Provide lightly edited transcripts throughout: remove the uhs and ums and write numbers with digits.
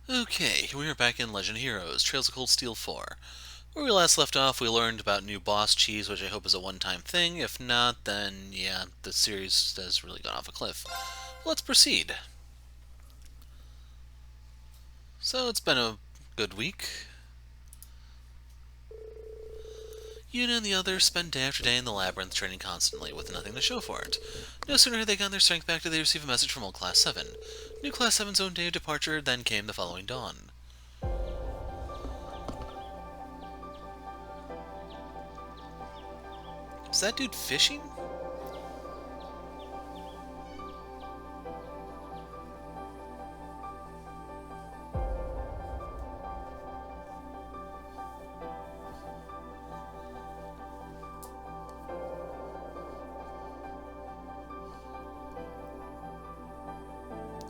Okay, we are back in Legend Heroes, Trails of Cold Steel 4. Where we last left off, we learned about new boss cheese, which I hope is a one-time thing. If not, then yeah, the series has really gone off a cliff. Let's proceed. So it's been a good week. Yuna and the others spend day after day in the labyrinth training constantly, with nothing to show for it. No sooner had they gotten their strength back did they receive a message from old Class 7. New Class 7's own day of departure then came the following dawn. Is that dude fishing?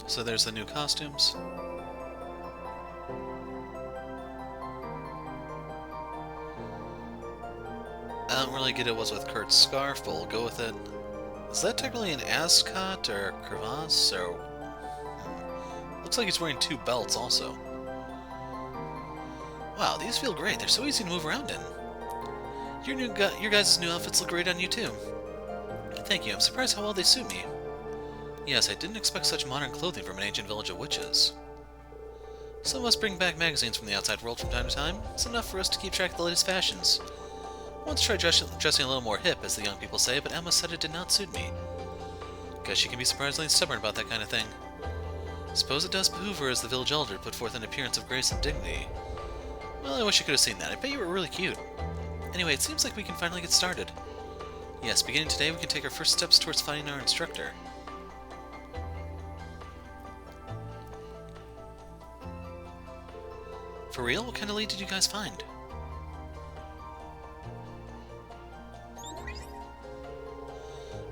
So there's the new costumes. I don't really get it what's with Kurt's scarf, but we'll go with it. Is that technically an ascot or crevasse or... Looks like he's wearing two belts also. Wow, these feel great. They're so easy to move around in. Your guys' new outfits look great on you too. Thank you. I'm surprised how well they suit me. Yes, I didn't expect such modern clothing from an ancient village of witches. Some of us bring back magazines from the outside world from time to time. It's enough for us to keep track of the latest fashions. Once tried dressing a little more hip, as the young people say, but Emma said it did not suit me. Guess she can be surprisingly stubborn about that kind of thing. Suppose it does behoove her as the village elder to put forth an appearance of grace and dignity. Well, I wish you could have seen that. I bet you were really cute. Anyway, it seems like we can finally get started. Yes, beginning today we can take our first steps towards finding our instructor. For real? What kind of lead did you guys find?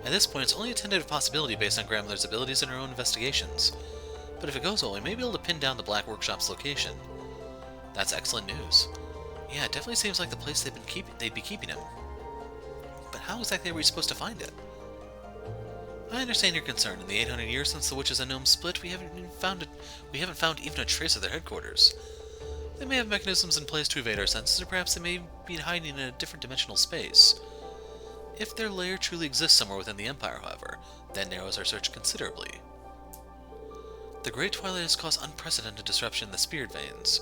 At this point, it's only a tentative possibility based on grandmother's abilities and her own investigations. But if it goes well, we may be able to pin down the Black Workshop's location. That's excellent news. Yeah, it definitely seems like the place they'd be keeping him. But how exactly are we supposed to find it? I understand your concern. In the 800 years since the witches and gnomes split, we haven't found even a trace of their headquarters. They may have mechanisms in place to evade our senses, or perhaps they may be hiding in a different dimensional space. If their lair truly exists somewhere within the Empire, however, that narrows our search considerably. The Great Twilight has caused unprecedented disruption in the spirit veins.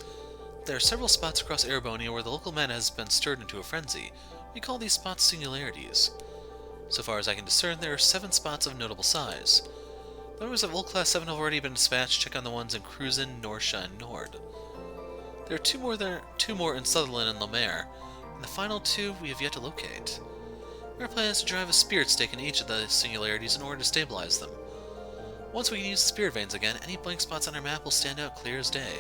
There are several spots across Erebonia where the local mana has been stirred into a frenzy. We call these spots singularities. So far as I can discern, there are 7 spots of notable size. The members of Old Class 7 have already been dispatched. Check on the ones in Cruzen, Norsha, and Nord. There are two more in Sutherland and Lemaire, and the final 2 we have yet to locate. Our plan is to drive a spirit stake in each of the singularities in order to stabilize them. Once we can use the spirit veins again, any blank spots on our map will stand out clear as day.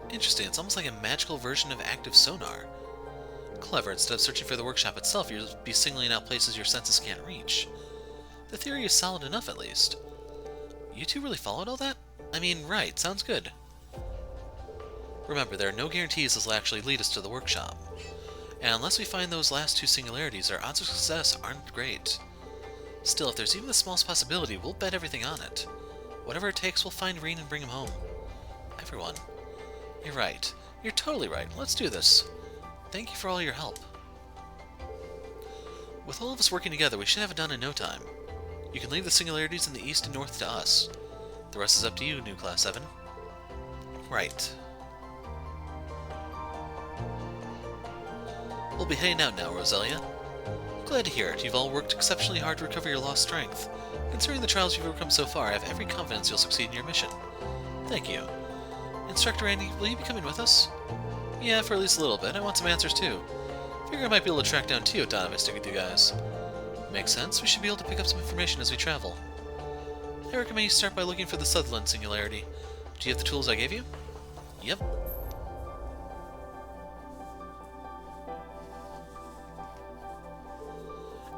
Interesting, it's almost like a magical version of active sonar. Clever, instead of searching for the workshop itself, you'll be singling out places your senses can't reach. The theory is solid enough, at least. You two really followed all that? I mean, right, sounds good. Remember, there are no guarantees this will actually lead us to the workshop. And unless we find those last 2 singularities, our odds of success aren't great. Still, if there's even the smallest possibility, we'll bet everything on it. Whatever it takes, we'll find Rean and bring him home. Everyone. You're right. You're totally right. Let's do this. Thank you for all your help. With all of us working together, we should have it done in no time. You can leave the singularities in the east and north to us. The rest is up to you, new Class 7. Right. We'll be heading out now, Roselia. Glad to hear it. You've all worked exceptionally hard to recover your lost strength. Considering the trials you've overcome so far, I have every confidence you'll succeed in your mission. Thank you. Instructor Andy, will you be coming with us? Yeah, for at least a little bit. I want some answers too. Figure I might be able to track down Teotan if I stick with you guys. Makes sense. We should be able to pick up some information as we travel. I recommend you start by looking for the Sutherland singularity. Do you have the tools I gave you? Yep.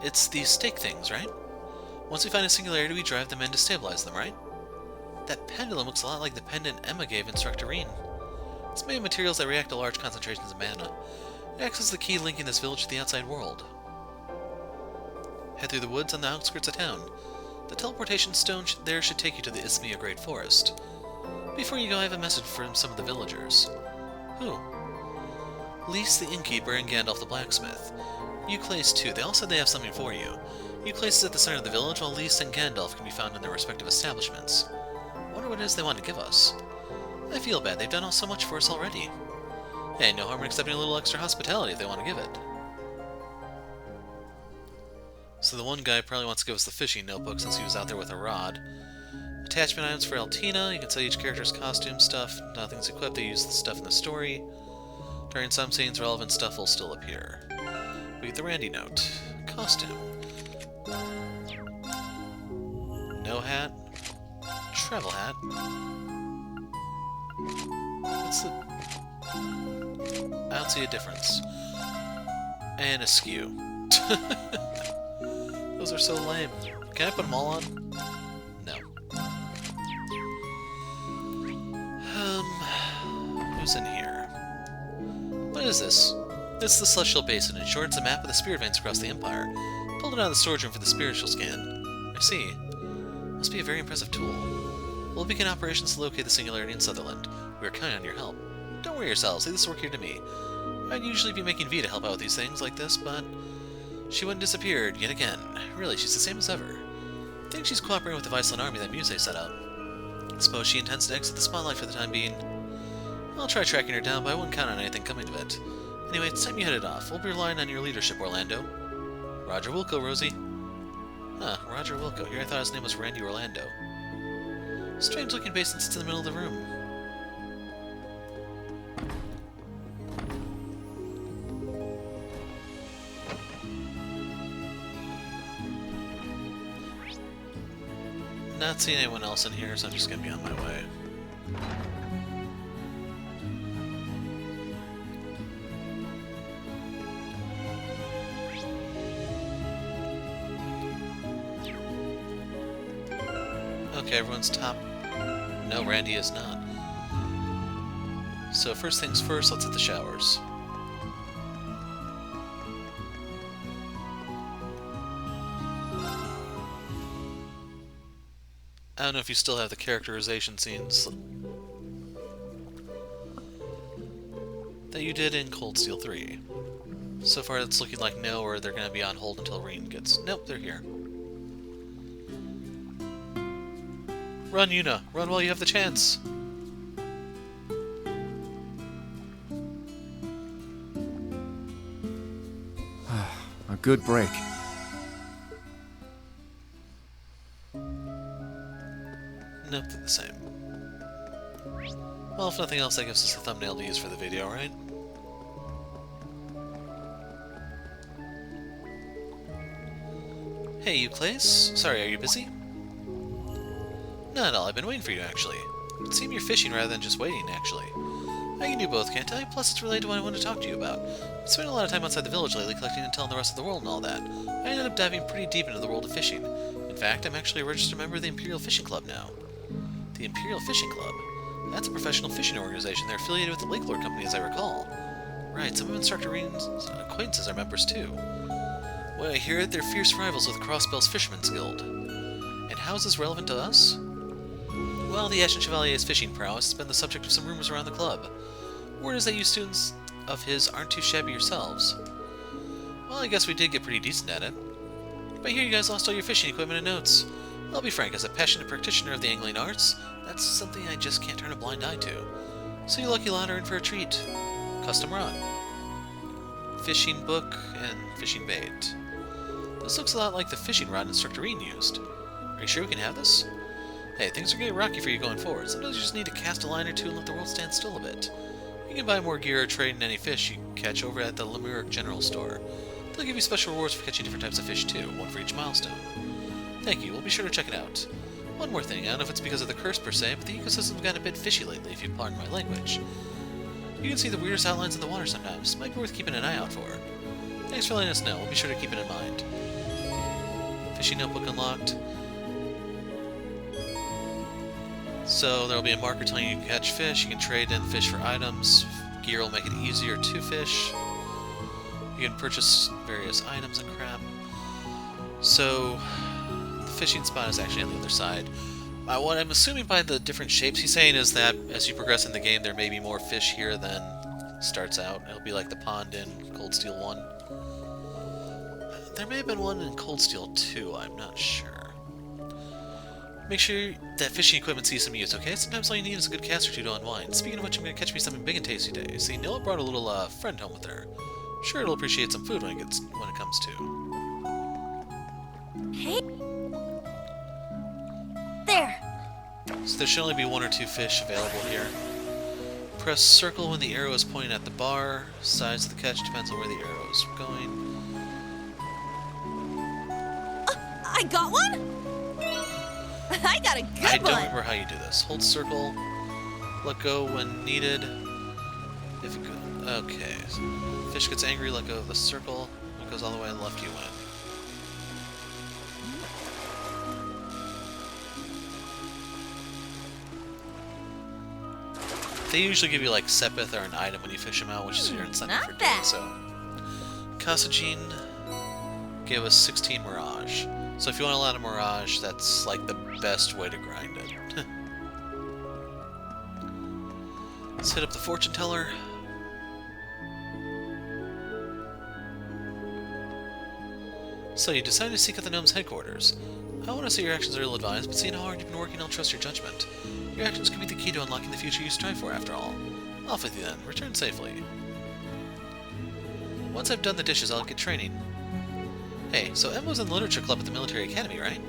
It's these stake things, right? Once we find a singularity, we drive them in to stabilize them, right? That pendulum looks a lot like the pendant Emma gave Instructor Rean. It's made of materials that react to large concentrations of mana. It acts as the key linking this village to the outside world. Head through the woods on the outskirts of town. The Teleportation Stone there should take you to the Isthmia Great Forest. Before you go, I have a message from some of the villagers. Who? Lys the Innkeeper and Gandalf the Blacksmith. Euclase too. They all said they have something for you. Euclase is at the center of the village, while Lys and Gandalf can be found in their respective establishments. I wonder what it is they want to give us. I feel bad. They've done so much for us already. Hey, no harm in accepting a little extra hospitality if they want to give it. So the one guy probably wants to give us the fishing notebook since he was out there with a rod. Attachment items for Altina. You can sell each character's costume stuff. Nothing's equipped. They use the stuff in the story. During some scenes, relevant stuff will still appear. We get the Randy note. Costume. No hat. Travel hat. What's the... I don't see a difference. And a skew. Those are so lame. Can I put them all on? No. Who's in here? What is this? It's the Celestial Basin. In short, it's a map of the spirit veins across the Empire. Pulled it out of the storage room for the spiritual scan. I see. Must be a very impressive tool. We'll begin operations to locate the Singularity in Sutherland. We are counting on your help. Don't worry yourselves. Leave this work here to me. I'd usually be making V to help out with these things like this, but she went and disappeared yet again. Really, she's the same as ever. I think she's cooperating with the Viceland army that Muse set up. I suppose she intends to exit the spotlight for the time being. I'll try tracking her down, but I wouldn't count on anything coming of it. Anyway, it's time you headed off. We'll be relying on your leadership, Orlando. Roger Wilco, Rosie. Huh, Roger Wilco. Here I thought his name was Randy Orlando. Strange-looking basin sits in the middle of the room. Not seeing anyone else in here, so I'm just gonna be on my way. Okay, everyone's top. No, Randy is not. So first things first, let's hit the showers. I don't know if you still have the characterization scenes that you did in Cold Steel 3. So far it's looking like no, or they're going to be on hold until Rean gets... Nope, they're here. Run, Yuna! Run while you have the chance! A good break. Nope, they're the same. Well, if nothing else, that gives us a thumbnail to use for the video, right? Hey, Euclase? Sorry, are you busy? Not at all, I've been waiting for you, actually. It would seem you're fishing rather than just waiting, actually. I can do both, can't I? Plus, it's related to what I want to talk to you about. I've spent a lot of time outside the village lately collecting intel on the rest of the world and all that. I ended up diving pretty deep into the world of fishing. In fact, I'm actually a registered member of the Imperial Fishing Club now. The Imperial Fishing Club? That's a professional fishing organization. They're affiliated with the Lake Lord Company, as I recall. Right, some of Instructor Rean's acquaintances are members, too. Well, I hear it, they're fierce rivals with Crossbell's Fisherman's Guild. And how is this relevant to us? Well, the Ashen Chevalier's fishing prowess has been the subject of some rumors around the club. Word is that you students of his aren't too shabby yourselves. Well, I guess we did get pretty decent at it. But I hear you guys lost all your fishing equipment and notes. I'll be frank, as a passionate practitioner of the angling arts, that's something I just can't turn a blind eye to. So you lucky lot are in for a treat. Custom rod. Fishing book and fishing bait. This looks a lot like the fishing rod Instructor Rean used. Are you sure we can have this? Hey, things are getting rocky for you going forward. Sometimes you just need to cast a line or two and let the world stand still a bit. You can buy more gear or trade in any fish you catch over at the Lemuric General Store. They'll give you special rewards for catching different types of fish too, one for each milestone. Thank you, we'll be sure to check it out. One more thing, I don't know if it's because of the curse per se, but the ecosystem's gotten a bit fishy lately, if you pardon my language. You can see the weirdest outlines in the water sometimes. Might be worth keeping an eye out for. Thanks for letting us know, we'll be sure to keep it in mind. Fishing notebook unlocked. So there'll be a marker telling you to catch fish, you can trade in fish for items, gear will make it easier to fish, you can purchase various items and crap. So, the fishing spot is actually on the other side. What I'm assuming by the different shapes he's saying is that as you progress in the game, there may be more fish here than starts out. It'll be like the pond in Cold Steel 1. There may have been one in Cold Steel 2, I'm not sure. Make sure that fishing equipment sees some use, okay? Sometimes all you need is a good cast or two to unwind. Speaking of which, I'm going to catch me something big and tasty today. See, Noah brought a little friend home with her. I'm sure it'll appreciate some food when it comes to. Hey. There. So there should only be 1 or 2 fish available here. Press circle when the arrow is pointing at the bar. Size of the catch depends on where the arrow is going. I got one? I got a good one! I don't remember how you do this. Hold circle, let go when needed. If it go, okay. Fish gets angry, let go of the circle. When it goes all the way to the left, you win. They usually give you like Sepith or an item when you fish them out, which is your incentive for doing so. Kasajin gave us 16 Mirage. So if you want a lot of Mirage, that's like the best way to grind it. Let's hit up the fortune teller. So you decided to seek out the gnome's headquarters. I want to say your actions are ill-advised, but seeing how hard you've been working, I'll trust your judgment. Your actions could be the key to unlocking the future you strive for, after all. Off with you then. Return safely. Once I've done the dishes, I'll get training. Hey, so Emma was in the literature club at the military academy, right?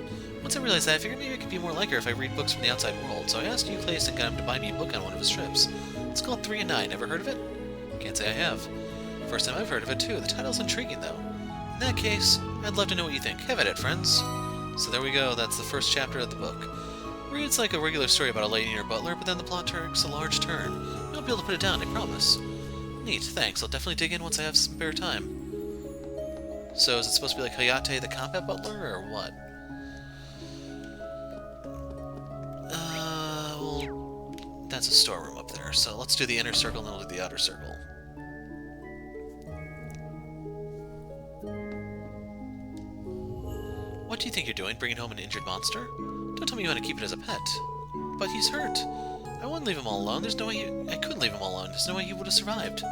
Once I realized that, I figured maybe I could be more like her if I read books from the outside world, so I asked Euclid and got him to buy me a book on one of his trips. It's called 3 and 9. Ever heard of it? Can't say I have. First time I've heard of it, too. The title's intriguing, though. In that case, I'd love to know what you think. Have at it, friends. So there we go. That's the first chapter of the book. Reads like a regular story about a lady and her butler, but then the plot takes a large turn. You won't be able to put it down, I promise. Neat, thanks. I'll definitely dig in once I have some spare time. So is it supposed to be like Hayate the combat butler, or what? Well, that's a storeroom up there, so let's do the inner circle and then we'll do the outer circle. What do you think you're doing, bringing home an injured monster? Don't tell me you want to keep it as a pet. But he's hurt. I wouldn't leave him all alone. There's no way I couldn't leave him all alone. There's no way he would have survived.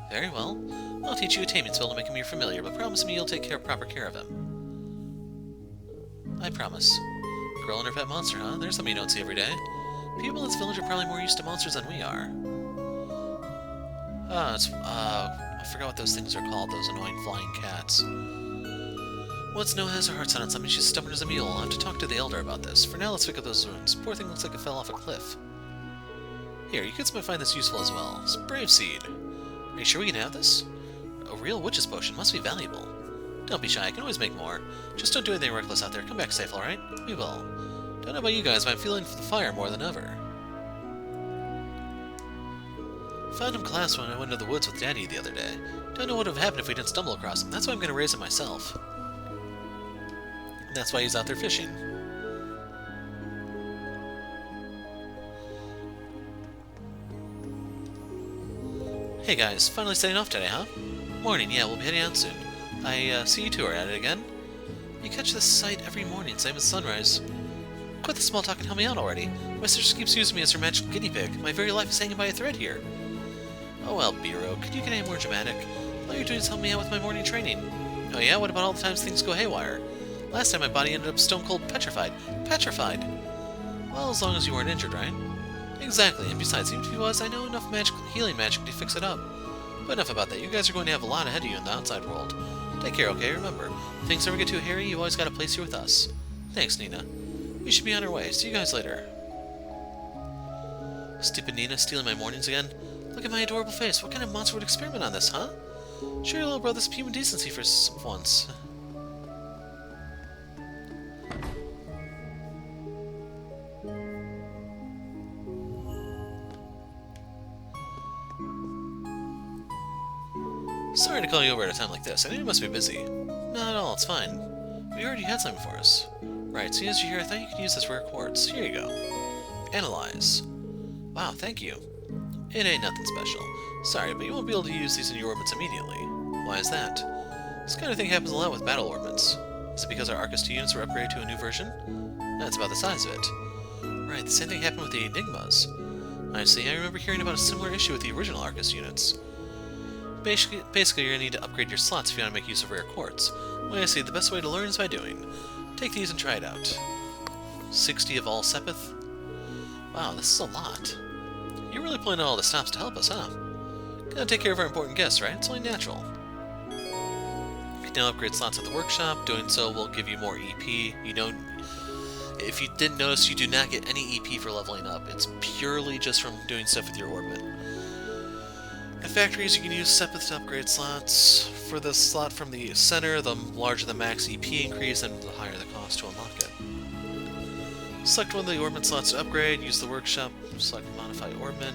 Very well. I'll teach you a taming spell to make him your familiar, but promise me you'll take proper care of him. I promise. Girl and her pet monster, huh? There's something you don't see every day. People in this village are probably more used to monsters than we are. I forgot what those things are called, those annoying flying cats. Once Noah has her heart set on something, she's stubborn as a mule. I'll have to talk to the elder about this. For now, let's pick up those wounds. Poor thing looks like it fell off a cliff. Here, you kids might find this useful as well. It's brave seed. Are you sure we can have this? A real witch's potion must be valuable. Don't be shy, I can always make more. Just don't do anything reckless out there. Come back safe, alright? We will. Don't know about you guys, but I'm feeling for the fire more than ever. Found him clasped when I went into the woods with Daddy the other day. Don't know what would have happened if we didn't stumble across him. That's why I'm going to raise him myself. And that's why he's out there fishing. Hey guys, finally setting off today, huh? Morning, yeah, we'll be heading out soon. I see you two are at it again. You catch this sight every morning, same as sunrise. Quit the small talk and help me out already. My sister keeps using me as her magical guinea pig. My very life is hanging by a thread here. Oh well, Biro, could you get any more dramatic? All you're doing is helping me out with my morning training. Oh yeah, what about all the times things go haywire? Last time my body ended up stone cold petrified. Petrified! Well, as long as you weren't injured, right? Exactly, and besides, even if he was, I know enough healing magic to fix it up. But enough about that, you guys are going to have a lot ahead of you in the outside world. Take care, okay? Remember, if things ever get too hairy, you've always got a place here with us. Thanks, Nina. We should be on our way. See you guys later. Stupid Nina, stealing my mornings again? Look at my adorable face. What kind of monster would experiment on this, huh? Show your little brother some human decency for once. Sorry to call you over at a time like this. I know you must be busy. Not at all, it's fine. We heard you had something for us. Right, so as you're here, I thought you could use this rare quartz. Here you go. Analyze. Wow, thank you. It ain't nothing special. Sorry, but you won't be able to use these in your orbits immediately. Why is that? This kind of thing happens a lot with battle orbits. Is it because our Arcus 2 units were upgraded to a new version? That's about the size of it. Right, the same thing happened with the Enigmas. I see, I remember hearing about a similar issue with the original Arcus units. Basically, you're going to need to upgrade your slots if you want to make use of rare quartz. Well, I see, the best way to learn is by doing. Take these and try it out. 60 of all Sepith? Wow, this is a lot. You're really pulling out all the stops to help us, huh? Gotta take care of our important guests, right? It's only natural. You can now upgrade slots at the workshop. Doing so will give you more EP. If you didn't notice, you do not get any EP for leveling up. It's purely just from doing stuff with your orbit. At factories, you can use Sepith to upgrade slots. For the slot from the center, the larger the max EP increase, and the higher the cost to unlock it. Select one of the orbit slots to upgrade, use the workshop, select modify orbit.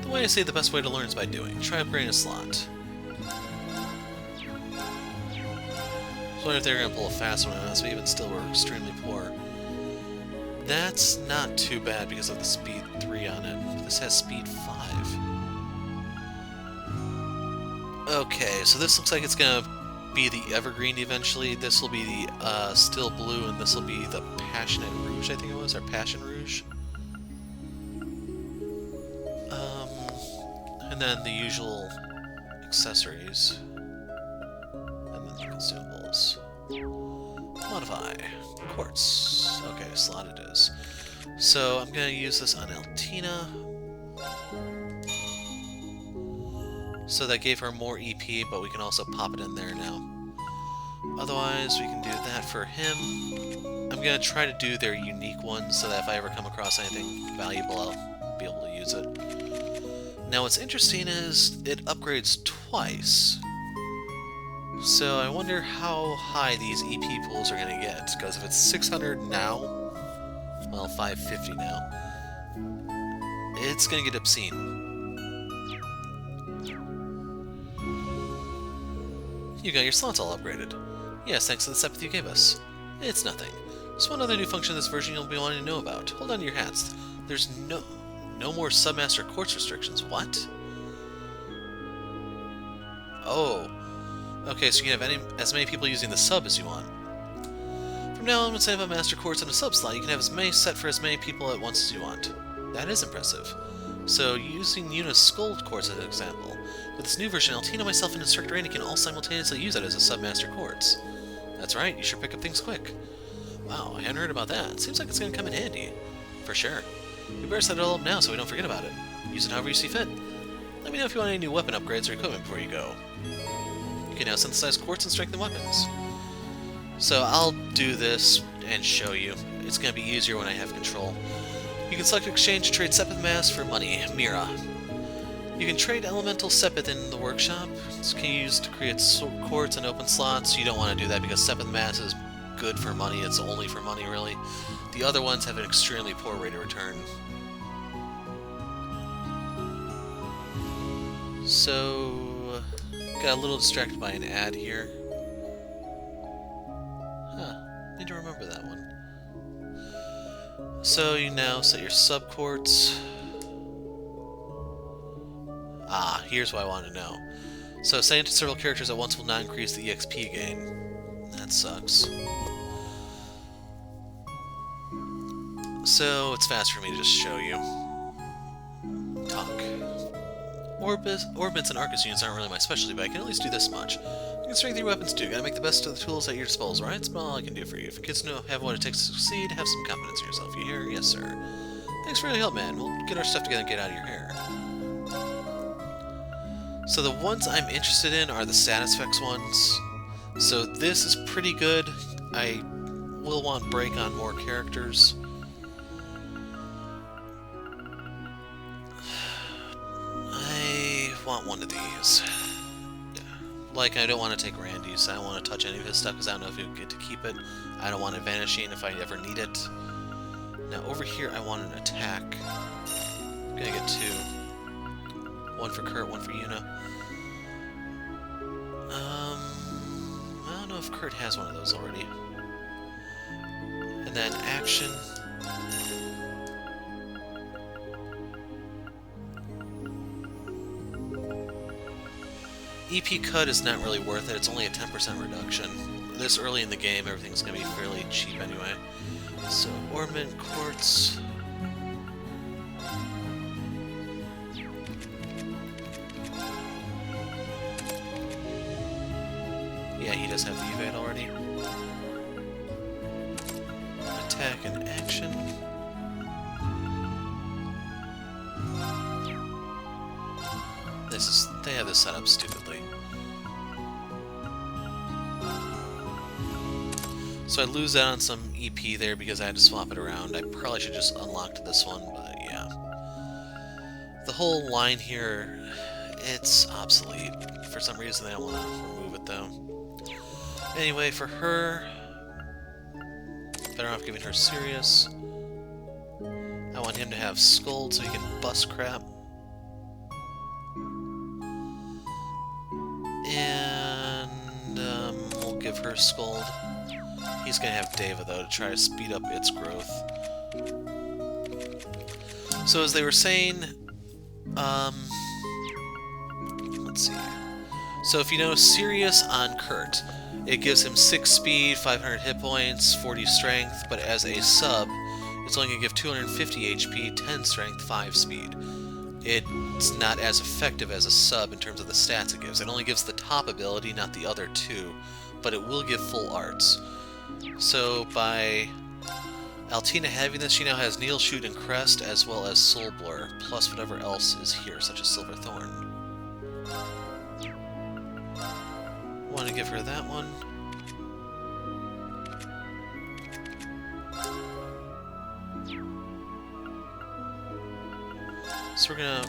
The way I say the best way to learn is by doing. Try upgrading a slot. I wonder if they're going to pull a fast one on us, but even still we're extremely poor. That's not too bad because of the speed 3 on it. This has speed 5. Okay, so this looks like it's going to be the Evergreen eventually. This will be the Still Blue, and this will be the Passionate Rouge, I think it was, or Passion Rouge. And then the usual accessories. And then the consumables. Modify. Quartz. Okay, slot it is. So I'm going to use this on Altina. So that gave her more EP, but we can also pop it in there now. Otherwise, we can do that for him. I'm going to try to do their unique ones so that if I ever come across anything valuable, I'll be able to use it. Now what's interesting is it upgrades twice. So I wonder how high these EP pools are going to get, because if it's 600 now, well, 550 now, it's going to get obscene. You got your slots all upgraded. Yes, thanks to the Sepith you gave us. It's nothing. Just one other new function of this version you'll be wanting to know about. Hold on to your hats. There's no more Submaster Quartz restrictions. What? Oh. Okay, so you can have as many people using the sub as you want. From now on, instead of a Master Quartz and a sub slot, you can have as many set for as many people at once as you want. That is impressive. So, using Yuna's Skull Quartz as an example. With this new version, Altina, myself, and Instructor Eryn can all simultaneously use it as a Submaster Quartz. That's right, you sure pick up things quick. Wow, I hadn't heard about that. Seems like it's going to come in handy. For sure. We better set it all up now so we don't forget about it. Use it however you see fit. Let me know if you want any new weapon upgrades or equipment before you go. You can now synthesize quartz and strengthen weapons. So I'll do this and show you. It's going to be easier when I have control. You can select exchange to trade Sepith Mass for money, Mira. You can trade elemental Sepith in the workshop. This can be used to create quartz and open slots. You don't want to do that because Sepith Mass is good for money. It's only for money, really. The other ones have an extremely poor rate of return. So, got a little distracted by an ad here. Huh, need to remember that one. So you now set your subquartz. Ah, here's what I want to know. So setting to several characters at once will not increase the EXP gain. That sucks. So it's fast for me to just show you. Talk. Orbits and Arcus units aren't really my specialty, but I can at least do this much. You can strengthen your weapons too. Gotta make the best of the tools at your disposal, right? It's about all I can do for you. If kids have what it takes to succeed, have some confidence in yourself. You hear? Yes, sir. Thanks for your help, man. We'll get our stuff together and get out of your hair. So the ones I'm interested in are the status effects ones. So this is pretty good. I will want break on more characters. I want one of these. Like, I don't want to take Randy's. I don't want to touch any of his stuff because I don't know if he'll get to keep it. I don't want it vanishing if I ever need it. Now, over here, I want an attack. I'm gonna get two. One for Kurt, one for Yuna. I don't know if Kurt has one of those already. And then action. EP cut is not really worth it. It's only a 10% reduction. This early in the game, everything's going to be fairly cheap anyway. So, ornament, quartz. Yeah, he does have the evade already. Attack and action. They have this set up stupidly. So I lose out on some EP there because I had to swap it around. I probably should just unlocked this one, but yeah. The whole line here, it's obsolete. For some reason they don't want to remove it though. Anyway, for her, better off giving her Sirius. I want him to have Scold so he can bust crap. And we'll give her Scold. He's going to have Deva, though, to try to speed up its growth. So as they were saying, let's see. So if you know Sirius on Kurt, it gives him 6 speed, 500 hit points, 40 strength, but as a sub, it's only going to give 250 HP, 10 strength, 5 speed. It's not as effective as a sub in terms of the stats it gives. It only gives the top ability, not the other two, but it will give full arts. So by Altina having this, she now has Needle Shoot and Crest, as well as Soul Blur, plus whatever else is here, such as Silver Thorn. Want to give her that one. So we're gonna...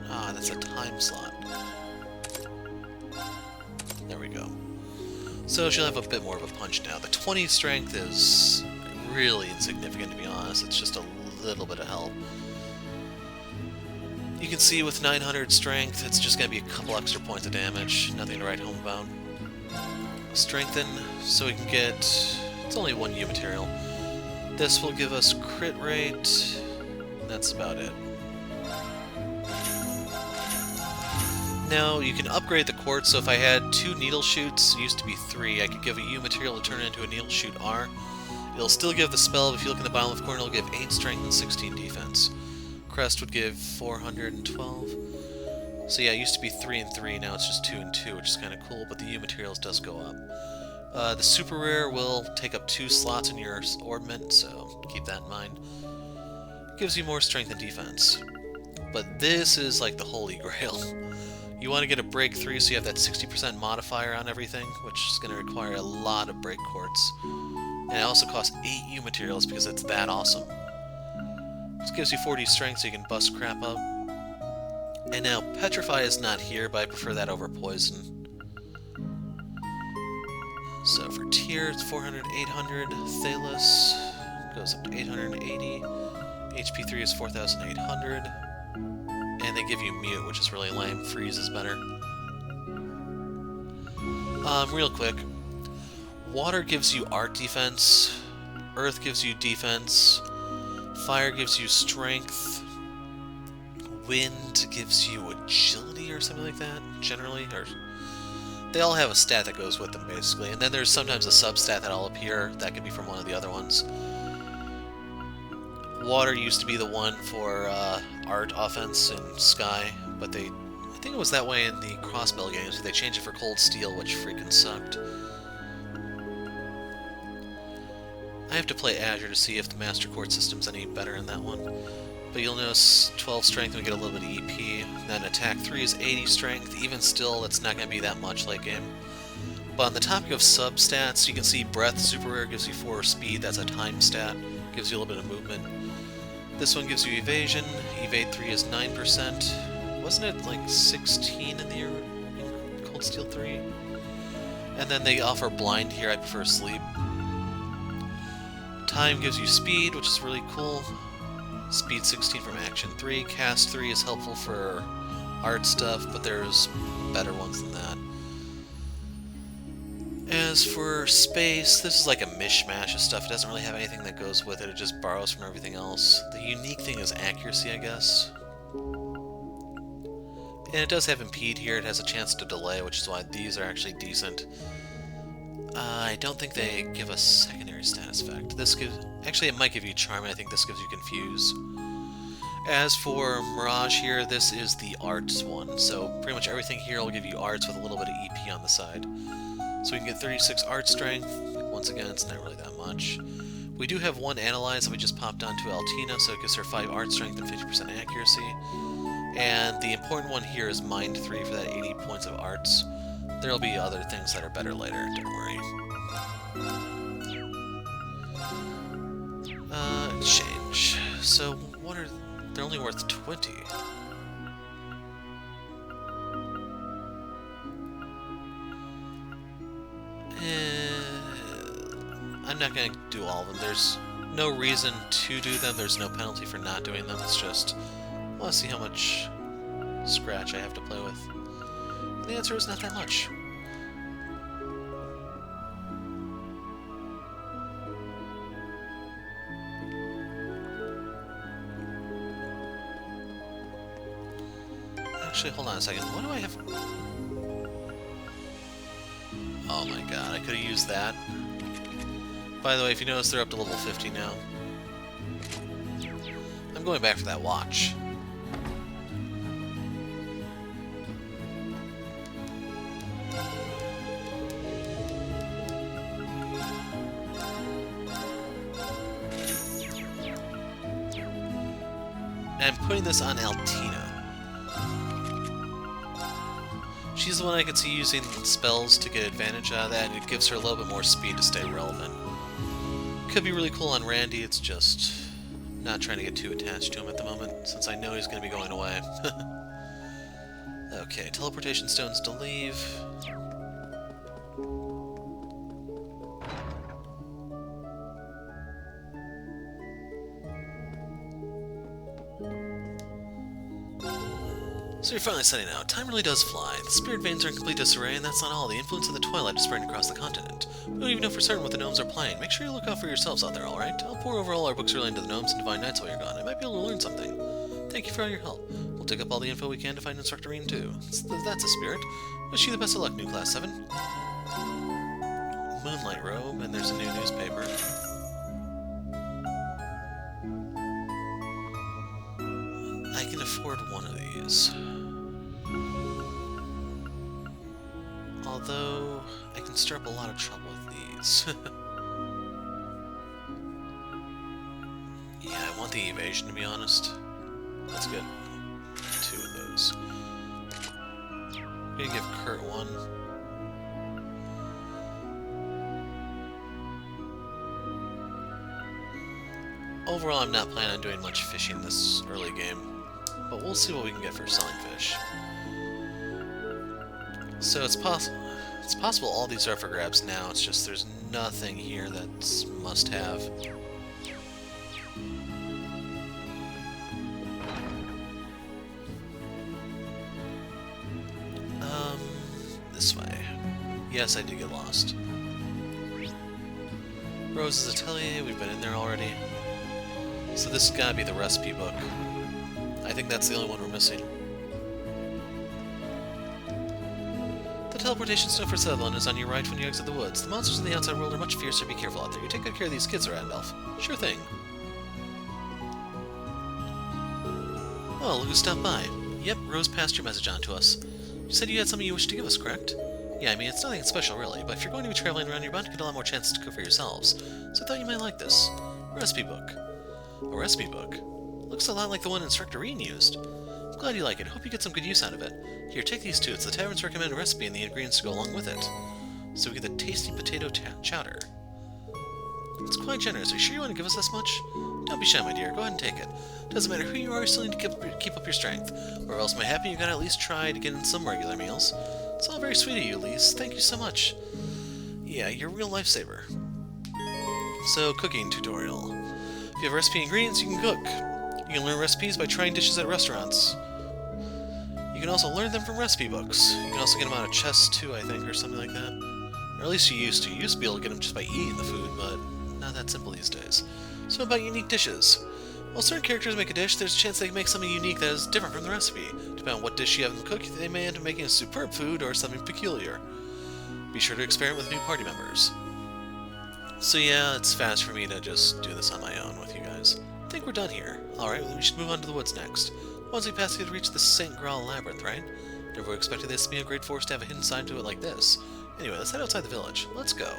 Ah, that's a time slot. There we go. So she'll have a bit more of a punch now. The 20 strength is really insignificant, to be honest. It's just a little bit of help. You can see with 900 strength, it's just going to be a couple extra points of damage. Nothing to write home about. Strengthen, so we can get... It's only 1 U material. This will give us crit rate. That's about it. Now, you can upgrade the quartz, so if I had 2 needle shoots, it used to be 3, I could give a U material to turn it into a needle shoot R. It'll still give the spell, but if you look in the bottom left corner, it'll give 8 strength and 16 defense. Crest would give 412. So yeah, it used to be 3 and 3, now it's just 2 and 2, which is kind of cool, but the U materials does go up. The super rare will take up 2 slots in your ornament, so keep that in mind. It gives you more strength and defense. But this is like the holy grail. You want to get a break 3 so you have that 60% modifier on everything, which is going to require a lot of break quartz. And it also costs 8 U materials because it's that awesome. This gives you 40 strength so you can bust crap up. And now, Petrify is not here, but I prefer that over Poison. So for tier, it's 400, 800. Thalos goes up to 880. HP 3 is 4,800. And they give you Mute, which is really lame. Freeze is better. Real quick. Water gives you art defense. Earth gives you defense. Fire gives you strength. Wind gives you agility or something like that, generally. Or they all have a stat that goes with them, basically. And then there's sometimes a substat that'll appear. That could be from one of the other ones. Water used to be the one for art offense in Sky, but I think it was that way in the Crossbell games, but they changed it for Cold Steel, which freaking sucked. I have to play Azure to see if the Master Quartz system's any better in that one. But you'll notice 12 strength and we get a little bit of EP. Then attack 3 is 80 strength. Even still, it's not going to be that much late game. But on the topic of sub-stats, you can see Breath Super Rare gives you 4 speed. That's a time stat. Gives you a little bit of movement. This one gives you Evasion. Evade 3 is 9%. Wasn't it like 16 in the Cold Steel 3? And then they offer Blind here. I prefer Sleep. Time gives you Speed, which is really cool. Speed 16 from Action 3. Cast 3 is helpful for art stuff, but there's better ones than that. As for space, this is like a mishmash of stuff. It doesn't really have anything that goes with it. It just borrows from everything else. The unique thing is accuracy, I guess. And it does have impede here. It has a chance to delay, which is why these are actually decent. I don't think they give us secondary status effect. This gives... Actually, it might give you charm, and I think this gives you confuse. As for Mirage here, this is the arts one. So pretty much everything here will give you arts with a little bit of EP on the side. So we can get 36 art strength. Once again, it's not really that much. We do have one analyze that we just popped onto Altina, so it gives her 5 art strength and 50% accuracy. And the important one here is Mind 3 for that 80 points of arts. There'll be other things that are better later, don't worry. Exchange. So, what are... They're only worth 20. I'm not going to do all of them. There's no reason to do them. There's no penalty for not doing them. It's just... I want to see how much scratch I have to play with. And the answer is not that much. Actually, hold on a second. What do I have? Oh my god, I could have used that. By the way, if you notice, they're up to level 50 now. I'm going back for that watch. And I'm putting this on Altina. She's the one I can see using spells to get advantage out of that, and it gives her a little bit more speed to stay relevant. Could be really cool on Randy, it's just not trying to get too attached to him at the moment, since I know he's going to be going away. Okay, Teleportation Stones to leave. So you're finally setting out. Time really does fly. The spirit veins are in complete disarray, and that's not all. The influence of the twilight is spreading across the continent. We don't even know for certain what the gnomes are playing. Make sure you look out for yourselves out there, alright? I'll pour over all our books relating to the gnomes and divine knights while you're gone. I might be able to learn something. Thank you for all your help. We'll dig up all the info we can to find Instructor Rean too. That's a spirit. Wish you the best of luck, new Class 7. Moonlight robe, and there's a new newspaper. I can afford one of these. Although, I can stir up a lot of trouble with these. Yeah, I want the evasion, to be honest. Let's get 2 of those. I'm gonna give Kurt 1. Overall, I'm not planning on doing much fishing this early game, but we'll see what we can get for selling fish. So it's possible all these are for grabs now, it's just there's nothing here that's must-have. This way. Yes, I did get lost. Rose's Atelier, we've been in there already. So this has gotta be the recipe book. I think that's the only one we're missing. The teleportation stone for Sutherland is on your right when you exit the woods. The monsters in the outside world are much fiercer, be careful out there. You take good care of these kids, Randolph. Sure thing. Oh, look who stopped by. Yep, Rose passed your message on to us. You said you had something you wished to give us, correct? Yeah, I mean, it's nothing special, really, but if you're going to be traveling around, you're bound to get a lot more chances to cook for yourselves. So I thought you might like this. Recipe book. A recipe book? Looks a lot like the one Instructor Rean used. I'm glad you like it. Hope you get some good use out of it. Here, take these 2. It's the tavern's recommended recipe and the ingredients to go along with it. So we get the tasty potato chowder. It's quite generous. Are you sure you want to give us this much? Don't be shy, my dear. Go ahead and take it. Doesn't matter who you are, you still need to keep up your strength. Or else, my happy, you gotta at least try to get in some regular meals. It's all very sweet of you, Elise. Thank you so much. Yeah, you're a real lifesaver. So, cooking tutorial. If you have recipe ingredients, you can cook. You can learn recipes by trying dishes at restaurants. You can also learn them from recipe books. You can also get them out of chests too, I think, or something like that. Or at least you used to. You used to be able to get them just by eating the food, but not that simple these days. So about unique dishes. While certain characters make a dish, there's a chance they can make something unique that is different from the recipe. Depending on what dish you have them cook, they may end up making a superb food or something peculiar. Be sure to experiment with new party members. So yeah, it's fast for me to just do this on my own with you guys. I think we're done here. Alright, well, we should move on to the woods next. Once we pass, we could reach the St. Graal Labyrinth, right? Never expected this to be a great forest to have a hidden side to it like this. Anyway, let's head outside the village. Let's go.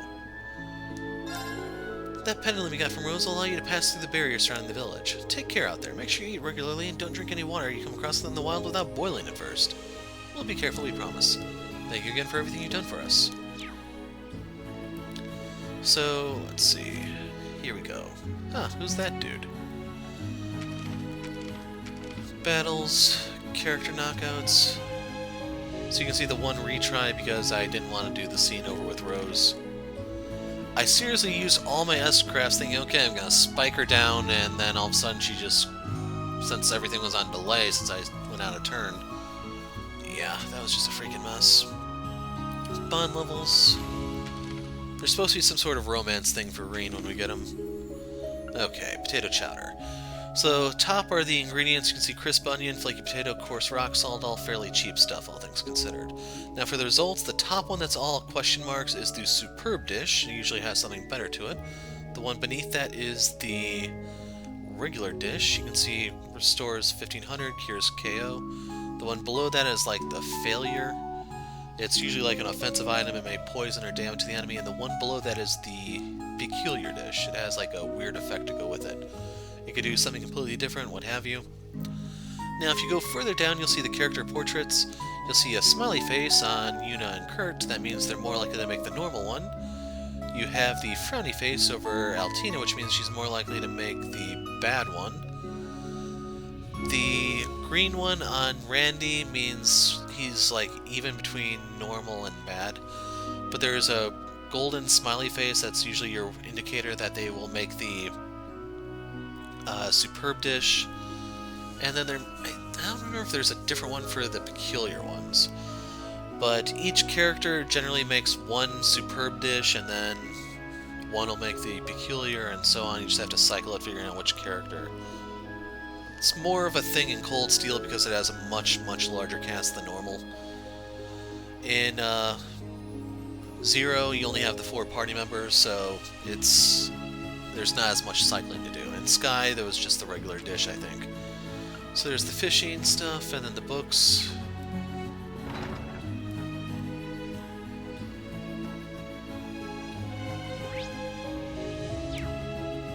That pendulum you got from Rose will allow you to pass through the barrier surrounding the village. Take care out there. Make sure you eat regularly and don't drink any water you come across in the wild without boiling it first. We'll be careful, we promise. Thank you again for everything you've done for us. So, let's see. Here we go. Huh, who's that dude? Battles, character knockouts. So you can see the one retry because I didn't want to do the scene over with Rose. I seriously used all my S-crafts thinking, okay, I'm going to spike her down, and then all of a sudden she just, since everything was on delay since I went out of turn, yeah, that was just a freaking mess. Bond levels. There's supposed to be some sort of romance thing for Rean when we get him. Okay, potato chowder. So, top are the ingredients. You can see crisp onion, flaky potato, coarse rock salt, all fairly cheap stuff, all things considered. Now for the results, the top one that's all question marks is the superb dish. It usually has something better to it. The one beneath that is the regular dish. You can see restores 1500, cures KO. The one below that is like the failure. It's usually like an offensive item. It may poison or damage the enemy. And the one below that is the peculiar dish. It has like a weird effect to go with it. You could do something completely different, what have you. Now, if you go further down, you'll see the character portraits. You'll see a smiley face on Yuna and Kurt. That means they're more likely to make the normal one. You have the frowny face over Altina, which means she's more likely to make the bad one. The green one on Randy means he's like even between normal and bad. But there's a golden smiley face that's usually your indicator that they will make the superb dish. And then I don't remember if there's a different one for the peculiar ones. But each character generally makes one superb dish, and then one will make the peculiar, and so on. You just have to cycle it, figuring out which character. It's more of a thing in Cold Steel because it has a much, much larger cast than normal. In Zero, you only have the 4 party members, so there's not as much cycling to do. In Sky, there was just the regular dish, I think. So there's the fishing stuff, and then the books.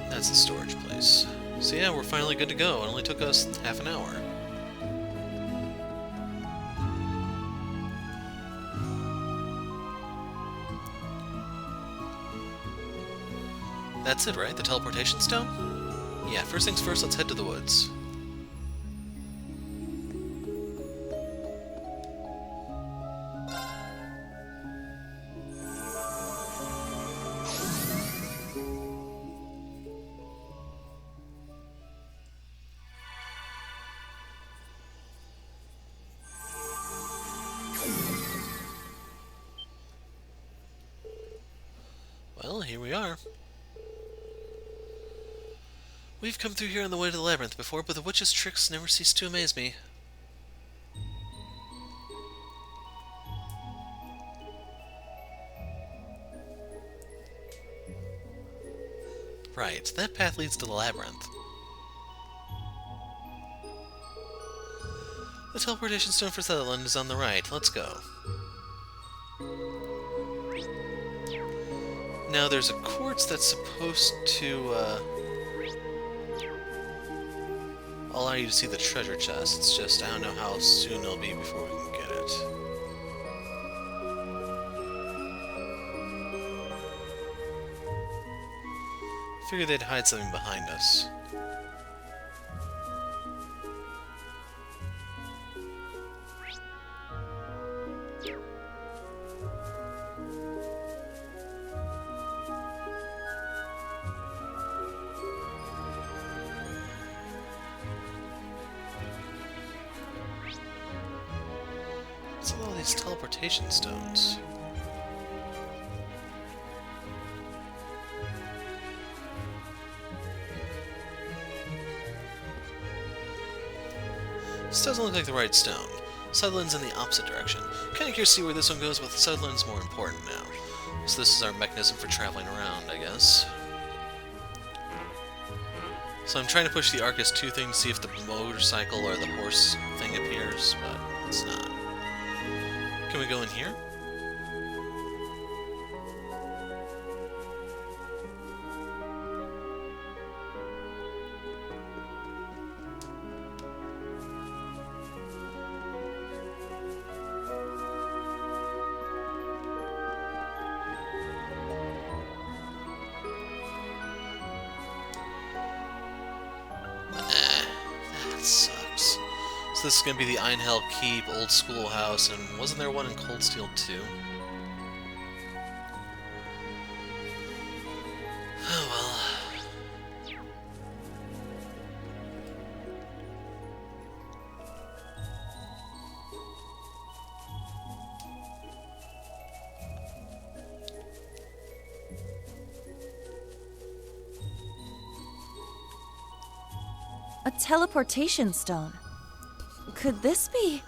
That's the storage place. So yeah, we're finally good to go. It only took us half an hour. That's it, right? The Teleportation Stone? Yeah, first things first, let's head to the woods. Well, here we are. We've come through here on the way to the labyrinth before, but the witch's tricks never cease to amaze me. Right, that path leads to the labyrinth. The teleportation stone for Sutherland is on the right. Let's go. Now, there's a quartz that's supposed to, allow you to see the treasure chest. It's just, I don't know how soon it'll be before we can get it. Figured they'd hide something behind us. What's with all these teleportation stones? This doesn't look like the right stone. Sutherland's in the opposite direction. Kinda curious to see where this one goes, but Sutherland's more important now. So this is our mechanism for traveling around, I guess. So I'm trying to push the Arcus 2 thing to see if the motorcycle or the horse thing appears, but it's not. Can we go in here? Sucks. So this is going to be the Einhell Keep, old schoolhouse, and wasn't there one in Cold Steel too? Oh well. A teleportation stone. Could this be?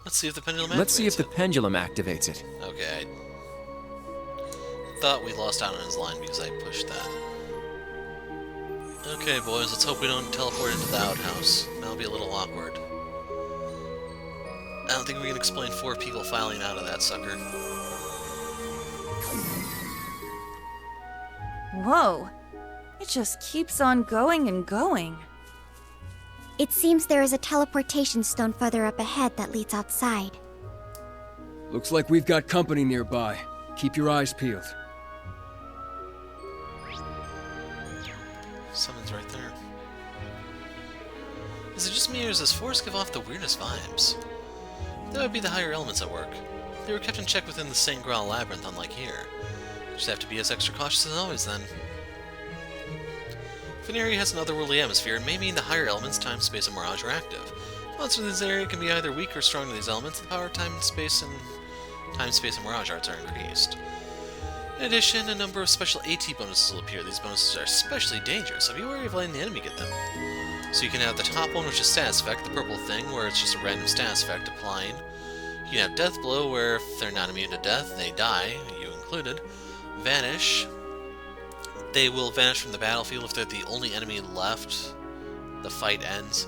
Let's see if the pendulum activates Let's see if the it. pendulum activates it. Okay, I thought we lost out on his line because I pushed that. Okay, boys, let's hope we don't teleport into the outhouse. That'll be a little awkward. I don't think we can explain 4 people filing out of that sucker. Whoa. It just keeps on going and going. It seems there is a teleportation stone further up ahead that leads outside. Looks like we've got company nearby. Keep your eyes peeled. Someone's right there. Is it just me, or does this forest give off the weirdest vibes? That would be the higher elements at work. They were kept in check within the St. Graal labyrinth, unlike here. Just have to be as extra cautious as always, then. If an area has an otherworldly atmosphere, it may mean the higher elements, time, space, and mirage are active. Monsters in this area can be either weak or strong to these elements. The power of time, space, and mirage arts are increased. In addition, a number of special AT bonuses will appear. These bonuses are especially dangerous, so be wary of letting the enemy get them. So you can have the top one, which is status effect, the purple thing, where it's just a random status effect applying. You can have Death Blow, where if they're not immune to death, they die, you included. Vanish. They will vanish from the battlefield if they're the only enemy left. The fight ends.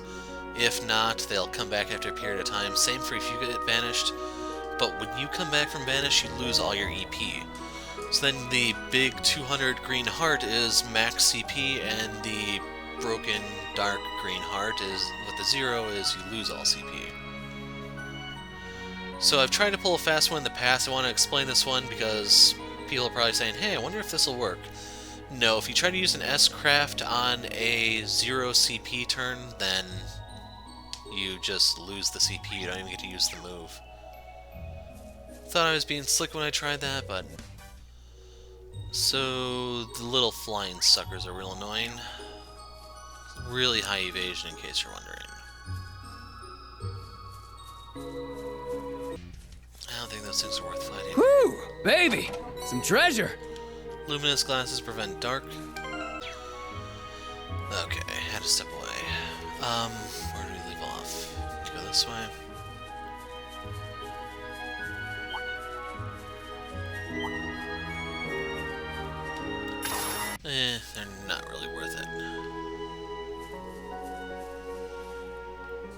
If not, they'll come back after a period of time. Same for if you get vanished. But when you come back from vanish, you lose all your EP. So then the big 200 green heart is max CP, and the broken dark green heart is, with the 0, is you lose all CP. So I've tried to pull a fast one in the past. I want to explain this one because people are probably saying, hey, I wonder if this will work. No, if you try to use an S-Craft on a 0 CP turn, then you just lose the CP. You don't even get to use the move. Thought I was being slick when I tried that, but... So, the little flying suckers are real annoying. Really high evasion, in case you're wondering. I don't think those things are worth fighting. Whew! Baby! Some treasure! Luminous glasses prevent dark. Okay, had to step away. Where do we leave off? Let's go this way. They're not really worth it.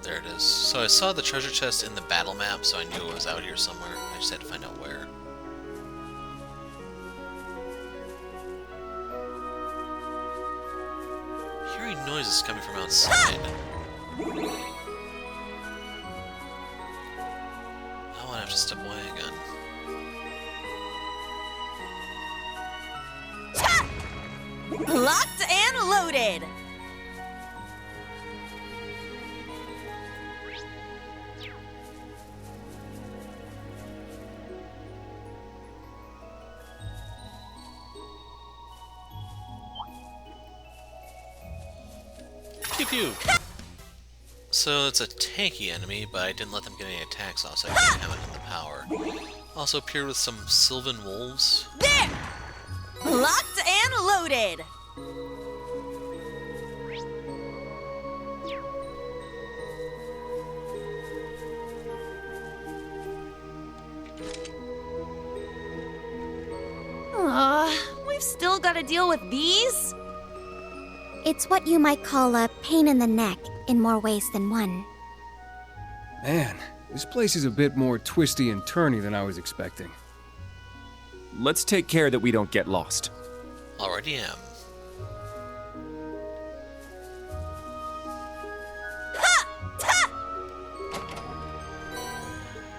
There it is. So I saw the treasure chest in the battle map, so I knew it was out here somewhere. I just had to find out where. Hearing noises coming from outside. I won't have to step away again. Locked and loaded! Pew pew! So it's a tanky enemy, but I didn't let them get any attacks off, so I can't have it in the power. Also appeared with some Sylvan Wolves. There! Locked and loaded! We've still got to deal with these? It's what you might call a pain in the neck, in more ways than one. Man, this place is a bit more twisty and turny than I was expecting. Let's take care that we don't get lost. Already am.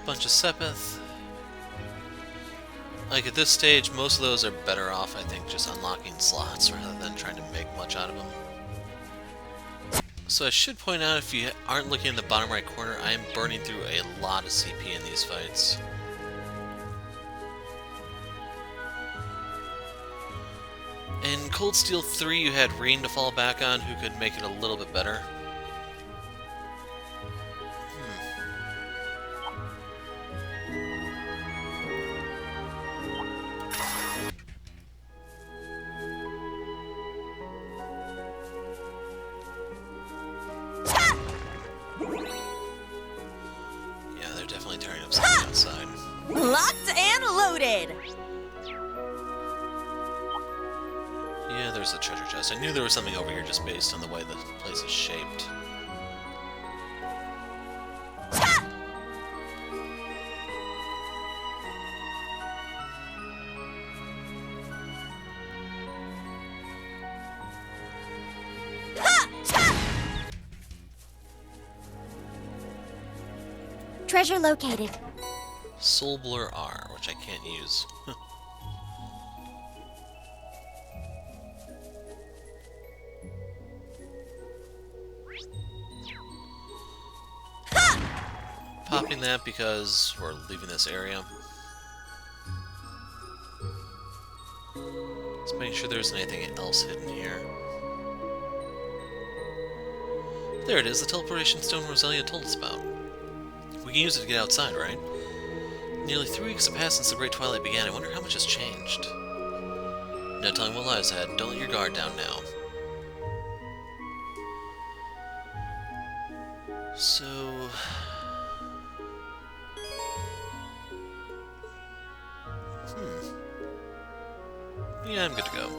Bunch of Sepith. Like, at this stage, most of those are better off, I think, just unlocking slots rather than trying to make much out of them. So I should point out, if you aren't looking in the bottom right corner, I am burning through a lot of CP in these fights. In Cold Steel 3, you had Rean to fall back on, who could make it a little bit better. Yeah, they're definitely tearing up something outside. Locked and loaded! Yeah, there's a treasure chest. I knew there was something over here just based on the way the place is shaped. Treasure located. Soul Blur R, which I can't use. Popping that because we're leaving this area. Let's make sure there's anything else hidden here. There it is, the Teleportation Stone Roselia told us about. We can use it to get outside, right? Nearly 3 weeks have passed since the Great Twilight began. I wonder how much has changed. No telling what lies ahead. Don't let your guard down now. So... yeah, I'm good to go.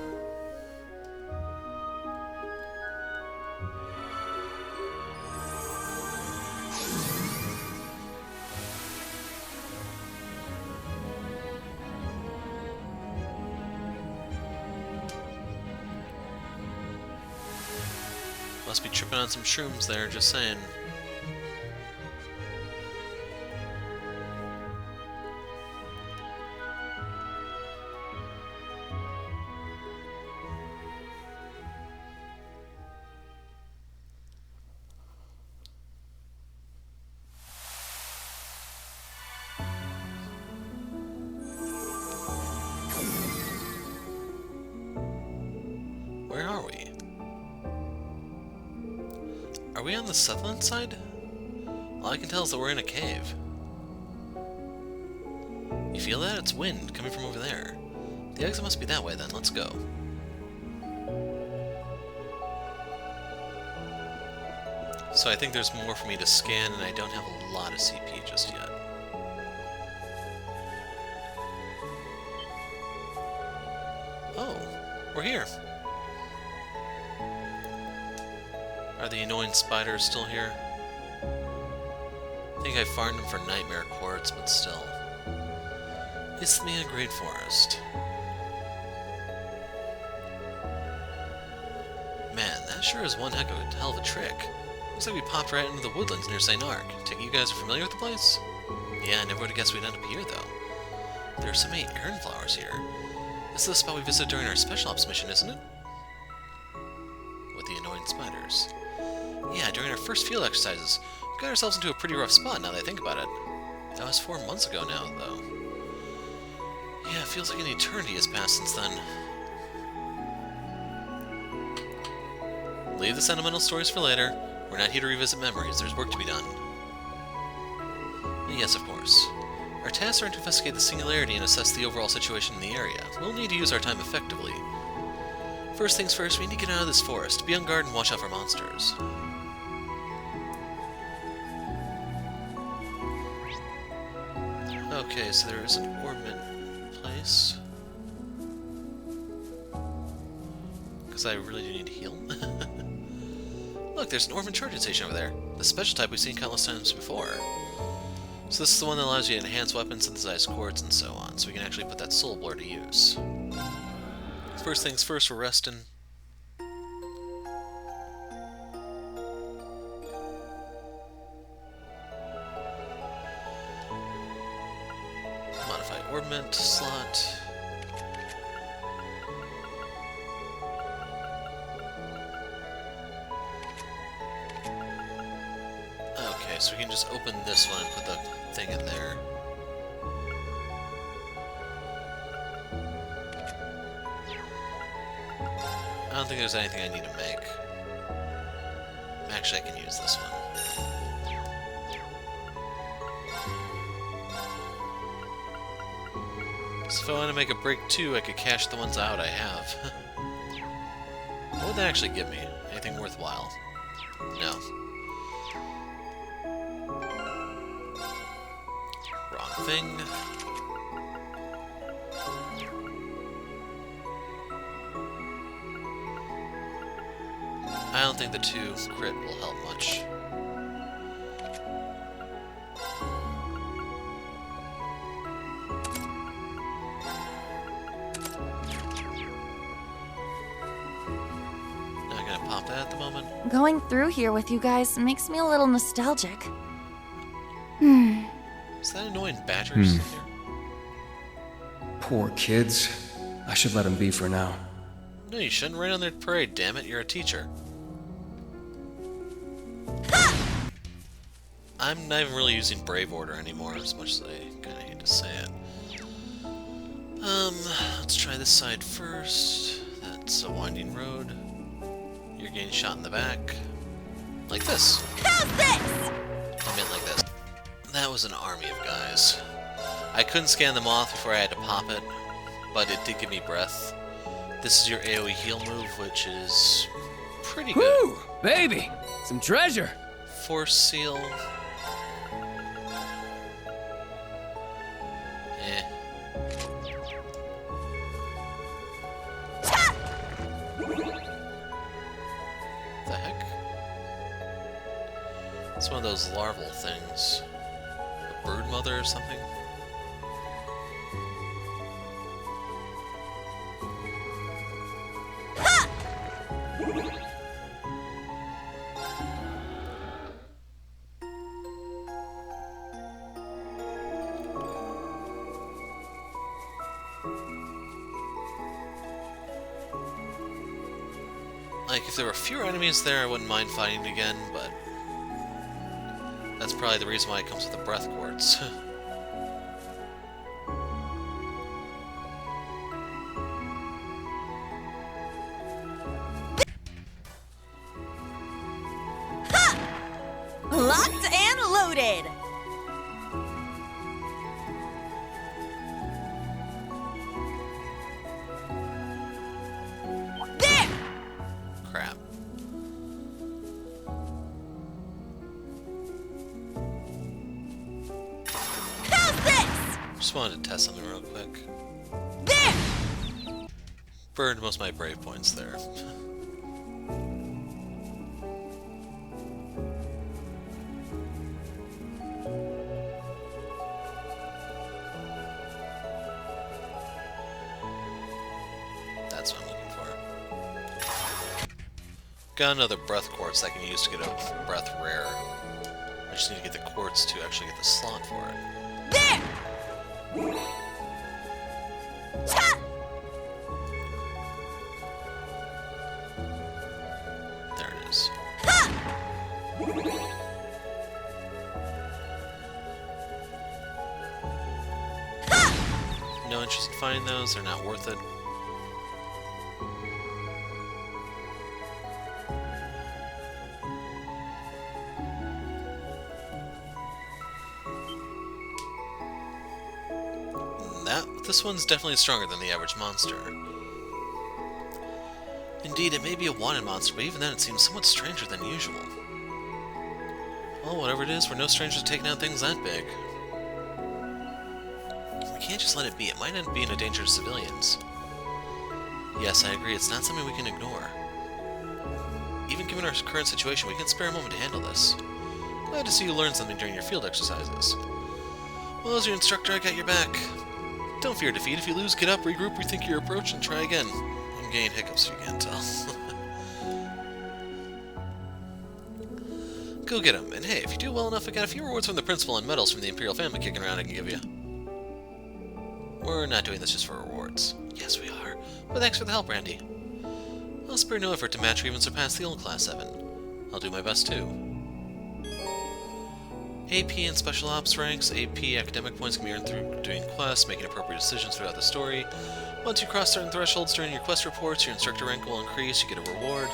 Must be tripping on some shrooms there, just saying. Where are we? Are we on the Sutherland side? All I can tell is that we're in a cave. You feel that? It's wind coming from over there. The exit must be that way then. Let's go. So I think there's more for me to scan, and I don't have a lot of CP just yet. Oh, we're here. Are the annoying spiders still here? I think I farmed them for nightmare quartz, but still. Isthmia Great Forest. Man, that sure is one hell of a trick. Looks like we popped right into the woodlands near Saint-Arkh. Take it you guys are familiar with the place? Yeah, I never would have guessed we'd end up here, though. There are so many Eryn flowers here. This is the spot we visited during our special ops mission, isn't it? With the annoying spiders. Yeah, during our first field exercises, we got ourselves into a pretty rough spot now that I think about it. That was 4 months ago now, though. Yeah, it feels like an eternity has passed since then. Leave the sentimental stories for later. We're not here to revisit memories, there's work to be done. Yes, of course. Our tasks are to investigate the singularity and assess the overall situation in the area. We'll need to use our time effectively. First things first, we need to get out of this forest, be on guard and watch out for monsters. Okay, so there is an orbit place. because I really do need to heal. Look, there's an orphan charging station over there. The special type we've seen countless times before. So this is the one that allows you to enhance weapons, synthesize quartz, and so on. So we can actually put that soul blur to use. First things first, we're resting. Modify orbment slot. Okay, so we can just open this one and put the thing in there. I don't think there's anything I need to make. Actually, I can use this one. So if I want to make a break 2, I could cash the ones out I have. What would that actually give me? Anything worthwhile? No. Wrong thing. I don't think the 2 crit will help much. Not gonna pop that at the moment. Going through here with you guys makes me a little nostalgic. Is that annoying badgers in here? Poor kids. I should let them be for now. No, you shouldn't rain on their parade, damn it, you're a teacher. I'm not even really using Brave Order anymore, as much as I kinda hate to say it. Let's try this side first. That's a winding road. You're getting shot in the back. Like this. How's this? I meant like this. That was an army of guys. I couldn't scan them off before I had to pop it, but it did give me breath. This is your AoE heal move, which is pretty good. Woo! Baby! Some treasure! Force seal. Eh. The heck? It's one of those larval things. A bird mother or something? Like, if there were fewer enemies there, I wouldn't mind fighting again, but that's probably the reason why it comes with the breath quartz. Locked and loaded! There! Crap. How's this? Just wanted to test something real quick. There! Burned most of my brave points there. That's what I'm looking for. Got another breath quartz I can use to get a breath rare. I just need to get the quartz to actually get the slot for it. There! Ta! There it is. No interest in finding those, they're not worth it. This one's definitely stronger than the average monster. Indeed, it may be a wanted monster, but even then it seems somewhat stranger than usual. Well, whatever it is, we're no strangers to taking down things that big. We can't just let it be. It might end up being a danger to civilians. Yes, I agree, it's not something we can ignore. Even given our current situation, we can spare a moment to handle this. Glad to see you learn something during your field exercises. Well, as your instructor, I got your back. Don't fear defeat. If you lose, get up, regroup, rethink your approach, and try again. I'm getting hiccups if you can't tell. Go get him. And hey, if you do well enough, I got a few rewards from the principal and medals from the Imperial family kicking around I can give you. We're not doing this just for rewards. Yes, we are. But thanks for the help, Randy. I'll spare no effort to match or even surpass the old Class 7. I'll do my best, too. AP and Special Ops ranks. AP academic points can be earned through doing quests, making appropriate decisions throughout the story. Once you cross certain thresholds during your quest reports, your instructor rank will increase, you get a reward.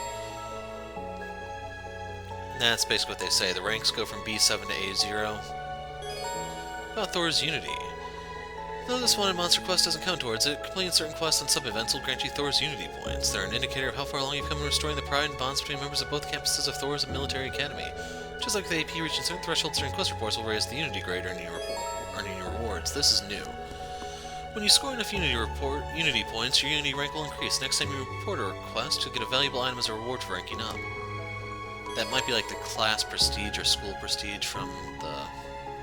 That's basically what they say. The ranks go from B7 to A0. About Thor's Unity. Though this wanted monster quest doesn't count towards it, completing certain quests and sub-events will grant you Thor's Unity points. They're an indicator of how far along you've come in restoring the pride and bonds between members of both campuses of Thor's Military Academy. Just like the AP, reaching certain thresholds during quest reports will raise the Unity grade, earning your rewards. This is new. When you score enough Unity points, your Unity rank will increase. Next time you report a request, you'll get a valuable item as a reward for ranking up. That might be like the class prestige or school prestige from the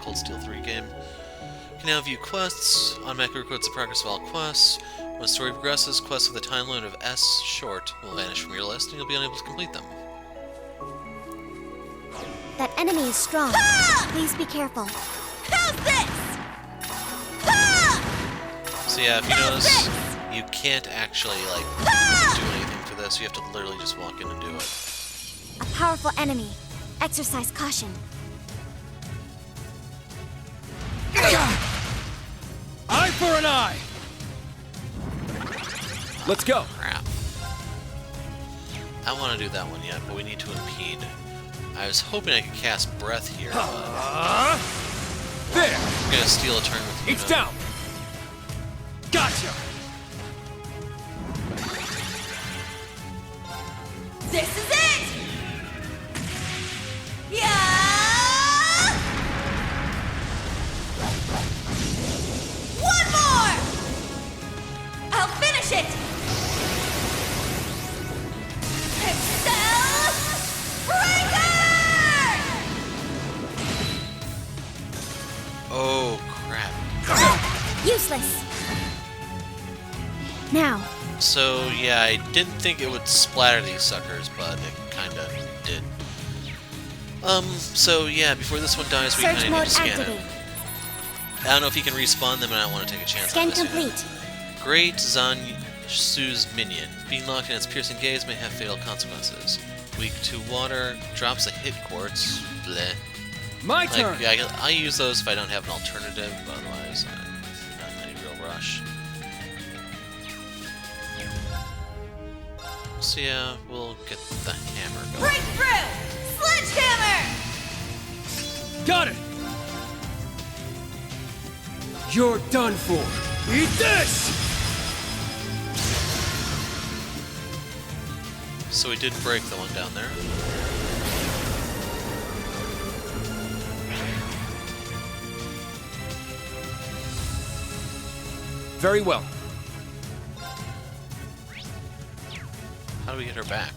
Cold Steel 3 game. You can now view quests, automatically records the progress of all quests. When the story progresses, quests with a time limit of S short will vanish from your list and you'll be unable to complete them. That enemy is strong. Ah! Please be careful. How's this? Ah! So yeah, if you notice, you can't actually like do anything for this. You have to literally just walk in and do it. A powerful enemy. Exercise caution. Eye for an eye! Let's go! Crap. I want to do that one yet, but we need to impede. I was hoping I could cast Breath here, but... There! I'm gonna steal a turn with you. It's down! Gotcha! This is it! Yeah! One more! I'll finish it! Excel Breaker! Oh, crap. Useless. Now. So, yeah, I didn't think it would splatter these suckers, but it kinda did. So, yeah, before this one dies, we Search kinda need mode to scan activate. it. I don't know if you can respawn them, and I don't want to take a chance Scan on this. complete. Great Zansu's minion. Being locked in its piercing gaze may have fatal consequences. Weak to water, drops a hit quartz. Bleh. My turn! Like, I use those if I don't have an alternative, but otherwise, I'm not in any real rush. So yeah, we'll get the hammer going. Breakthrough! Sledgehammer! Got it! You're done for. Eat this! So we did break the one down there. Very well. How do we get her back?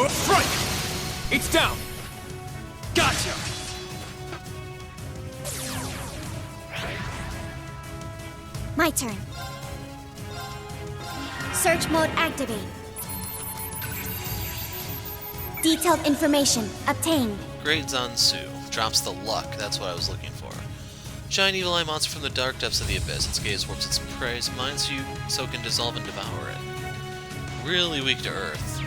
Strike! It's down! Gotcha! My turn. Search mode activate. Detailed information obtained. Great Zansu. Drops the luck, that's what I was looking for. Giant evil eye monster from the dark depths of the abyss. Its gaze warps its prey, minds you so it can dissolve and devour it. Really weak to earth.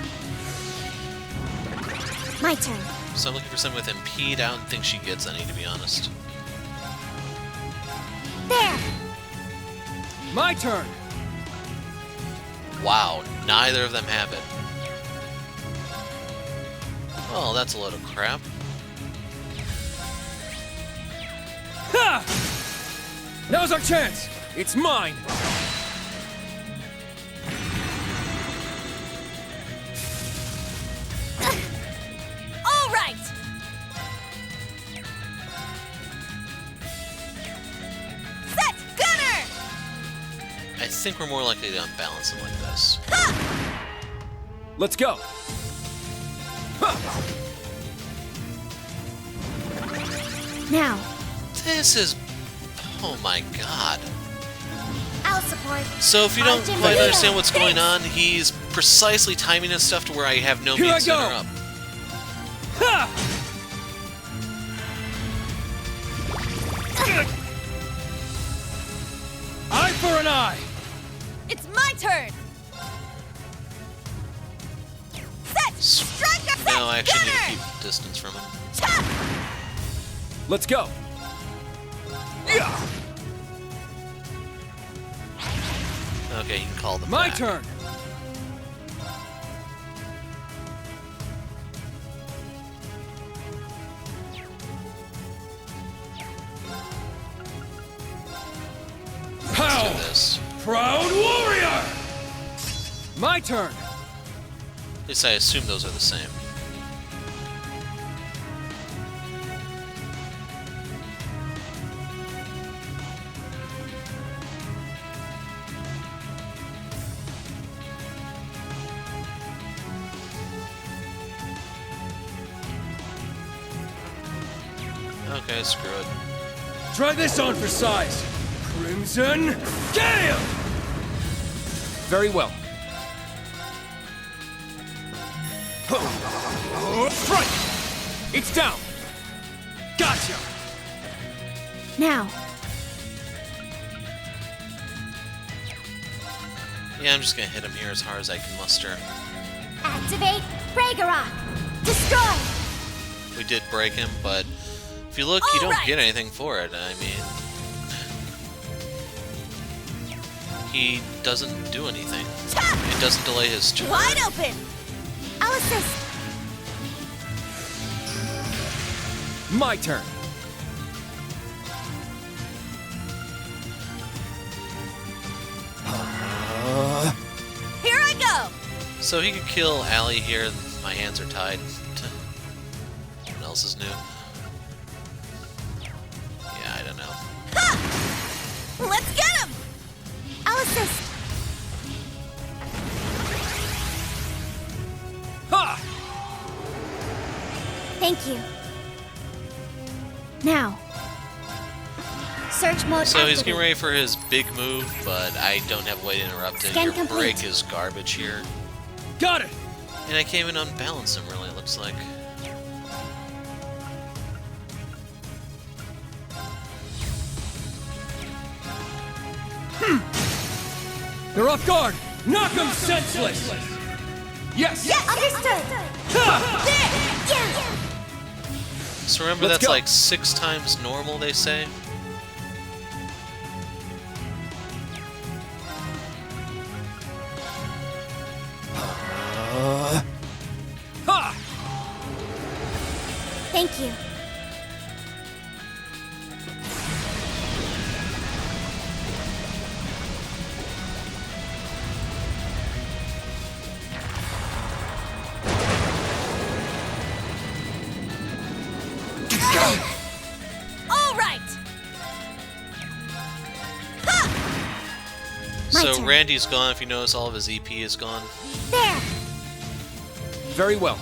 My turn. So I'm looking for something with impede. I don't think she gets any, to be honest. There! My turn! Wow, neither of them have it. Well, that's a load of crap. Ha! Now's our chance! It's mine! All right! think we're more likely to unbalance him like this. Let's go. Now, This is... Oh my god. I'll support. So if you don't Arjun quite Leo. understand what's going on, he's precisely timing his stuff to where I have no Here I means to go. interrupt. Ha! Eye for an eye. It's my turn! Set! Striker! Set! No, I actually need to Gunner! keep distance from him. Chop! Let's go. Yeah. Okay, you can call them My back. turn. Let's Pow! do this. Proud warrior. My turn. At least I assume those are the same. Okay, screw it. Try this on for size. Crimson Gale. Very well. Strike! It's down! Gotcha! Now, Yeah, I'm just gonna hit him here as hard as I can muster. activate Ragnarok. Destroy. We did break him, but if you look, you don't get anything for it. I mean, he doesn't do anything. It doesn't delay his turn. Wide open! I'll assist. My turn. Here I go! So he could kill Allie here. My hands are tied. What else is new? Yeah, I don't know. Ha! Let's get him! I'll assist. Ha! Thank you. Now, search mode So he's activated. getting ready for his big move, but I don't have a way to interrupt it. Scan Your complete. break is garbage here. Got it! And I can't even unbalance him, really, it looks like. They're off guard! Knock them senseless! Yes! Yes! Understood. There! So remember, Let's that's go. like 6 times normal, they say? Ha! Thank you. All right! My So turn. Randy's gone. If you notice, all of his EP is gone. There. Very well.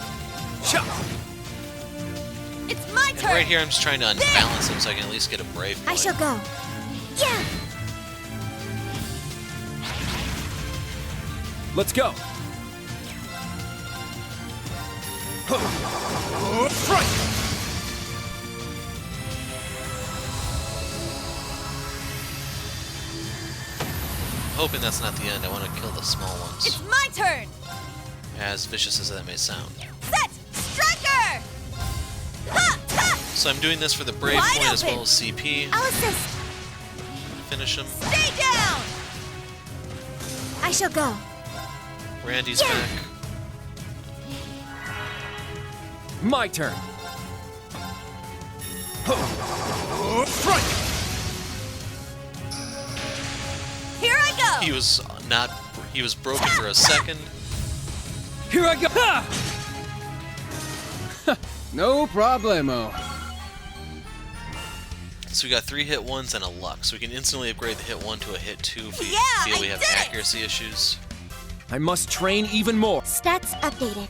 Chop! It's my And turn! right here, I'm just trying to unbalance him so I can at least get a brave point. I shall go. Yeah. Let's go! Strike! Hoping that's not the end. I want to kill the small ones. It's my turn! As vicious as that may sound. Set! Striker! Ha! Ha! So I'm doing this for the brave Wide point as open. well as CP. I'll assist. Finish him. Stay down! I shall go. Randy's Yeah. back. My turn. Strike! Here I go! He was not. He was broken for a second. Here I go! Ha! No problemo. So we got 3 hit 1s and a luck, so we can instantly upgrade the hit 1 to a hit 2 if we feel we have accuracy issues. I must train even more. Stats updated.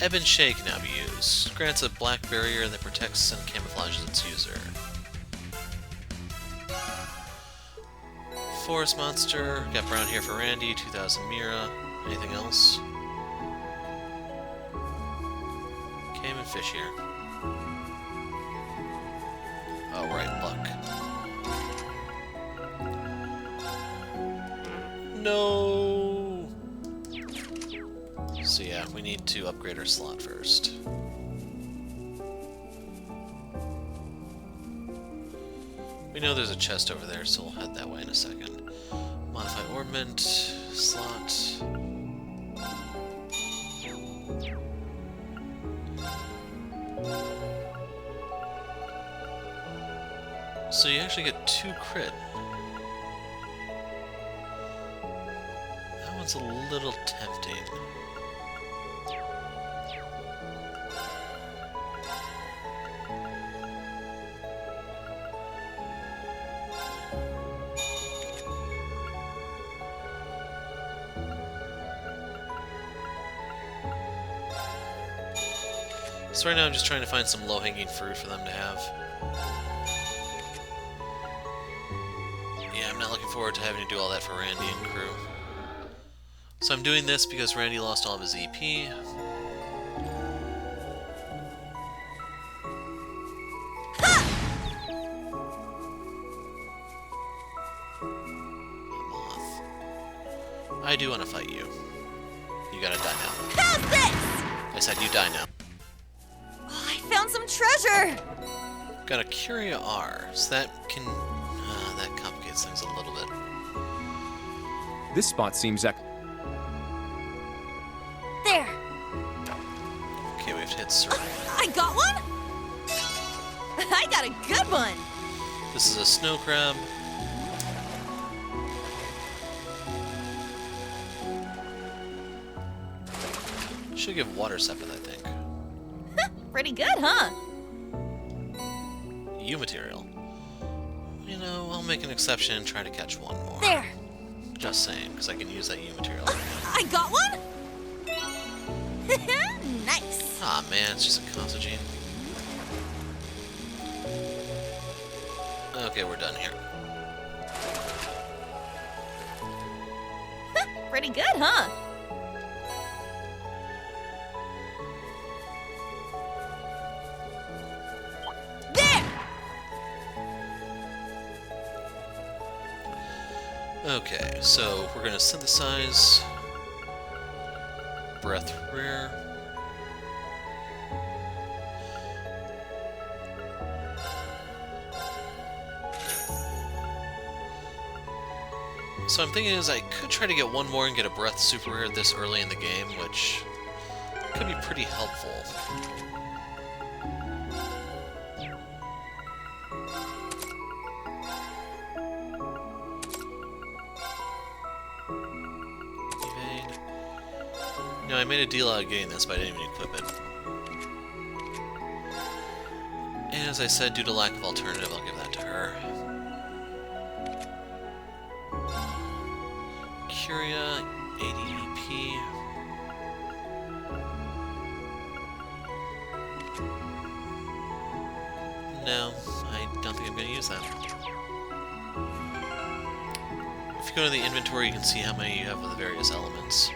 Ebb and Shake can now be used. Grants a black barrier that protects and camouflages its user. Forest Monster, got brown hair for Randy, 2000 Mira. Anything else? Cayman fish here. Oh, right, luck. No! So yeah, we need to upgrade our slot first. We know there's a chest over there, so we'll head that way in a second. Modify ornament, slot. So you actually get 2 crit. That one's a little tempting. So right now I'm just trying to find some low-hanging fruit for them to have. Yeah, I'm not looking forward to having to do all that for Randy and crew. So I'm doing this because Randy lost all of his EP. Moth. I do want to fight you. You gotta die now. How's this? I said you die now. Oh, I found some treasure! Got a Curia R, so that can... that complicates things a little bit. This spot seems There! Okay, we have to hit circle. I got one? I got a good one! This is a snow crab. Should give water sepith, I think. Pretty good, huh? U material. You know, I'll make an exception and try to catch one more. There! Just saying, because I can use that U material. I got one? Nice! Ah man, it's just a Consigene. Okay, we're done here. Pretty good, huh? Okay, so we're gonna synthesize. Breath rare. So I'm thinking is I could try to get one more and get a breath super rare this early in the game, which could be pretty helpful. I made a deal out of getting this, but I didn't even equip it. And as I said, due to lack of alternative, I'll give that to her. Curia, 80 EP. No, I don't think I'm going to use that. If you go to the inventory, you can see how many you have of the various elements.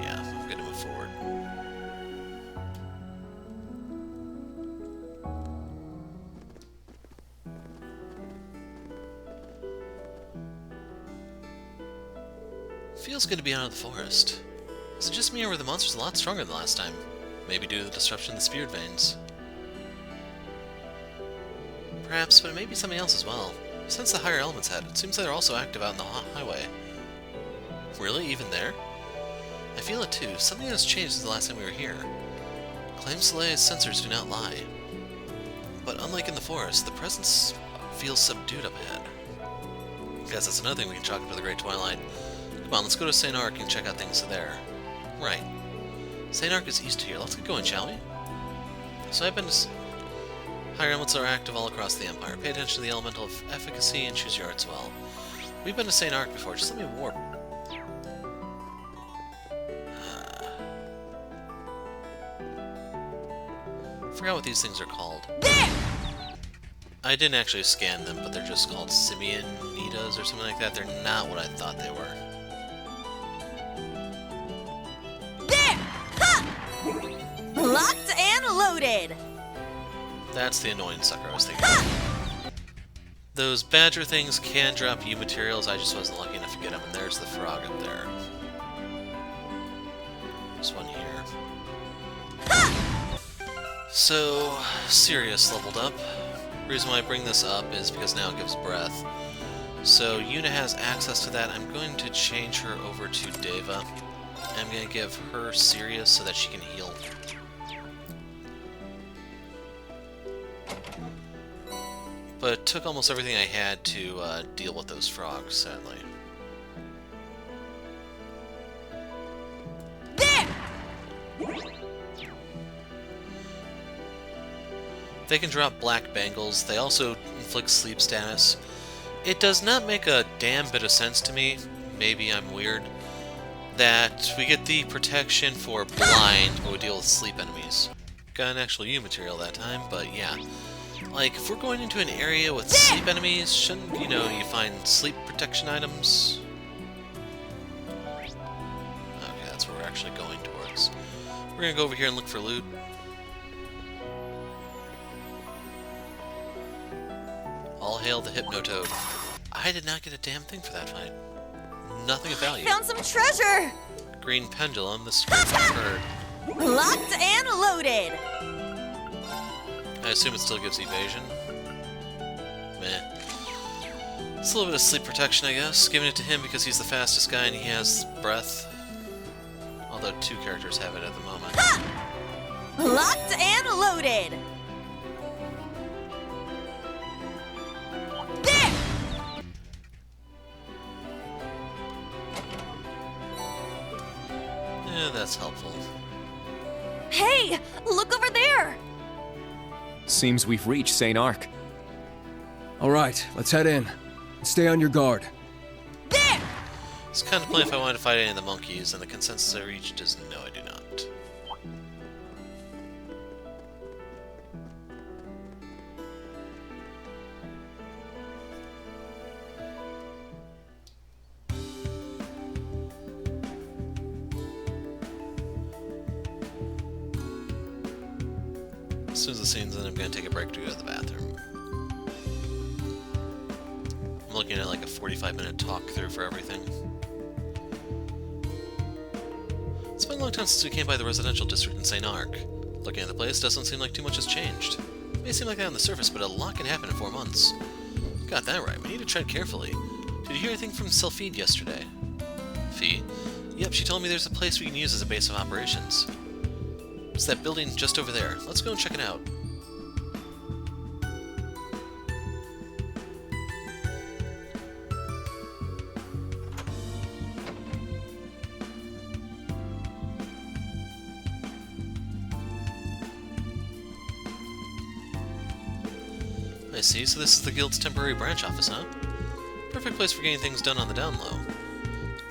Yeah, I'm going to move forward. Feels good to be out of the forest. Is it just me, or were the monsters a lot stronger than last time? Maybe due to the disruption of the spirit veins. Perhaps, but it may be something else as well. Since the higher elements had, it seems they're also active out in the highway. Really? Even there? I feel it too. Something has changed since the last time we were here. Claim Soleil's sensors do not lie. But unlike in the forest, the presence feels subdued up ahead. Guess that's another thing we can chalk up for the Great Twilight. Come on, let's go to Saint-Arkh and check out things there. Right. Saint-Arkh is east of here. Let's get going, shall we? So I've been to... Higher elements are active all across the Empire. Pay attention to the elemental efficacy and choose your arts well. We've been to Saint-Arkh before, just let me warp. Forgot what these things are called. I didn't actually scan them, but they're just called Simianitas or something like that. They're not what I thought they were. There! Ha! Locked and loaded! That's the annoying sucker I was thinking of. Those badger things can drop you materials, I just wasn't lucky enough to get them, and there's the frog up there. There's one here. Ha! So, Sirius leveled up. The reason why I bring this up is because now it gives breath. So, Yuna has access to that. I'm going to change her over to Deva. I'm going to give her Sirius so that she can heal. But it took almost everything I had to deal with those frogs, sadly. There! They can drop black bangles. They also inflict sleep status. It does not make a damn bit of sense to me, maybe I'm weird, that we get the protection for blind, but we deal with sleep enemies. Got an actual U material that time, but yeah. Like, if we're going into an area with sleep enemies, shouldn't, you know, you find sleep protection items? Okay, that's where we're actually going towards. We're gonna go over here and look for loot. All hail the Hypnotoad. I did not get a damn thing for that fight. Nothing of value. Found some treasure! Green pendulum, this is great for herd. Locked and loaded! I assume it still gives evasion. Meh. It's a little bit of sleep protection, I guess. Giving it to him because he's the fastest guy and he has breath. Although two characters have it at the moment. Ha! Locked and loaded! There! Yeah, that's helpful. Hey! Look over there! Seems we've reached Saint-Arkh. All right, let's head in. Stay on your guard. There! It's kind of plan if I wanted to fight any of the monkeys, and the consensus I reached is no, I do not. As soon as the scene's in, I'm going to take a break to go to the bathroom. I'm looking at like a 45-minute talk through for everything. It's been a long time since we came by the residential district in Saint-Arkh. Looking at the place, doesn't seem like too much has changed. It may seem like that on the surface, but a lot can happen in 4 months. Got that right, we need to tread carefully. Did you hear anything from Sylphide yesterday? Fee? Yep, she told me there's a place we can use as a base of operations. It's that building just over there. Let's go and check it out. I see, so this is the Guild's temporary branch office, huh? Perfect place for getting things done on the down low.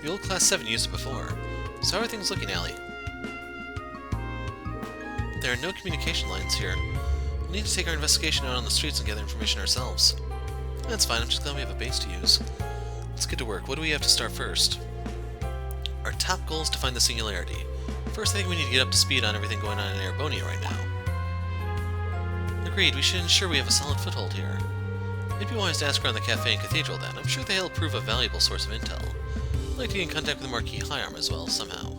The old Class 7 used it before. So how are things looking, Allie? There are no communication lines here. We need to take our investigation out on the streets and gather information ourselves. That's fine, I'm just glad we have a base to use. Let's get to work. What do we have to start first? Our top goal is to find the Singularity. First, I think we need to get up to speed on everything going on in Erebonia right now. Agreed, we should ensure we have a solid foothold here. It'd be wise to ask around the cafe and cathedral then. I'm sure they'll prove a valuable source of intel. I'd like to get in contact with the Marquis Higharm as well, somehow.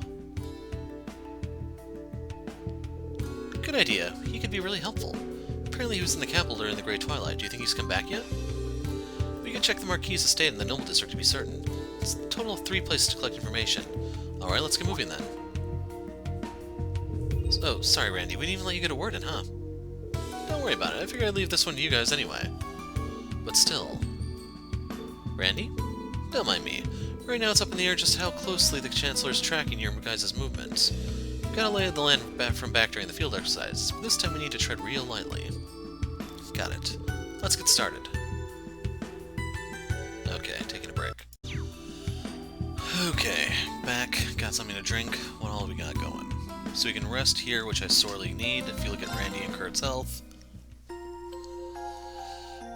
Good idea. He could be really helpful. Apparently he was in the capital during the Great Twilight. Do you think he's come back yet? We can check the Marquis' estate in the Noble District to be certain. It's a total of 3 places to collect information. Alright, let's get moving then. Oh, sorry Randy, we didn't even let you get a word in, huh? Don't worry about it, I figured I'd leave this one to you guys anyway. But still... Randy? Don't mind me. Right now it's up in the air just how closely the Chancellor's tracking your guys' movements. Gotta lay the land from back during the field exercise, but this time we need to tread real lightly. got it. Let's get started. Okay, taking a break. Okay, back. Got something to drink. What all we got going? So we can rest here, which I sorely need. If you look at Randy and Kurt's health.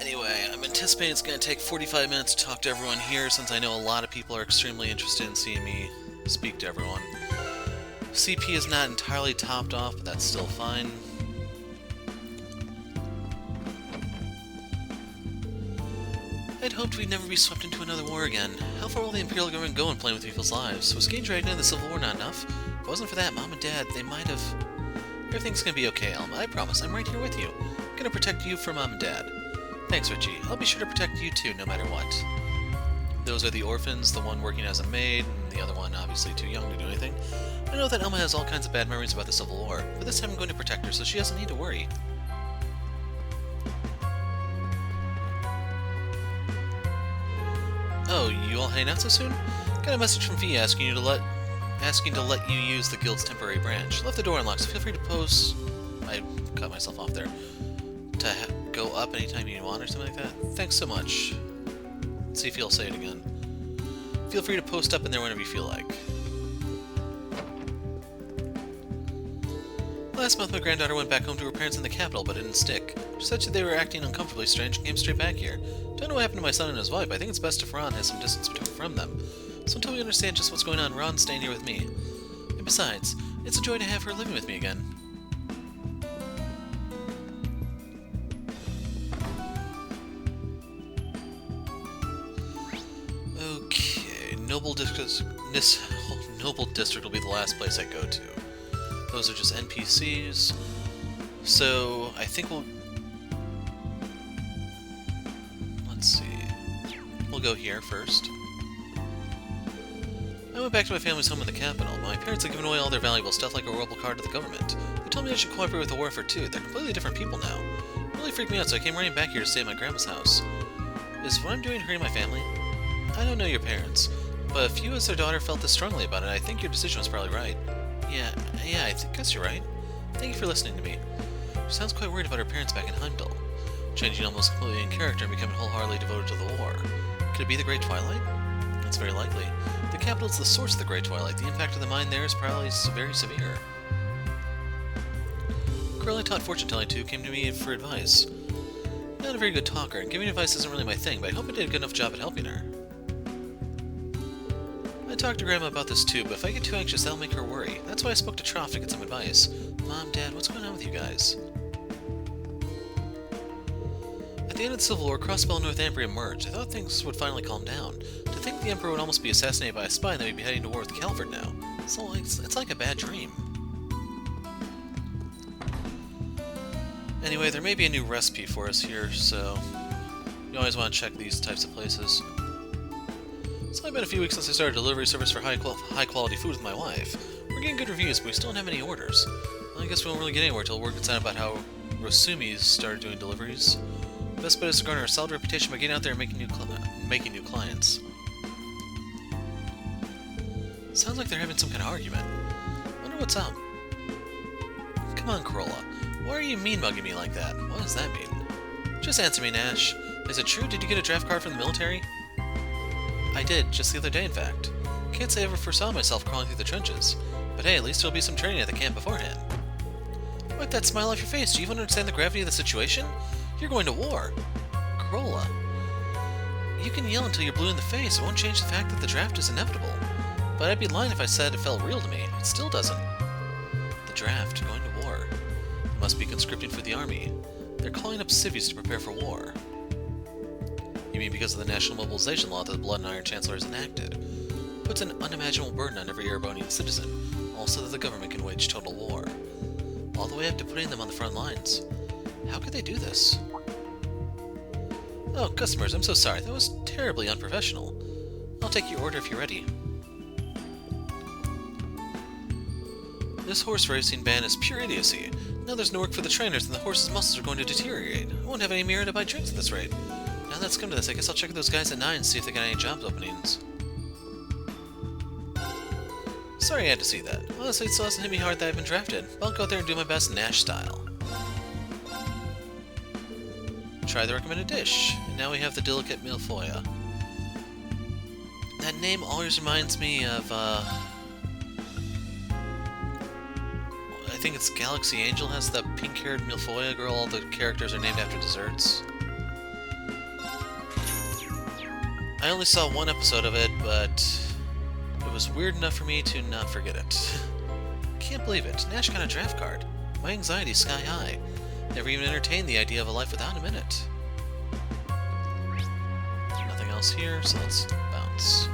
Anyway, I'm anticipating it's going to take 45 minutes to talk to everyone here, since I know a lot of people are extremely interested in seeing me speak to everyone. CP is not entirely topped off, but that's still fine. I'd hoped we'd never be swept into another war again. How far will the Imperial government go in playing with people's lives? Was getting dragged into the Civil War not enough? If it wasn't for that, Mom and Dad, they might have... Everything's gonna be okay, Alma. I promise. I'm right here with you. I'm gonna protect you from Mom and Dad. Thanks, Richie. I'll be sure to protect you too, no matter what. Those are the orphans, the one working as a maid, and the other one obviously too young to do anything. I know that Alma has all kinds of bad memories about the Civil War, but this time I'm going to protect her, so she doesn't need to worry. Oh, you all hanging out so soon? Got a message from V asking to let you use the guild's temporary branch. Left the door unlocked, so feel free to post... I cut myself off there. To go up anytime you want or something like that. Thanks so much. Let's see if you'll say it again. Feel free to post up in there whenever you feel like. Last month my granddaughter went back home to her parents in the capital, but it didn't stick. She said they were acting uncomfortably strange and came straight back here. Don't know what happened to my son and his wife. I think it's best if Rean has some distance from them. So until we understand just what's going on, Rean's staying here with me. And besides, it's a joy to have her living with me again. Okay, Noble District will be the last place I go to. Those are just NPCs. So, I think we'll... Let's see. We'll go here first. I went back to my family's home in the capital. My parents had given away all their valuable stuff like a royal card to the government. They told me I should cooperate with the war effort too. They're completely different people now. It really freaked me out, so I came running back here to stay at my grandma's house. Is what I'm doing hurting my family? I don't know your parents, but if you as their daughter felt this strongly about it, I think your decision was probably right. Yeah, I guess you're right. Thank you for listening to me. She sounds quite worried about her parents back in Heimdall, changing almost completely in character and becoming wholeheartedly devoted to the war. Could it be the Great Twilight? That's very likely. The capital is the source of the Great Twilight. The impact of the mind there is probably very severe. A girl I taught fortune-telling to came to me for advice. Not a very good talker, and giving advice isn't really my thing, but I hope I did a good enough job at helping her. I talked to Grandma about this too, but if I get too anxious, that'll make her worry. That's why I spoke to Troff to get some advice. Mom, Dad, what's going on with you guys? At the end of the Civil War, Crossbell and Northumbria merged. I thought things would finally calm down. To think the Emperor would almost be assassinated by a spy and that we'd be heading to war with Calvert now. It's like a bad dream. Anyway, there may be a new recipe for us here, so you always want to check these types of places. It's only been a few weeks since I started delivery service for high-quality food with my wife. We're getting good reviews, but we still don't have any orders. Well, I guess we won't really get anywhere until word gets out about how Rosumi's started doing deliveries. Best bet is to garner a solid reputation by getting out there and making new clients. Sounds like they're having some kind of argument. Wonder what's up. Come on, Corolla. Why are you mean-mugging me like that? What does that mean? Just answer me, Nash. Is it true? Did you get a draft card from the military? I did, just the other day, in fact. Can't say I ever foresaw myself crawling through the trenches. But hey, at least there'll be some training at the camp beforehand. Wipe that smile off your face. Do you even understand the gravity of the situation? You're going to war. Corolla. You can yell until you're blue in the face. It won't change the fact that the draft is inevitable. But I'd be lying if I said it felt real to me. It still doesn't. The draft, going to war. It must be conscripting for the army. They're calling up civvies to prepare for war. You mean because of the national mobilization law that the Blood and Iron Chancellor has enacted? Puts an unimaginable burden on every Erebonian citizen, also that the government can wage total war. All the way up to putting them on the front lines. How could they do this? Oh, customers, I'm so sorry. That was terribly unprofessional. I'll take your order if you're ready. This horse racing ban is pure idiocy. Now there's no work for the trainers and the horse's muscles are going to deteriorate. I won't have any mirror to buy drinks at this rate. Now that's come to this, I guess I'll check with those guys at 9 and see if they got any jobs openings. Sorry I had to see that. Honestly, it still hasn't hit me hard that I've been drafted. But I'll go out there and do my best Nash style. try the recommended dish. And now we have the delicate milfoil. That name always reminds me of, I think it's Galaxy Angel has the pink-haired milfoil girl. All the characters are named after desserts. I only saw one episode of it, but it was weird enough for me to not forget it. Can't believe it. Nash got a draft card. My anxiety's sky high. Never even entertained the idea of a life without him in it. Nothing else here, so let's bounce.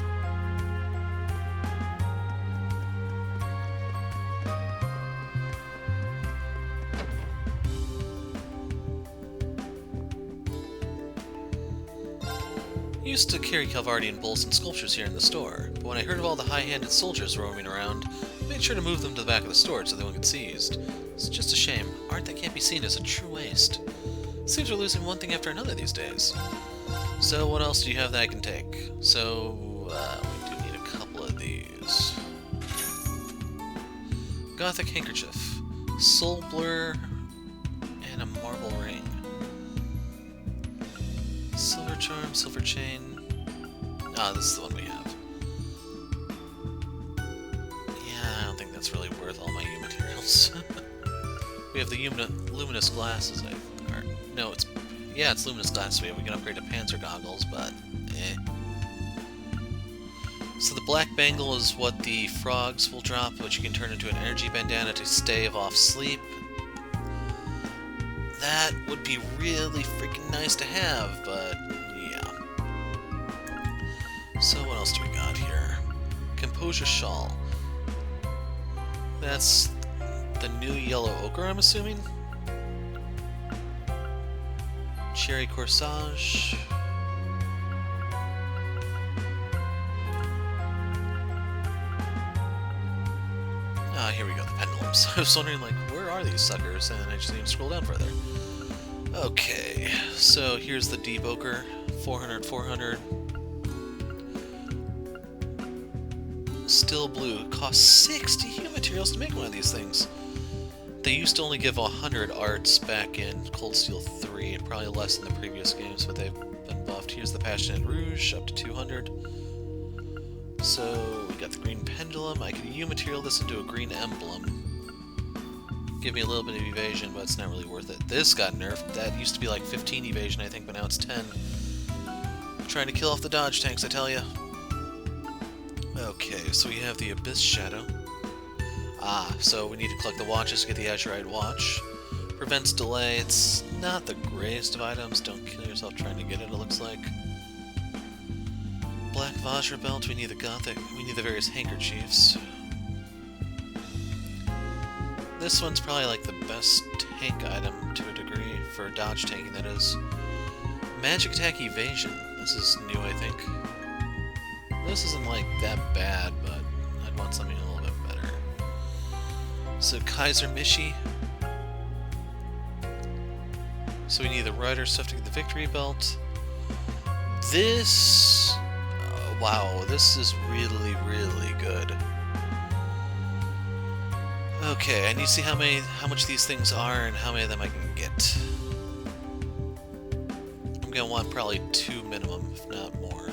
I used to carry Calvardian bowls and sculptures here in the store, but when I heard of all the high-handed soldiers roaming around, I made sure to move them to the back of the store so they won't get seized. It's just a shame. Art that can't be seen is a true waste. Seems we're losing one thing after another these days. So what else do you have that I can take? So, we do need a couple of these. Gothic handkerchief, soul blur, and a marble ring. Silver charm, silver chain. Ah, this is the one we have. Yeah, I don't think that's really worth all my U materials. We have the luminous glasses. No, it's luminous glasses. We can upgrade to Panzer goggles, but eh. So the black bangle is what the frogs will drop, which you can turn into an energy bandana to stave off sleep. That would be really freaking nice to have, but yeah. So what else do we got here? Composure Shawl. That's the new yellow ochre, I'm assuming? Cherry Corsage. Ah, here we go, the pendulums. I was wondering, like, where are these suckers? And I just need to scroll down further. Okay, so here's the deep ochre. 400, 400. Still blue. Costs 60 hue materials to make one of these things. They used to only give 100 arts back in Cold Steel 3, and probably less in the previous games, but they've been buffed. Here's the Passionate Rouge, up to 200. So, we got the green pendulum. I could U-material this into a green emblem. Give me a little bit of evasion, but it's not really worth it. This got nerfed. That used to be like 15 evasion, I think, but now it's 10. I'm trying to kill off the dodge tanks, I tell ya. Okay, so we have the Abyss Shadow. Ah, so we need to collect the watches to get the Azurite watch. Prevents delay. It's not the greatest of items. Don't kill yourself trying to get it, it looks like. Black Vajra belt. We need the Gothic. We need the various handkerchiefs. This one's probably like the best tank item to a degree, for dodge tanking that is. Magic attack evasion. This is new, I think. This isn't like that bad, but I'd want something a little bit better. So Kaiser Mishi. So we need the rider stuff to get the victory belt. This, wow, this is really, really good. Okay, I need to see how much these things are and how many of them I can get. I'm gonna want probably 2 minimum, if not more.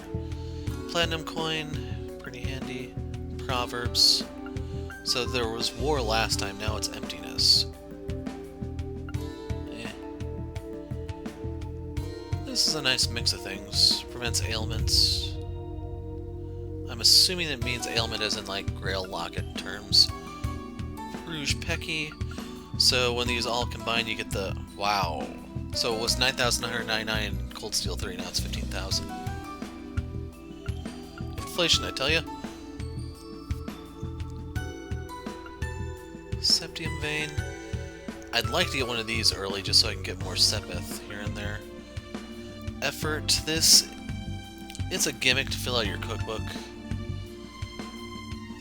Platinum coin, pretty handy. Proverbs. So there was war last time, now it's emptiness. Eh. This is a nice mix of things. Prevents ailments. I'm assuming it means ailment as in like Grail Locket terms. Rouge Pecky. So when these all combine, you get the... Wow. So it was 9,999 in Cold Steel 3, now it's 15,000. Inflation, I tell ya. Septium Vein. I'd like to get one of these early just so I can get more Sepith here and there. Effort. This... It's a gimmick to fill out your cookbook.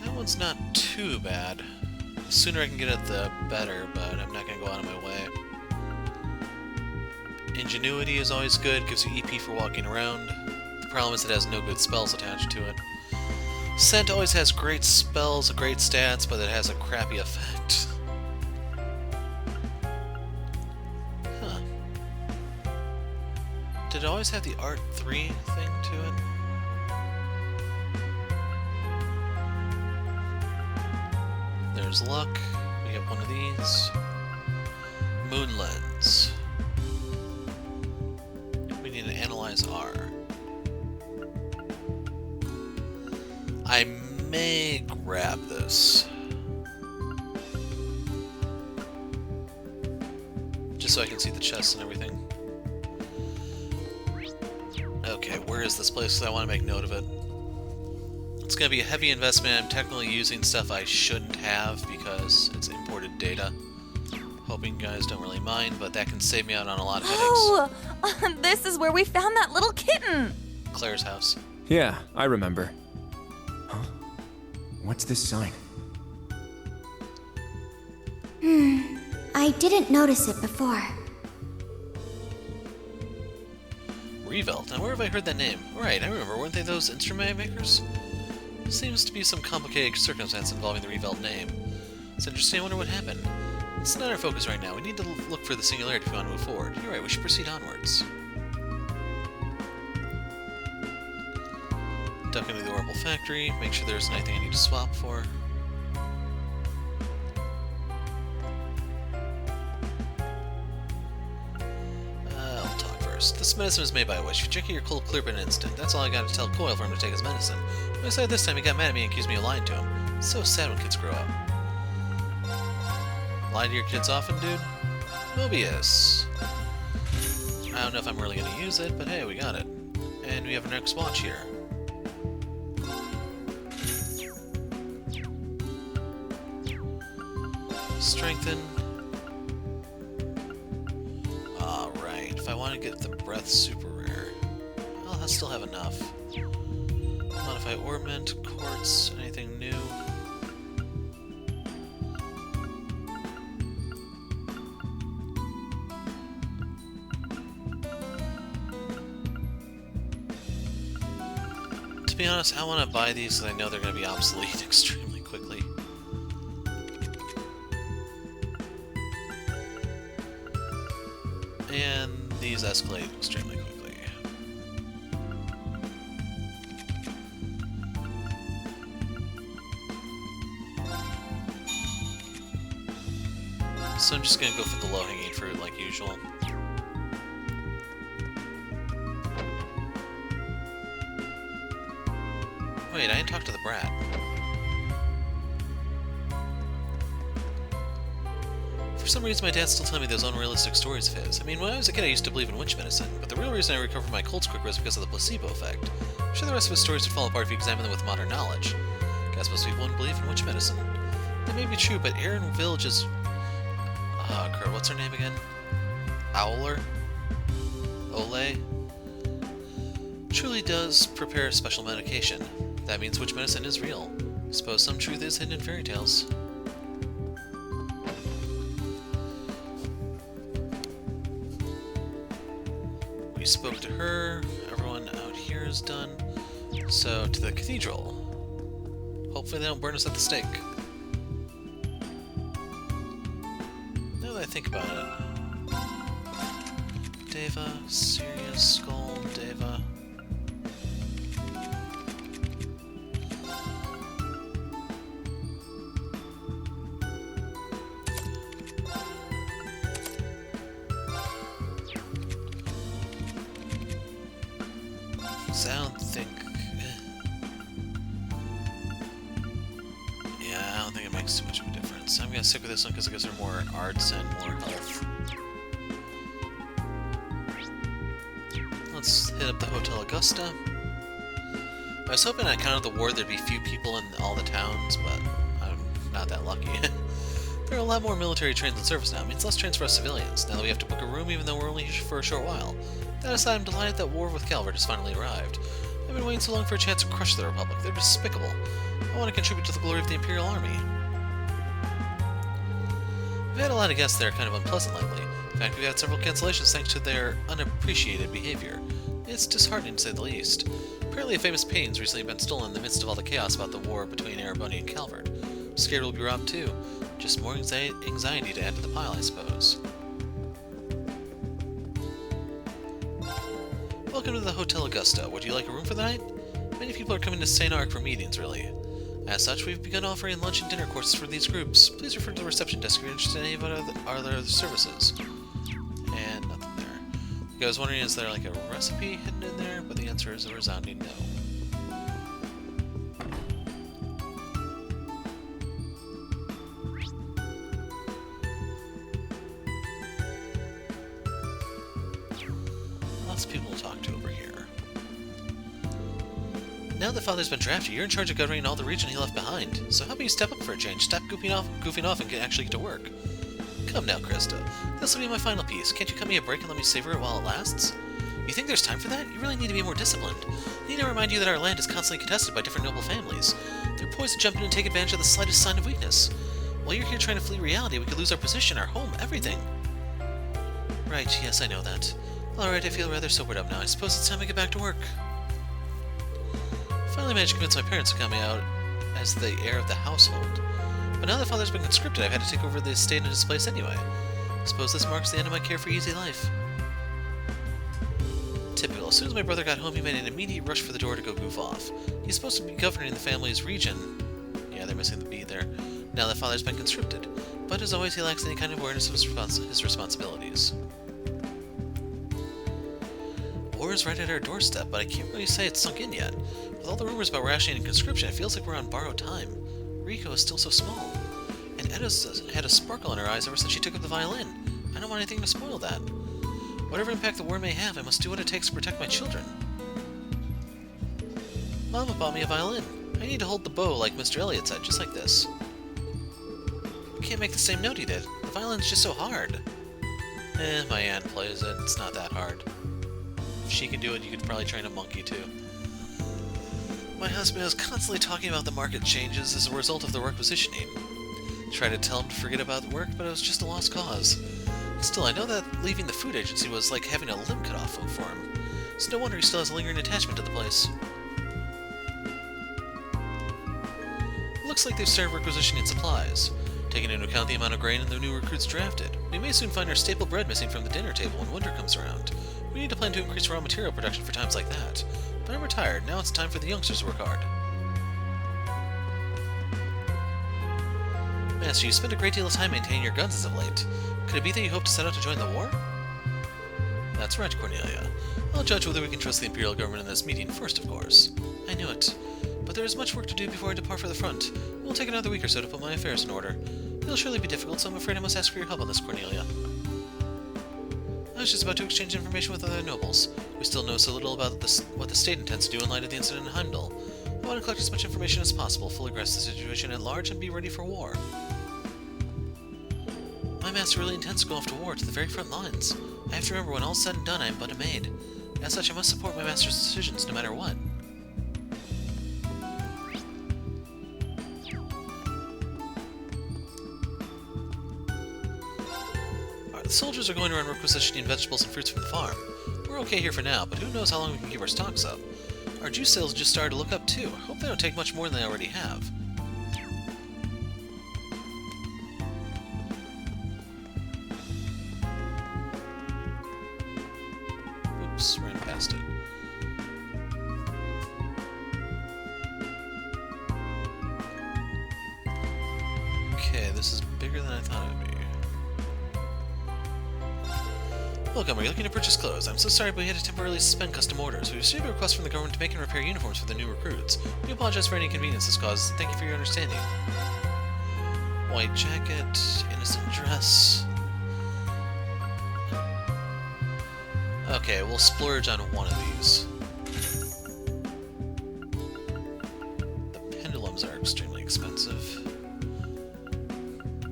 That one's not too bad. The sooner I can get it, the better, but I'm not going to go out of my way. Ingenuity is always good, gives you EP for walking around. The problem is it has no good spells attached to it. Scent always has great spells, great stats, but it has a crappy effect. Huh. Did it always have the Art 3 thing to it? There's luck. We have one of these. Moon lens. We need to analyze R. I may grab this. Just so I can see the chests and everything. Okay, where is this place? 'Cause I want to make note of it. It's going to be a heavy investment. I'm technically using stuff I shouldn't have because it's imported data. Hoping you guys don't really mind, but that can save me out on a lot of headaches. Oh, this is where we found that little kitten. Claire's house. Yeah, I remember. Huh? What's this sign? I didn't notice it before. Revelt. Now, where have I heard that name? Right, I remember. Weren't they those instrument makers? Seems to be some complicated circumstance involving the Revelt name. It's interesting. I wonder what happened. It's not our focus right now. We need to look for the singularity if we want to move forward. You're right. We should proceed onwards. Duck into the Orbital Factory. Make sure there's anything I need to swap for. I'll talk first. This medicine was made by a witch. If you drink it, your cold clear in an instant. That's all I got to tell Coil for him to take his medicine. When I said this time, he got mad at me and accused me of lying to him. It's so sad when kids grow up. Lie to your kids often, dude? Mobius. I don't know if I'm really going to use it, but hey, we got it. And we have our next watch here. Strengthen. Alright, if I want to get the breath super rare, I'll still have enough. Modify ornament, quartz, anything new. To be honest, I want to buy these because I know they're going to be obsolete extremely quickly. And these escalate extremely quickly. So I'm just going to go for the low-hanging fruit like usual. Wait, I didn't talk to the brat. For some reason, my dad's still telling me those unrealistic stories of his. I mean, when I was a kid, I used to believe in witch medicine, but the real reason I recovered my colds quicker was because of the placebo effect. I'm sure the rest of his stories would fall apart if you examine them with modern knowledge. Guess most people wouldn't believe in witch medicine. That may be true, but Eryn Village is... Oh, crap, what's her name again? Owler? Ole? Truly does prepare special medication. That means witch medicine is real. Suppose some truth is hidden in fairy tales. We spoke to her. Everyone out here is done. So, to the cathedral. Hopefully they don't burn us at the stake. Now that I think about it. Deva, Sirius, Skull, Deva. I don't think... Yeah, I don't think it makes too much of a difference. I'm gonna stick with this one because it gives her more arts and more health. Let's hit up the Hotel Augusta. I was hoping on account of the war there'd be few people in all the towns, but I'm not that lucky. There are a lot more military trains in service now. It means less trains for us civilians, now that we have to book a room even though we're only here for a short while. That aside, I'm delighted that war with Calvert has finally arrived. I've been waiting so long for a chance to crush the Republic. They're despicable. I want to contribute to the glory of the Imperial Army. We've had a lot of guests that are kind of unpleasant lately. In fact, we've had several cancellations thanks to their unappreciated behavior. It's disheartening to say the least. Apparently a famous painting's recently been stolen in the midst of all the chaos about the war between Erebony and Calvert. I'm scared we'll be robbed too. Just more anxiety to add to the pile, I suppose. Welcome to the Hotel Augusta. Would you like a room for the night? Many people are coming to Saint-Arkh for meetings, really. As such, we've begun offering lunch and dinner courses for these groups. Please refer to the reception desk if you're interested in any of our other services. And nothing there. Like, I was wondering, is there like a recipe hidden in there? But the answer is a resounding no. Lots of people to talk to over here. Now that Father's been drafted, you're in charge of governing all the region he left behind. So how about you step up for a change? Stop goofing off and actually get to work. Come now, Krista. This will be my final piece. Can't you cut me a break and let me savor it while it lasts? You think there's time for that? You really need to be more disciplined. I need to remind you that our land is constantly contested by different noble families. They're poised to jump in and take advantage of the slightest sign of weakness. While you're here trying to flee reality, we could lose our position, our home, everything. Right, yes, I know that. Alright, I feel rather sobered up now. I suppose it's time to get back to work. Finally managed to convince my parents to come out as the heir of the household. But now that Father's been conscripted, I've had to take over the estate in his place anyway. I suppose this marks the end of my carefree easy life. Typical. As soon as my brother got home, he made an immediate rush for the door to go goof off. He's supposed to be governing the family's region. Yeah, they're missing the B there. Now that Father's been conscripted. But as always, he lacks any kind of awareness of his responsibilities. War is right at our doorstep, but I can't really say it's sunk in yet. With all the rumors about rationing and conscription, it feels like we're on borrowed time. Riko is still so small. And Edda's had a sparkle in her eyes ever since she took up the violin. I don't want anything to spoil that. Whatever impact the war may have, I must do what it takes to protect my children. Mama bought me a violin. I need to hold the bow like Mr. Elliot said, just like this. I can't make the same note he did. The violin's just so hard. My aunt plays it. It's not that hard. If she can do it, you could probably train a monkey too. My husband is constantly talking about the market changes as a result of the requisitioning. Tried to tell him to forget about the work, but it was just a lost cause. Still, I know that leaving the food agency was like having a limb cut off for him. It's no wonder he still has a lingering attachment to the place. Looks like they've started requisitioning supplies. Taking into account the amount of grain and the new recruits drafted, we may soon find our staple bread missing from the dinner table when winter comes around. We need to plan to increase raw material production for times like that. But I'm retired. Now it's time for the youngsters to work hard. Master, you spent a great deal of time maintaining your guns as of late. Could it be that you hope to set out to join the war? That's right, Cornelia. I'll judge whether we can trust the Imperial government in this meeting first, of course. I knew it. But there is much work to do before I depart for the front. It will take another week or so to put my affairs in order. It'll surely be difficult, so I'm afraid I must ask for your help on this, Cornelia. I was just about to exchange information with other nobles. We still know so little about what the state intends to do in light of the incident in Heimdall. I want to collect as much information as possible, fully grasp the situation at large, and be ready for war. My master really intends to go off to war, to the very front lines. I have to remember when all's said and done, I am but a maid. As such, I must support my master's decisions no matter what. The soldiers are going around requisitioning vegetables and fruits from the farm. We're okay here for now, but who knows how long we can keep our stocks up. Our juice sales just started to look up too. I hope they don't take much more than they already have. Oops, ran past it. Okay, this is bigger than I thought it would be. Welcome, are you looking to purchase clothes? I'm so sorry, but we had to temporarily suspend custom orders. We received a request from the government to make and repair uniforms for the new recruits. We apologize for any inconvenience this caused. Thank you for your understanding. White jacket, innocent dress. Okay, we'll splurge on one of these. The pendulums are extremely expensive.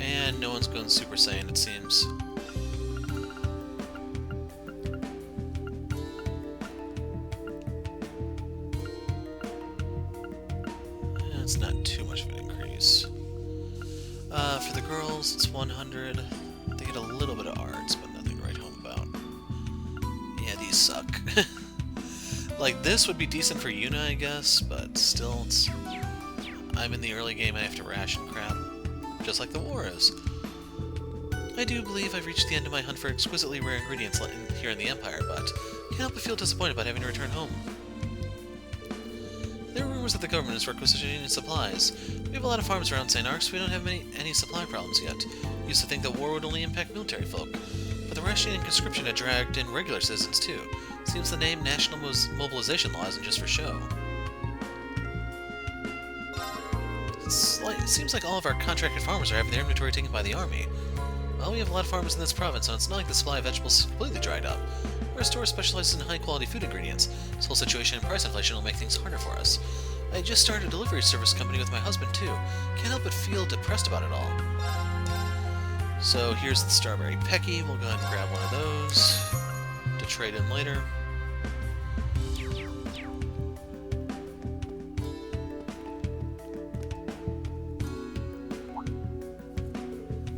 And no one's going Super Saiyan, it seems. It's not too much of an increase. For the girls, it's 100. They get a little bit of arts, but nothing to write home about. Yeah, these suck. Like, this would be decent for Yuna, I guess, but still, it's... I'm in the early game, I have to ration crap. Just like the war is. I do believe I've reached the end of my hunt for exquisitely rare ingredients here in the Empire, but Can't help but feel disappointed about having to return home. There are rumors that the government is requisitioning supplies. We have a lot of farms around Saint-Arkh, so we don't have any supply problems yet. Used to think that war would only impact military folk, but the rationing and conscription had dragged in regular citizens too. Seems the name National Mobilization Law isn't just for show. It seems like all of our contracted farmers are having their inventory taken by the army. Well, we have a lot of farmers in this province, so it's not like the supply of vegetables is completely dried up. Our store specializes in high-quality food ingredients. This whole situation and price inflation will make things harder for us. I just started a delivery service company with my husband, too. Can't help but feel depressed about it all. So here's the strawberry pecky. We'll go ahead and grab one of those to trade in later.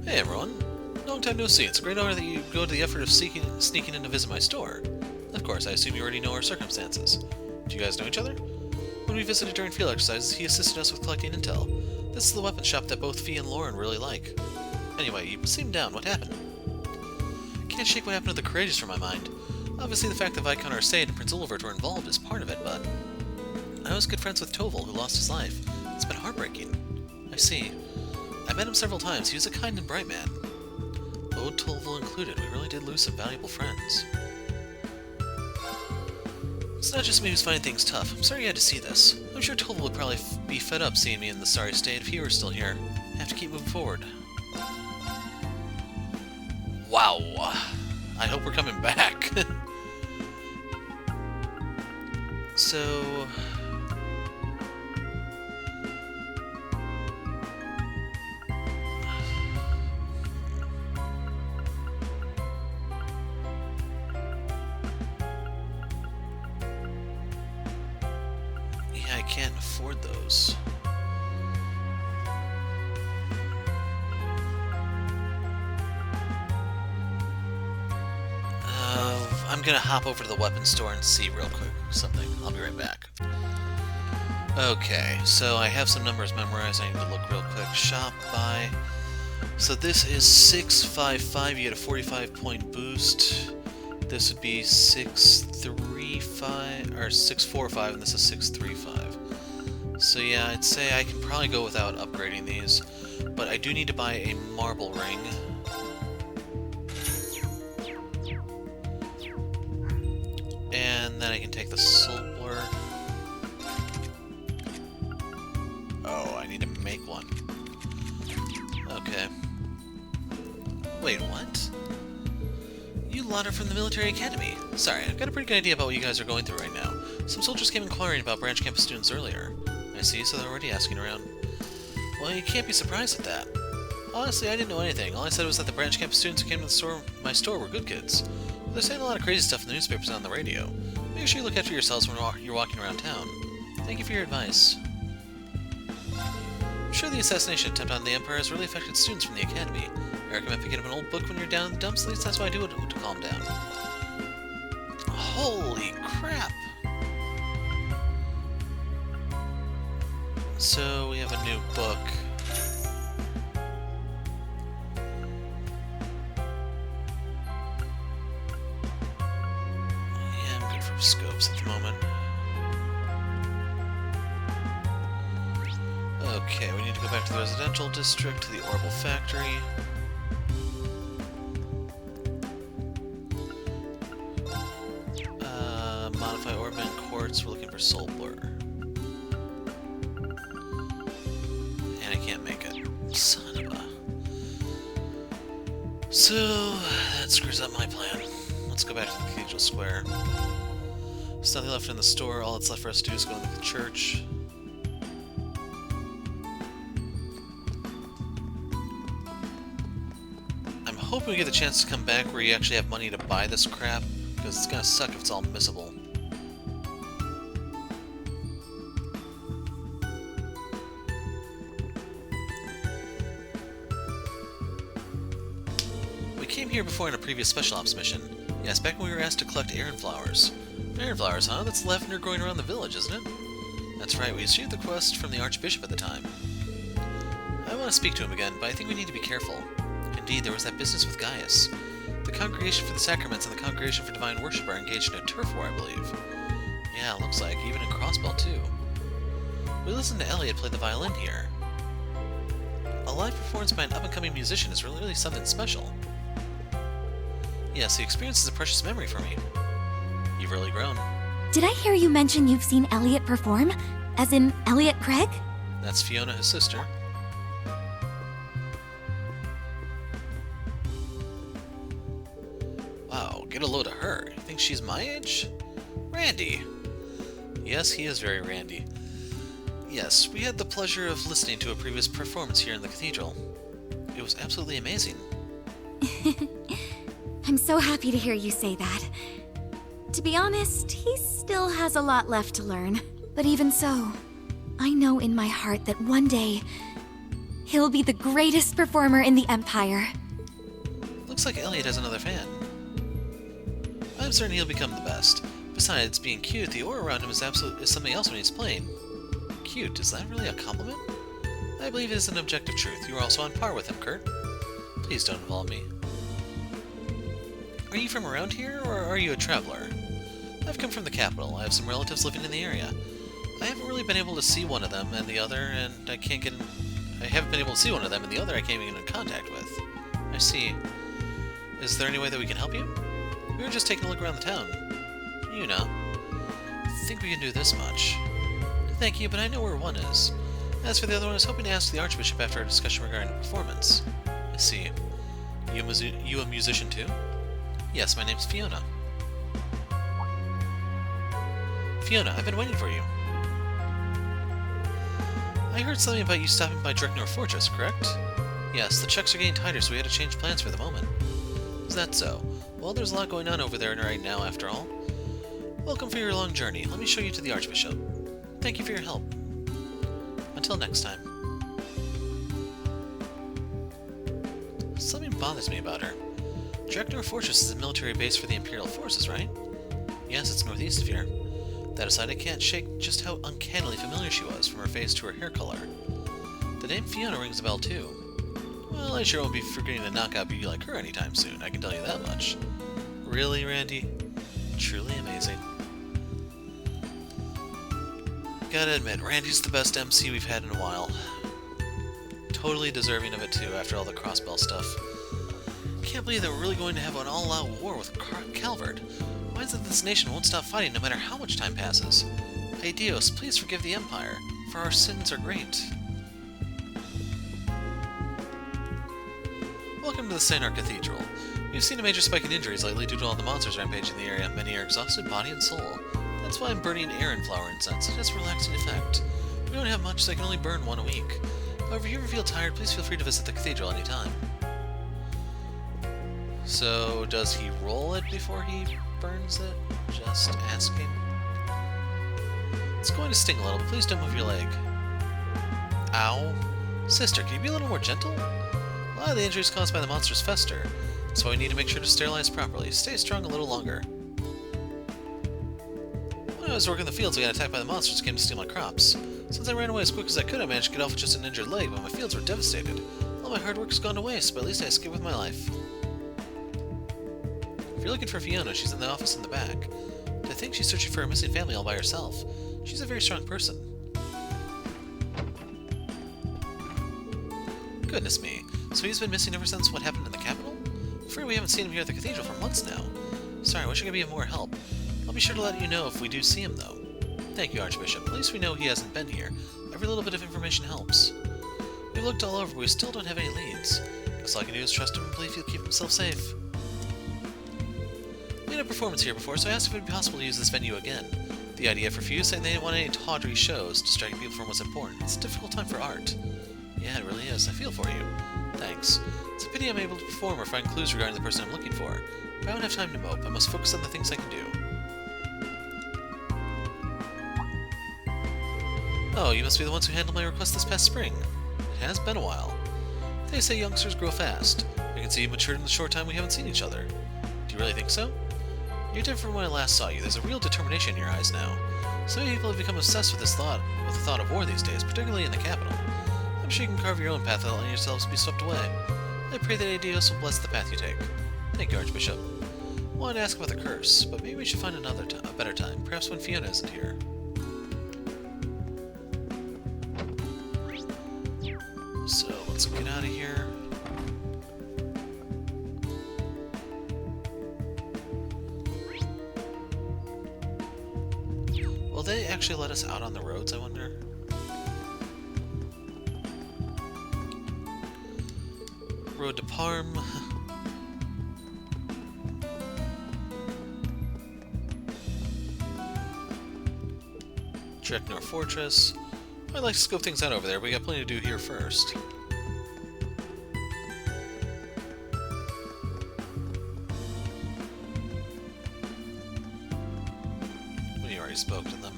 Hey everyone, long time no see. It's a great honor that you go to the effort of sneaking in to visit my store. Of course, I assume you already know our circumstances. Do you guys know each other? When we visited during field exercises, he assisted us with collecting intel. This is the weapon shop that both Fee and Lauren really like. Anyway, you seem down. What happened? Can't shake what happened to the Courageous from my mind. Obviously, the fact that Viscount Arcade and Prince Ulvert were involved is part of it, but I was good friends with Toval, who lost his life. It's been heartbreaking. I see. I met him several times. He was a kind and bright man. Old Toval included, we really did lose some valuable friends. It's not just me who's finding things tough. I'm sorry you had to see this. I'm sure Toval would probably be fed up seeing me in this sorry state if he were still here. I have to keep moving forward. Wow. I hope we're coming back. So... yeah, I can't afford those. I'm gonna hop over to the weapons store and see real quick something. I'll be right back. Okay, so I have some numbers memorized. I need to look real quick. Shop by. So this is 655. You get a 45-point boost. This would be 635 or 645, and this is 635. So yeah, I'd say I can probably go without upgrading these, but I do need to buy a marble ring. And then I can take the Soulblur. Oh, I need to make one. Okay. Wait, what? You lot are from the military academy. Sorry, I've got a pretty good idea about what you guys are going through right now. Some soldiers came inquiring about branch campus students earlier. I see, so they're already asking around. Well, you can't be surprised at that. Honestly, I didn't know anything. All I said was that the branch campus students who came to my store were good kids. They're saying a lot of crazy stuff in the newspapers and on the radio. Make sure you look after yourselves when you're walking around town. Thank you for your advice. I'm sure the assassination attempt on the Empire has really affected students from the Academy. I recommend picking up an old book when you're down in the dumps, at least that's what I do to calm down. Holy crap! So, we have a new book. Scopes at the moment. Okay, we need to go back to the residential district, to the Orbital Factory. Modify Orbit Quartz, we're looking for Soulblur. And I can't make it. Son of a... So, that screws up my plan. Let's go back to the Cathedral Square. There's nothing left in the store. All that's left for us to do is go to the church. I'm hoping we get the chance to come back where you actually have money to buy this crap, because it's gonna suck if it's all missable. We came here before in a previous Special Ops mission. Yes, back when we were asked to collect Eryn flowers. Eryn flowers, huh? That's the lavender growing around the village, isn't it? That's right, we received the quest from the Archbishop at the time. I want to speak to him again, but I think we need to be careful. Indeed, there was that business with Gaius. The Congregation for the Sacraments and the Congregation for Divine Worship are engaged in a turf war, I believe. Yeah, it looks like, even in Crossbell too. We listened to Elliot play the violin here. A live performance by an up-and-coming musician is really something special. Yes, the experience is a precious memory for me. You've really grown. Did I hear you mention you've seen Elliot perform? As in Elliot Craig? That's Fiona, his sister. Wow, get a load of her. You think she's my age? Randy! Yes, he is very Randy. Yes, we had the pleasure of listening to a previous performance here in the cathedral. It was absolutely amazing. I'm so happy to hear you say that. To be honest, he still has a lot left to learn. But even so, I know in my heart that one day, he'll be the greatest performer in the Empire. Looks like Elliot has another fan. I'm certain he'll become the best. Besides, being cute, the aura around him is something else when he's playing. Cute, is that really a compliment? I believe it is an objective truth. You are also on par with him, Kurt. Please don't involve me. Are you from around here, or are you a traveler? I've come from the capital. I have some relatives living in the area. I haven't really been able to see one of them and the other, and I haven't been able to see one of them and the other I can't even get in contact with. I see. Is there any way that we can help you? We were just taking a look around the town. You know. I think we can do this much. Thank you, but I know where one is. As for the other one, I was hoping to ask the Archbishop after our discussion regarding the performance. I see. You a musician too? Yes, my name's Fiona. Fiona, I've been waiting for you. I heard something about you stopping by Dreknor Fortress, correct? Yes, the checks are getting tighter, so we had to change plans for the moment. Is that so? Well, there's a lot going on over there right now, after all. Welcome for your long journey. Let me show you to the Archbishop. Thank you for your help. Until next time. Something bothers me about her. Dreknor Fortress is a military base for the Imperial forces, right? Yes, it's northeast of here. That aside, I can't shake just how uncannily familiar she was, from her face to her hair color. The name Fiona rings a bell too. Well, I sure won't be forgetting to knock out beauty like her anytime soon, I can tell you that much. Really, Randy? Truly amazing. Gotta admit, Randy's the best MC we've had in a while. Totally deserving of it too, after all the Crossbell stuff. Can't believe that we're really going to have an all-out war with Calvert. Why is it this nation won't stop fighting no matter how much time passes? Hey Dios, please forgive the Empire, for our sins are great. Welcome to the Saint-Arkh Cathedral. We've seen a major spike in injuries lately due to all the monsters rampaging in the area. Many are exhausted, body and soul. That's why I'm burning Eryn flower incense. It has a relaxing effect. We don't have much, so I can only burn one a week. However, if you ever feel tired, please feel free to visit the cathedral anytime. So, does he roll it before he burns it? Just asking. It's going to sting a little, but please don't move your leg. Ow. Sister, can you be a little more gentle? A lot of the injuries caused by the monsters fester. That's why we need to make sure to sterilize properly. Stay strong a little longer. When I was working in the fields, I got attacked by the monsters that came to steal my crops. Since I ran away as quick as I could, I managed to get off with just an injured leg, but my fields were devastated. All my hard work has gone to waste, but at least I escaped with my life. If you're looking for Fiona, she's in the office in the back. I think she's searching for her missing family all by herself. She's a very strong person. Goodness me. So he's been missing ever since what happened in the capital? I'm afraid we haven't seen him here at the cathedral for months now. Sorry, I wish I could be of more help. I'll be sure to let you know if we do see him, though. Thank you, Archbishop. At least we know he hasn't been here. Every little bit of information helps. We've looked all over, but we still don't have any leads. Guess all I can do is trust him and believe he'll keep himself safe. We had a performance here before, so I asked if it would be possible to use this venue again. The IDF refused, saying they didn't want any tawdry shows, distracting people from what's important. It's a difficult time for art. Yeah, it really is. I feel for you. Thanks. It's a pity I'm able to perform or find clues regarding the person I'm looking for. But I don't have time to mope. I must focus on the things I can do. Oh, you must be the ones who handled my request this past spring. It has been a while. They say youngsters grow fast. I can see you've matured in the short time we haven't seen each other. Do you really think so? You're different from when I last saw you. There's a real determination in your eyes now. So many people have become obsessed with the thought of war these days, particularly in the capital. I'm sure you can carve your own path and let yourselves be swept away. I pray that Adios will bless the path you take. Thank you, Archbishop. Wanted to ask about the curse, but maybe we should find a better time. Perhaps when Fiona isn't here. So, let's get out of here. Will they actually let us out on the roads, I wonder? Road to Parm. Dreknor Fortress. I'd like to scope things out over there, but we got plenty to do here first. We already spoke to them.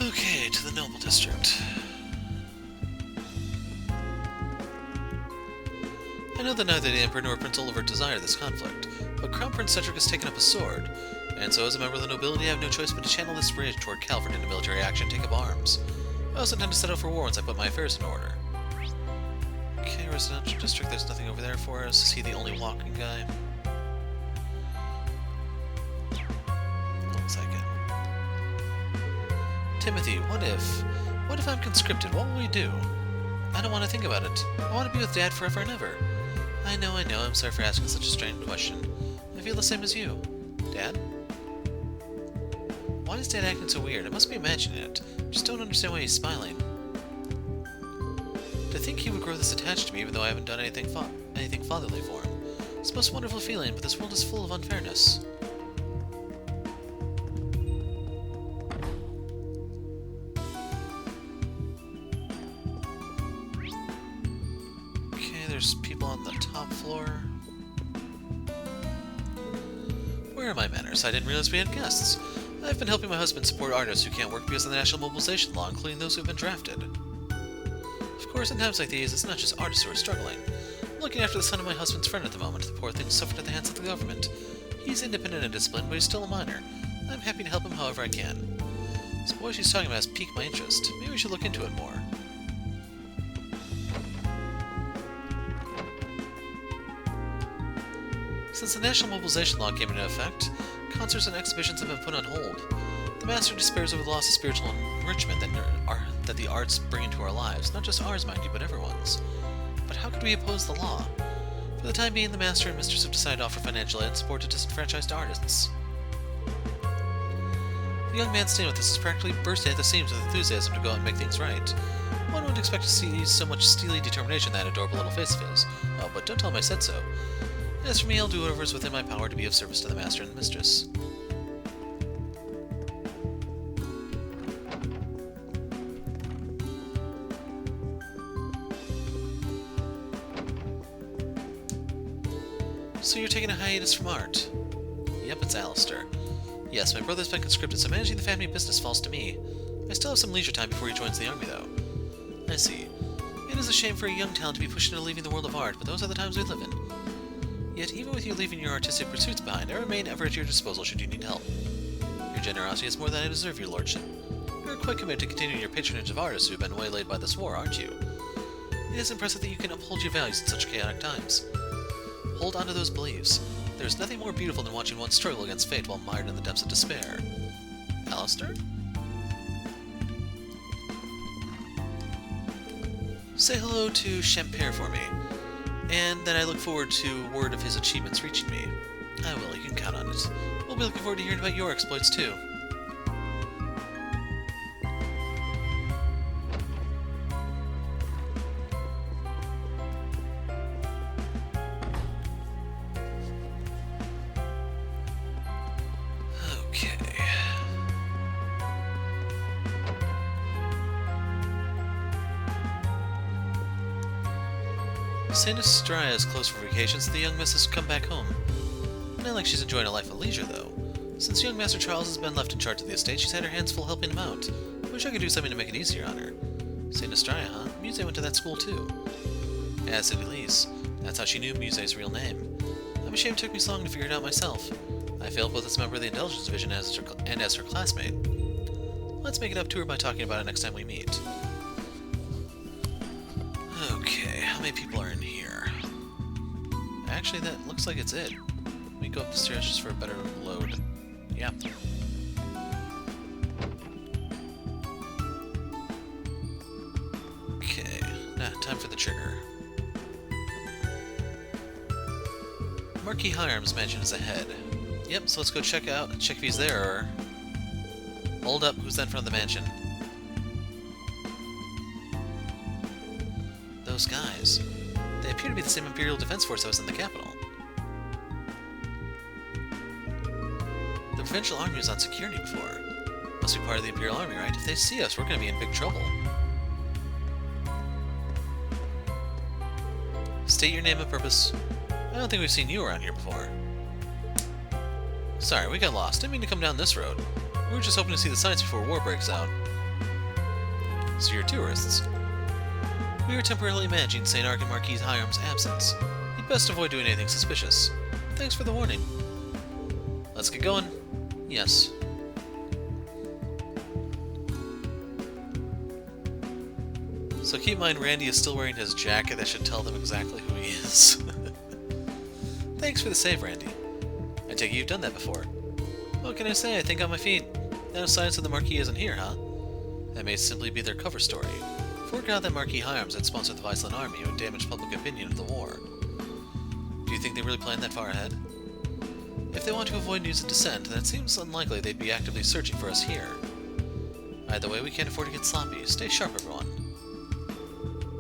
Okay, to the Noble District. I know that neither the Emperor nor Prince Oliver desire this conflict, but Crown Prince Cedric has taken up a sword, and so as a member of the nobility I have no choice but to channel this rage toward Calvert into military action and take up arms. I also intend to set out for war once I put my affairs in order. Okay, residential district, there's nothing over there for us. Is he the only walking guy? Looks like it. Timothy, what if? What if I'm conscripted? What will we do? I don't want to think about it. I want to be with Dad forever and ever. I know, I'm sorry for asking such a strange question. I feel the same as you. Dad? Why is Dad acting so weird? I must be imagining it. Just don't understand why he's smiling. To think he would grow this attached to me even though I haven't done anything fatherly for him. It's the most wonderful feeling, but this world is full of unfairness. There's people on the top floor. Where are my manners? I didn't realize we had guests. I've been helping my husband support artists who can't work because of the National Mobilization Law, including those who have been drafted. Of course, in times like these, it's not just artists who are struggling. I'm looking after the son of my husband's friend at the moment. The poor thing suffered at the hands of the government. He's independent and disciplined, but he's still a minor. I'm happy to help him however I can. This boy she's talking about has piqued my interest. Maybe we should look into it more. Since the National Mobilization Law came into effect, concerts and exhibitions have been put on hold. The Master despairs over the loss of spiritual enrichment that the arts bring into our lives, not just ours, mind you, but everyone's. But how could we oppose the law? For the time being, the Master and Mistress have decided to offer financial aid support to disenfranchised artists. The young man staying with us is practically bursting at the seams with enthusiasm to go out and make things right. One wouldn't expect to see so much steely determination in that adorable little face of his. Oh, but don't tell him I said so. As for me, I'll do whatever is within my power to be of service to the Master and the Mistress. So you're taking a hiatus from art? Yep, it's Alistair. Yes, my brother's been conscripted, so managing the family business falls to me. I still have some leisure time before he joins the army, though. I see. It is a shame for a young talent to be pushed into leaving the world of art, but those are the times we live in. Yet, even with you leaving your artistic pursuits behind, I remain ever at your disposal should you need help. Your generosity is more than I deserve, your lordship. You are quite committed to continuing your patronage of artists who have been waylaid by this war, aren't you? It is impressive that you can uphold your values in such chaotic times. Hold on to those beliefs. There is nothing more beautiful than watching one struggle against fate while mired in the depths of despair. Alistair? Say hello to Champere for me. And then I look forward to word of his achievements reaching me. I will, you can count on it. We'll be looking forward to hearing about your exploits too. Okay. Saint-Arkh is closed for vacation, so the young miss has come back home. Not like she's enjoying a life of leisure, though. Since young Master Charles has been left in charge of the estate, she's had her hands full helping him out. Wish I could do something to make it easier on her. Saint-Arkh, huh? Muse went to that school, too. As did Elise. That's how she knew Muse's real name. I'm ashamed it took me so long to figure it out myself. I failed both as a member of the Intelligence Division and as her classmate. Let's make it up to her by talking about it next time we meet. Okay, how many people are in here? Actually, that looks like it's it. Let me go up the stairs just for a better load. Yeah. Okay. Now, time for the trigger. Marquis Hiram's mansion is ahead. Yep, so let's go check if he's there, or... Hold up, who's that in front of the mansion? Those guys. They appear to be the same Imperial Defense Force that was in the capital. The Provincial Army was on security before. Must be part of the Imperial Army, right? If they see us, we're gonna be in big trouble. State your name and purpose. I don't think we've seen you around here before. Sorry, we got lost. Didn't mean to come down this road. We were just hoping to see the sights before war breaks out. So you're tourists. We are temporarily managing Saint-Arkh and Marquis Hiram's absence. You'd best avoid doing anything suspicious. Thanks for the warning. Let's get going. Yes. So keep in mind, Randy is still wearing his jacket. That should tell them exactly who he is. Thanks for the save, Randy. I take it you've done that before. What can I say? I think on my feet. No signs that the Marquis isn't here, huh? That may simply be their cover story. Forgot that Marquis Hiram's had sponsored the Viceland army who damaged public opinion of the war. Do you think they really planned that far ahead? If they want to avoid news of dissent, then it seems unlikely they'd be actively searching for us here. Either way, we can't afford to get sloppy. Stay sharp, everyone.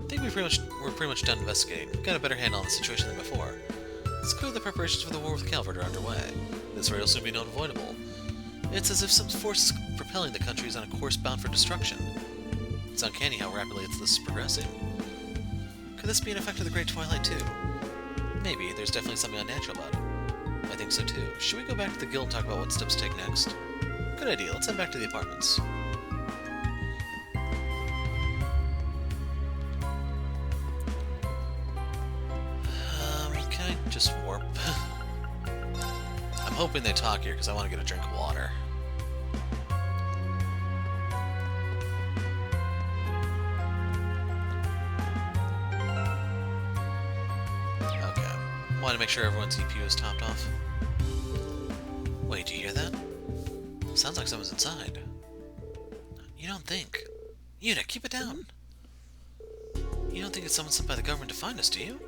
I think we're pretty much done investigating. We've got a better handle on the situation than before. It's clear the preparations for the war with Calvert are underway. This raid will soon be unavoidable. It's as if some force is propelling the country is on a course bound for destruction. It's uncanny how rapidly this is progressing. Could this be an effect of the Great Twilight too? Maybe. There's definitely something unnatural about it. I think so too. Should we go back to the guild and talk about what steps to take next? Good idea. Let's head back to the apartments. Can I just warp? I'm hoping they talk here because I want to get a drink of water. Okay. Want to make sure everyone's CPU is topped off. Wait, do you hear that? Sounds like someone's inside. You don't think? Yuna, keep it down! You don't think it's someone sent by the government to find us, do you?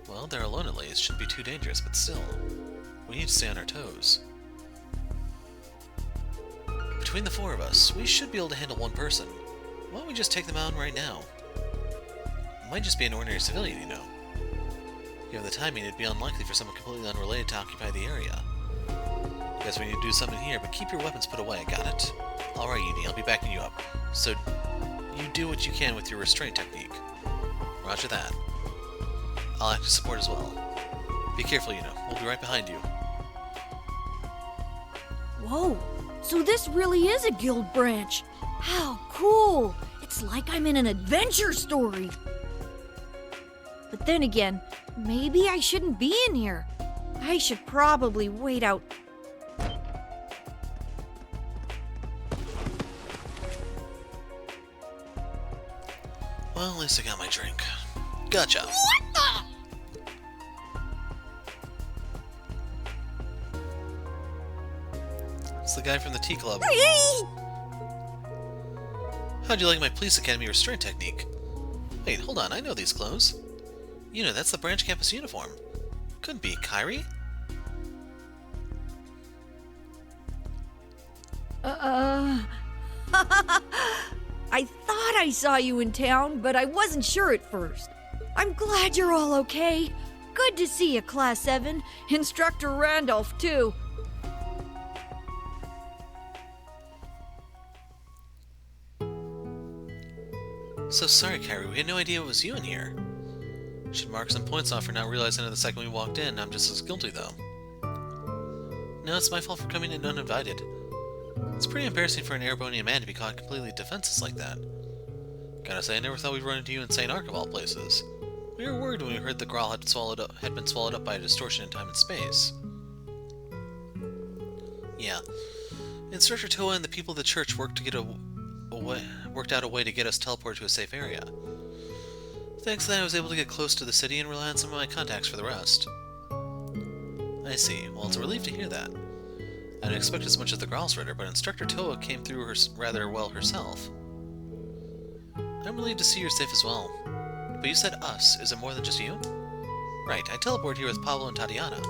Well, they're alone at least. Shouldn't be too dangerous, but still. We need to stay on our toes. Between the four of us, we should be able to handle one person. Why don't we just take them out right now? It might just be an ordinary civilian, you know. Given the timing, it'd be unlikely for someone completely unrelated to occupy the area. Guess we need to do something here, but keep your weapons put away, got it? Alright, Uni, I'll be backing you up. So, you do what you can with your restraint technique. Roger that. I'll act as support as well. Be careful, you know. We'll be right behind you. Whoa, so this really is a guild branch. How cool! It's like I'm in an adventure story. But then again, maybe I shouldn't be in here. I should probably wait out. Well, at least I got my drink. Gotcha. What the? It's the guy from the tea club. How'd you like my police academy restraint technique? Wait, hold on, I know these clothes. You know, that's the branch campus uniform. Couldn't be Kyrie? I thought I saw you in town, but I wasn't sure at first. I'm glad you're all okay. Good to see you, Class 7. Instructor Randolph, too. So sorry, Kyrie, we had no idea it was you in here. Should mark some points off for not realizing it the second we walked in. I'm just as guilty, though. No, it's my fault for coming in uninvited. It's pretty embarrassing for an Erebonian man to be caught completely defenseless like that. Gotta say, I never thought we'd run into you in Saint-Arkh of all places. We were worried when we heard the Graal had been swallowed up by a distortion in time and space. Yeah. Instructor Toa and the people of the church worked out a way to get us teleported to a safe area. Thanks to that, I was able to get close to the city and rely on some of my contacts for the rest. I see. Well, it's a relief to hear that. I didn't expect as much as the Gralsritter, but Instructor Toa came through rather well herself. I'm relieved to see you're safe as well. But you said us. Is it more than just you? Right, I teleported here with Pablo and Tatiana.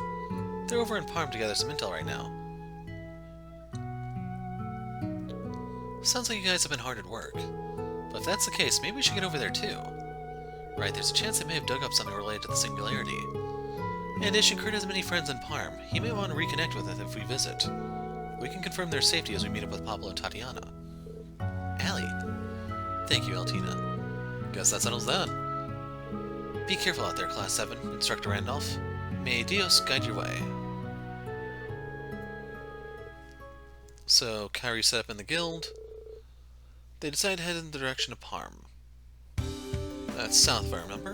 They're over in Parm to gather some intel right now. Sounds like you guys have been hard at work. But if that's the case, maybe we should get over there too. Right, there's a chance they may have dug up something related to the Singularity. In addition, Kurt has many friends in Parm. He may want to reconnect with it if we visit. We can confirm their safety as we meet up with Pablo and Tatiana. Allie. Thank you, Altina. Guess that settles that. Be careful out there, Class 7, Instructor Randolph. May Dios guide your way. So, Kairi set up in the guild. They decide to head in the direction of Parm. That's south, if I remember.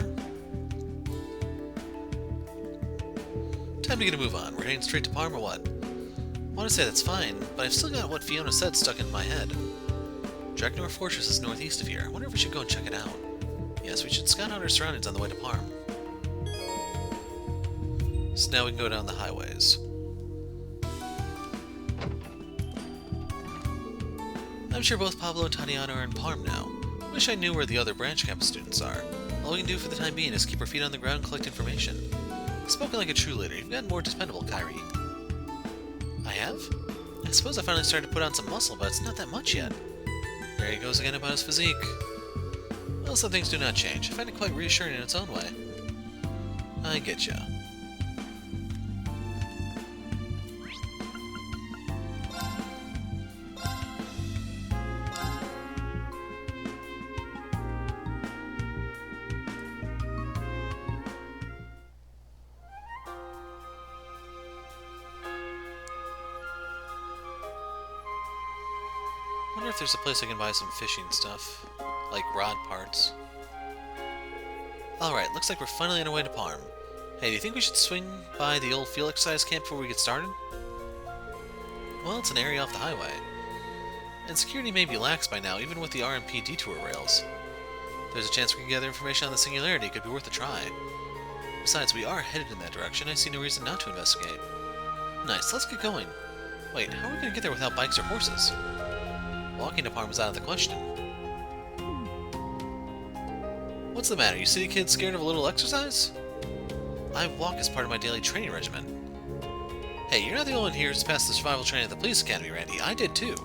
Time to get a move on. We're heading straight to Parm or what? I want to say that's fine, but I've still got what Fiona said stuck in my head. Draknor Fortress is northeast of here. I wonder if we should go and check it out. Yes, we should scout out our surroundings on the way to Parm. So now we can go down the highways. I'm sure both Pablo and Tatiana are in Parm now. Wish I knew where the other branch campus students are. All we can do for the time being is keep our feet on the ground and collect information. Spoken like a true leader, you've gotten more dependable, Kairi. I have? I suppose I finally started to put on some muscle, but it's not that much yet. There he goes again about his physique. Well, some things do not change. I find it quite reassuring in its own way. I get ya. I wonder if there's a place I can buy some fishing stuff, like rod parts. Alright, looks like we're finally on our way to Parm. Hey, do you think we should swing by the old field exercise camp before we get started? Well, it's an area off the highway. And security may be lax by now, even with the RMP detour rails. There's a chance we can gather information on the Singularity. It could be worth a try. Besides, we are headed in that direction. I see no reason not to investigate. Nice, let's get going. Wait, how are we going to get there without bikes or horses? Walking to Parm is out of the question. What's the matter? You city kids scared of a little exercise? I walk as part of my daily training regimen. Hey, you're not the only one here who's passed the survival training at the police academy, Randy. I did too.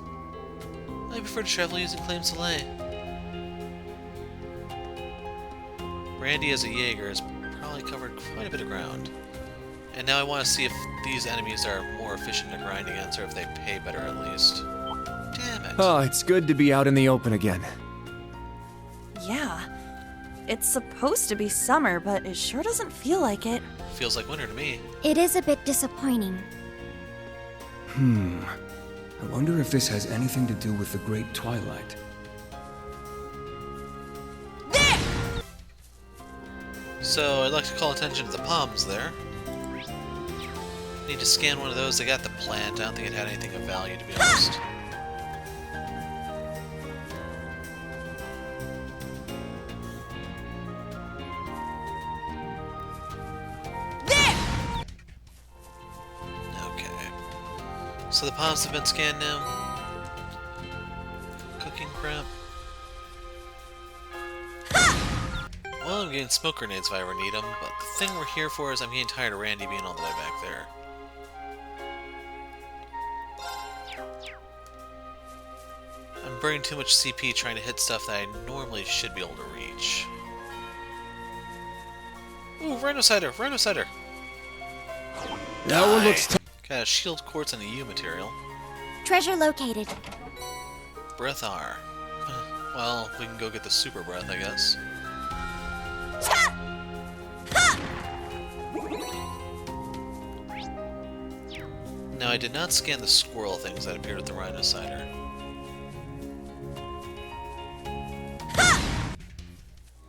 I prefer to travel using Claim Soleil. Randy as a Jaeger has probably covered quite a bit of ground. And now I want to see if these enemies are more efficient to grind against, or if they pay better at least. Damn it. Oh, it's good to be out in the open again. Yeah. It's supposed to be summer, but it sure doesn't feel like it. Feels like winter to me. It is a bit disappointing. I wonder if this has anything to do with the Great Twilight. So, I'd like to call attention to the palms there. Need to scan one of those. They got the plant. I don't think it had anything of value, to be honest. Okay. So the palms have been scanned now. Cooking crap. Well, I'm getting smoke grenades if I ever need them, but the thing we're here for is I'm getting tired of Randy being all the way back there. I'm burning too much CP trying to hit stuff that I normally should be able to reach. Ooh, Rhinocider! Rhinocider! That one looks Got a shield quartz and a U material. Treasure located. Breath R. Well, we can go get the super breath, I guess. Now, I did not scan the squirrel things that appeared at the Rhinocider.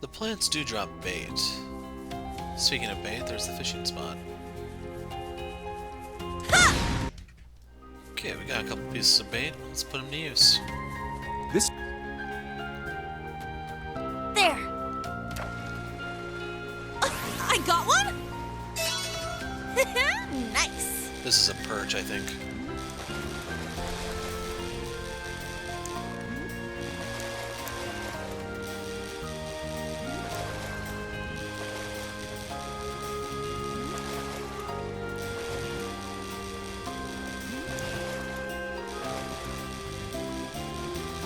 The plants do drop bait. Speaking of bait, there's the fishing spot. Okay, we got a couple pieces of bait. Let's put them to use. this. There. This is a perch, I think.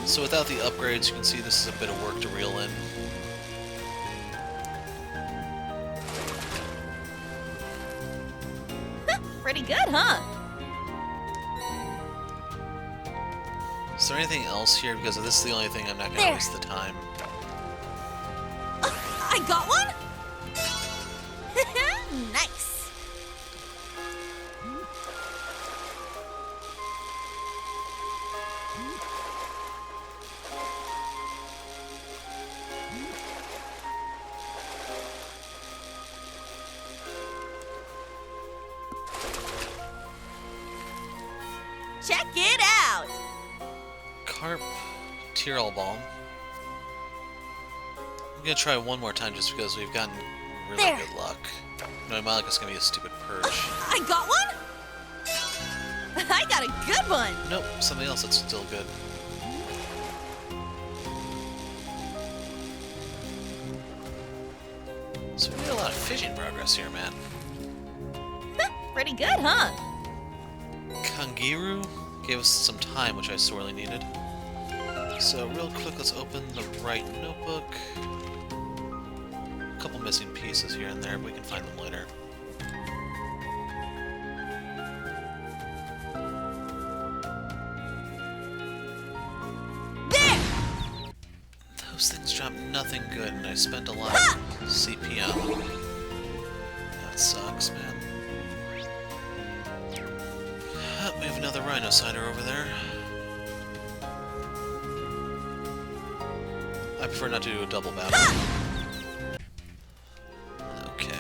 So without the upgrades, you can see this is a bit of work to reel in. Pretty good, huh? Is there anything else here? Because this is the only thing I'm not going to waste the time. I got one? Nice. Check it out! Carp Tyrol Balm. I'm gonna try one more time just because we've gotten really There. good luck. No, my luck is gonna be a stupid perch. I got one? I got a good one! Nope, something else that's still good. So we made a lot of fishing progress here, man. Pretty good, huh? Kangiru gave us some time, which I sorely needed. So real quick, let's open the right notebook. A couple missing pieces here and there, but we can find them later. There! Those things drop nothing good, and I spent a lot of CP on them. That sucks, man. We have another Rhino Cider over there. I prefer not to do a double battle. Okay.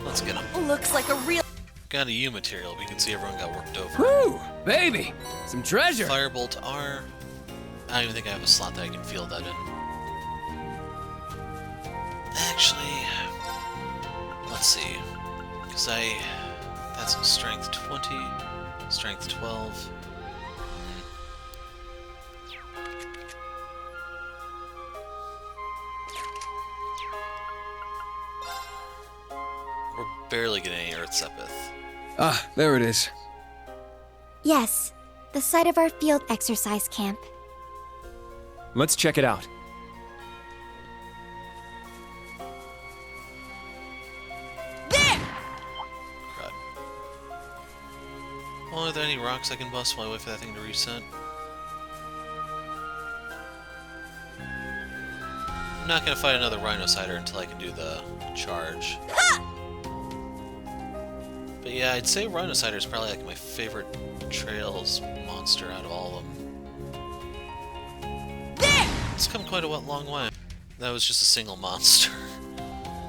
Let's get him. Looks like a real... Got a U material, but you can see everyone got worked over. Whew! Baby! Some treasure! Firebolt R. I don't even think I have a slot that I can field that in. Actually, let's see. Because that's a strength 20, strength 12. We're barely getting any Earth Sepith. Ah, there it is. Yes, the site of our field exercise camp. Let's check it out. There! Crud. Well, are there any rocks I can bust while I wait for that thing to reset? I'm not gonna fight another Rhino Cider until I can do the charge. But yeah, I'd say Rhino Cider is probably like my favorite Trails monster out of all of them. There! It's come quite a long way. That was just a single monster.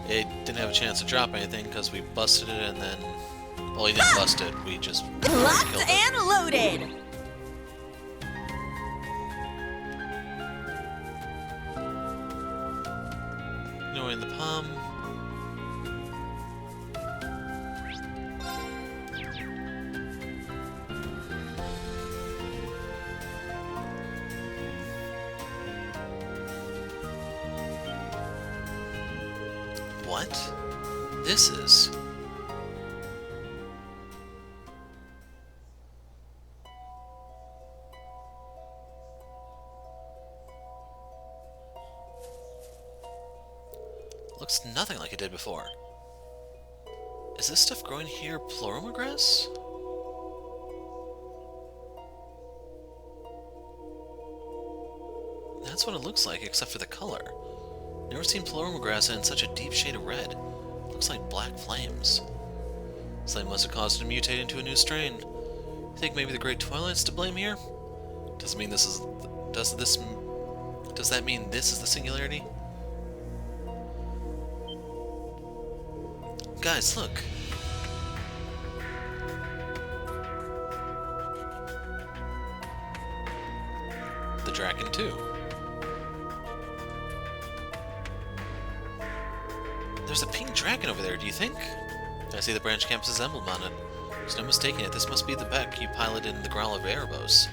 It didn't have a chance to drop anything because we busted it and then... Well, we didn't bust it, we just killed Locked it. and loaded! Ignoring the palm. What? This is... Looks nothing like it did before. Is this stuff growing here pleuromagrass? That's what it looks like, except for the color. Never seen pleuromagrass in such a deep shade of red. Looks like black flames. This must have caused it to mutate into a new strain. You think maybe the Great Twilight's to blame here? Does it mean this is... Does that mean this is the singularity? Guys, look. The Draken too. There's a pink dragon over there, do you think? I see the branch campus's emblem on it. There's no mistaking it. This must be the Beck you piloted in the Growl of Erebos.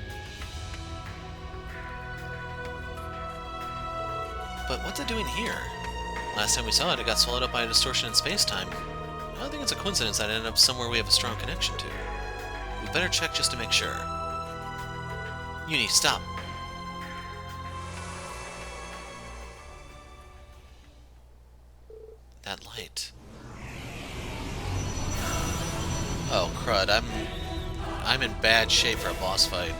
But what's it doing here? Last time we saw it, it got swallowed up by a distortion in space-time. I don't think it's a coincidence that it ended up somewhere we have a strong connection to. We better check just to make sure. Uni, stop! That light. Oh crud! I'm in bad shape for a boss fight.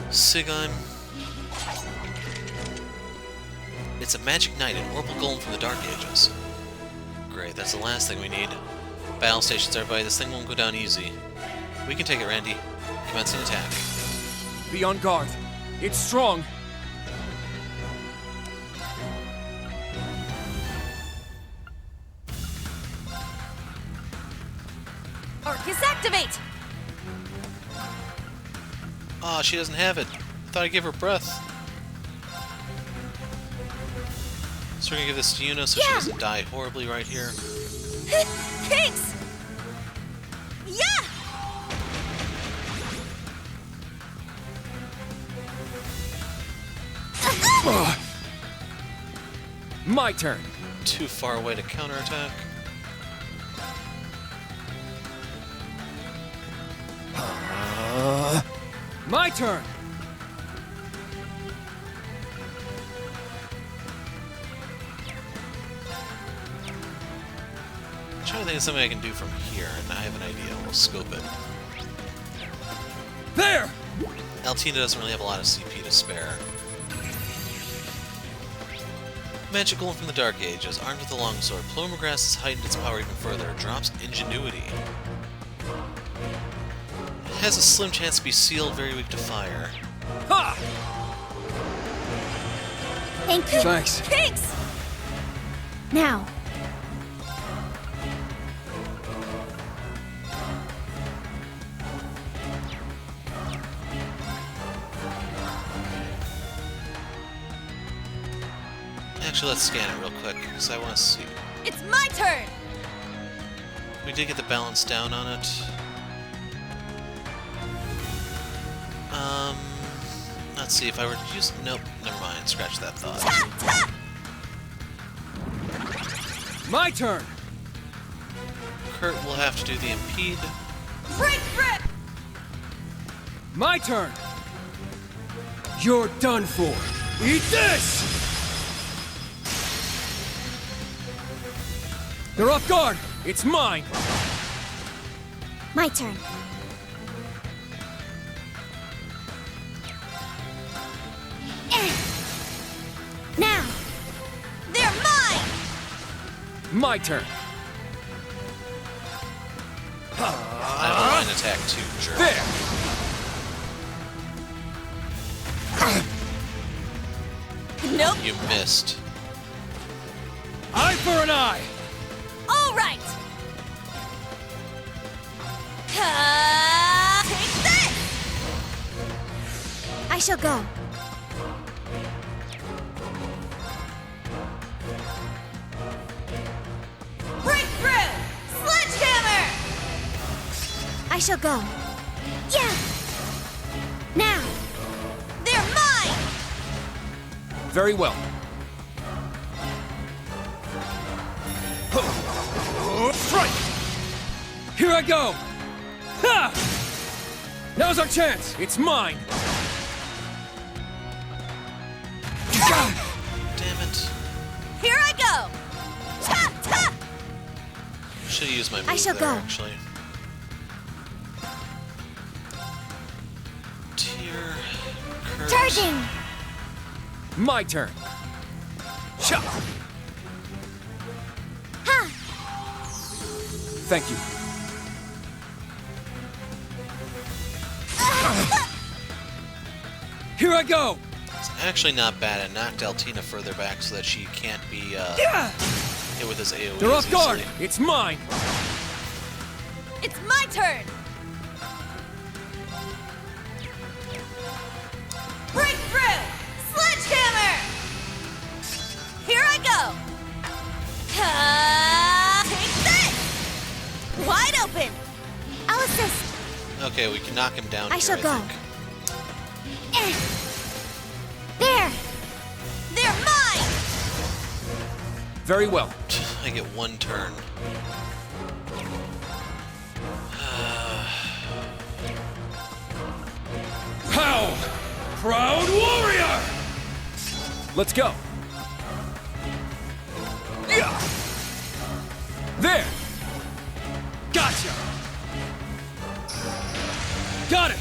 Sigheim. It's a magic knight, an orbital golem from the Dark Ages. Great, that's the last thing we need. Battle stations, everybody. This thing won't go down easy. We can take it, Randy. Commence an attack. Be on guard. It's strong. Arcus, activate! Aw, she doesn't have it. I thought I gave her breath. So we're gonna give this to Yuna so she doesn't die horribly right here. Thanks! Yeah! My turn. Too far away to counterattack. My turn! I'm trying to think of something I can do from here, and I have an idea. We'll scope it. There! Altina doesn't really have a lot of CP to spare. Magic golem from the Dark Ages, armed with a longsword. Plomergrass has heightened its power even further. It drops ingenuity. It has a slim chance to be sealed, very weak to fire. Ha! Thank you. Thanks. Thanks! Now, Actually, let's scan it real quick, because I want to see. It's my turn! We did get the balance down on it. Let's see if I were to use. Nope, never mind. Scratch that thought. My turn! Kurt will have to do the impede. Break grip! My turn! You're done for! Eat this! They're off guard! It's mine! my turn. Now, They're mine! My turn. I have a line attack too, jerk. There. Nope. You missed. Eye for an eye! All right. Take this! I shall go. Breakthrough! Sledgehammer! I shall go. Yeah! Now! They're mine! Very well. Strike! Here I go! Ha! Now's our chance! It's mine! Damn it. Here I go! Ta ta! Should have used my move I shall there, go. actually. Tier. Kurt. Charging! My turn. Cha! Ha! Thank you. Here I go! It's actually not bad. It knocked Altina further back so that she can't be hit with his AoE. They're off as guard! easily. It's mine! It's my turn! Breakthrough! Sledgehammer! Here I go! Okay, we can knock him down I here, shall go. think. There! They're mine! Very well. I get one turn. How? Proud warrior! Let's go. Yeah. There. Gotcha. Got it.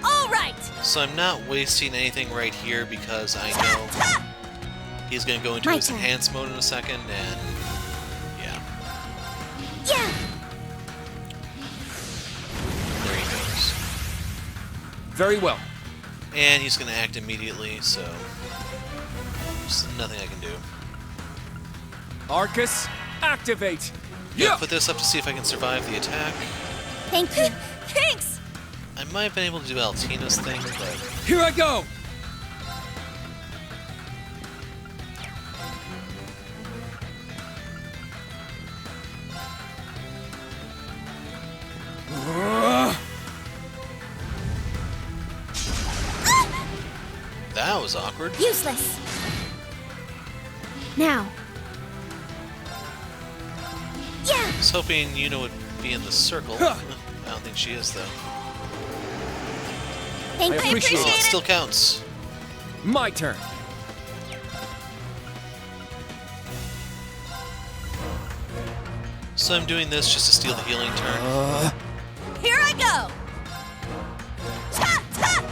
All right. So I'm not wasting anything right here because I know he's going to go into My his turn. enhanced mode in a second, and yeah, Yeah! there he goes. Very well. And he's going to act immediately, so there's nothing I can do. Arcus, activate. Yeah, put this up to see if I can survive the attack. Thank you. Thanks. I might have been able to do Altina's thing, but Here I go. that was awkward. Useless. Now. Yeah! I was hoping Yuna would be in the circle. Huh. I don't think she is, though. Thank I you. appreciate Oh, it it. still counts. My turn. So I'm doing this just to steal the healing turn. Here I go. Ta, ta.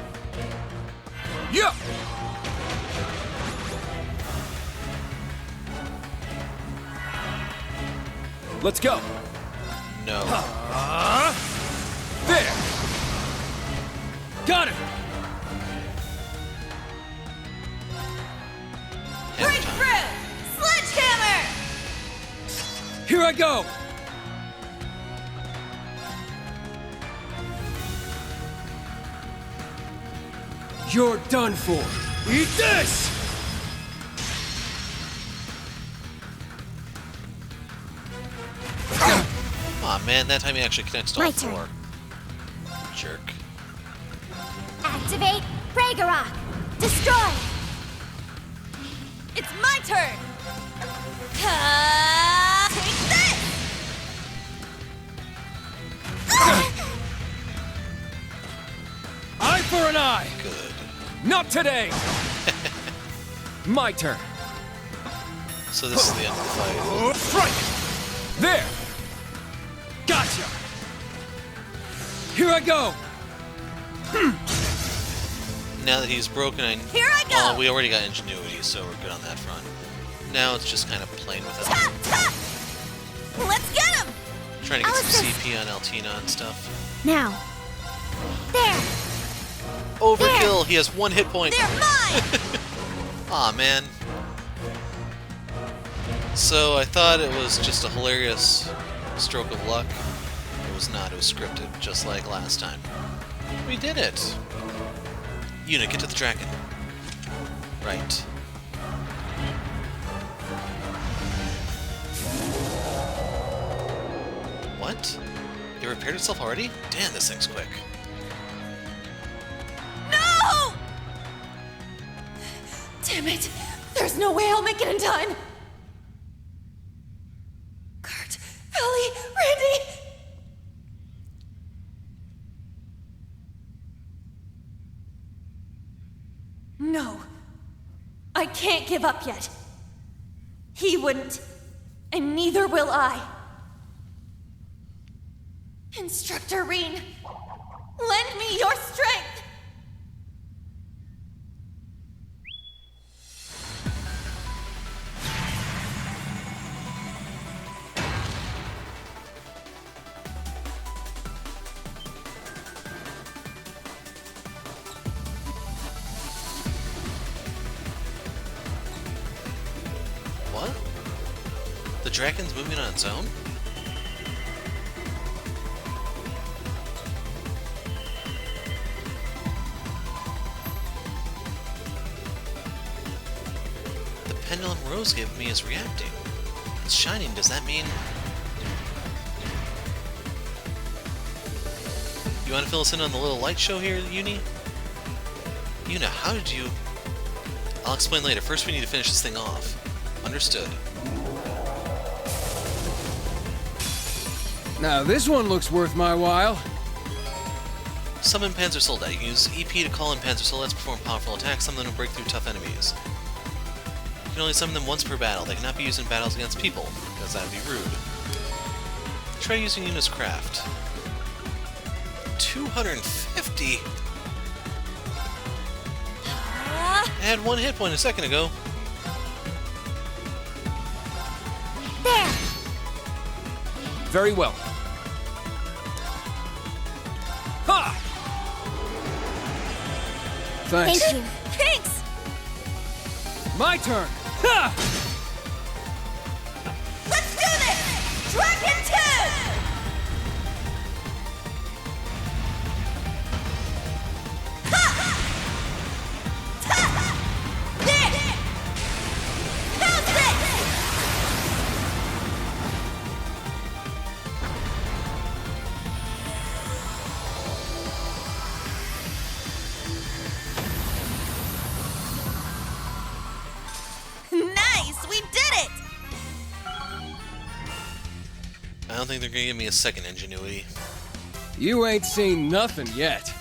Yeah. Let's go. No. There. Got it. Hammer Break time. through. Sledgehammer. Here I go. You're done for. Eat this. Aw, man, that time he actually connects to all My turn. four. Jerk. Activate Ragnarok. Destroy! It's my turn. Take this. Eye for an eye. Good. Not today. My turn. So this is the end of the fight. Strike. There. Gotcha. Here I go. Now that he's broken, Here I go. Well, we already got ingenuity, so we're good on that front. Now it's just kind of playing with him. Ta, ta. Let's get him. Trying to get some Alice. CP on Altina and stuff. Now. There! Overkill! He has one hit point. They're mine. Aw, man. So I thought it was just a hilarious stroke of luck. It was not. It was scripted, just like last time. We did it! Yuna, get to the dragon. Right. What? It repaired itself already? Damn, this thing's quick. No! Damn it. There's no way I'll make it in time. Kurt, Ellie, Randy. No. I can't give up yet. He wouldn't, and neither will I. Instructor Rean, lend me your strength! What? The dragon's moving on its own? The pendulum Rose gave me is reacting. It's shining. Does that mean... You want to fill us in on the little light show here, Uni? Yuna, how did you... I'll explain later. First we need to finish this thing off. Understood. Now this one looks worth my while. Summon Panzer Soldat. You can use EP to call in Panzer Soldats, perform powerful attacks, summon them to break through tough enemies. You can only summon them once per battle. They cannot be used in battles against people, because that would be rude. Try using Yuna's craft. 250? I had 1 hit point a second ago. There! Very well. Ha! Thanks. Thank you. Thanks! My turn. Ha! Let's do this! Dragon 2! I don't think they're gonna give me a second ingenuity. You ain't seen nothing yet.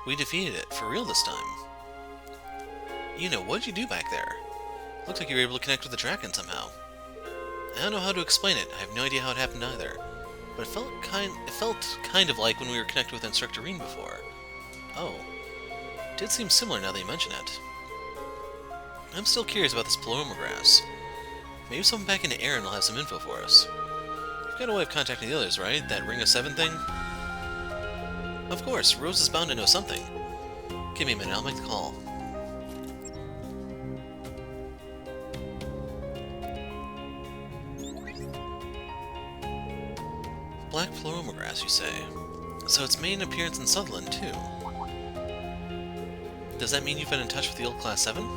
We defeated it, for real this time. Yuna, what did you do back there? Looked like you were able to connect with the dragon somehow. I don't know how to explain it. I have no idea how it happened either. But it felt kind of like when we were connected with Instructor Rean before. Oh. It did seem similar now that you mention it. I'm still curious about this paloma grass. Maybe someone back in Eryn will have some info for us. You've got a way of contacting the others, right? That Ring of Seven thing? Of course, Rose is bound to know something. Give me a minute, I'll make the call. Black paloma grass, you say? So it's made an appearance in Sutherland, too. Does that mean you've been in touch with the old Class 7?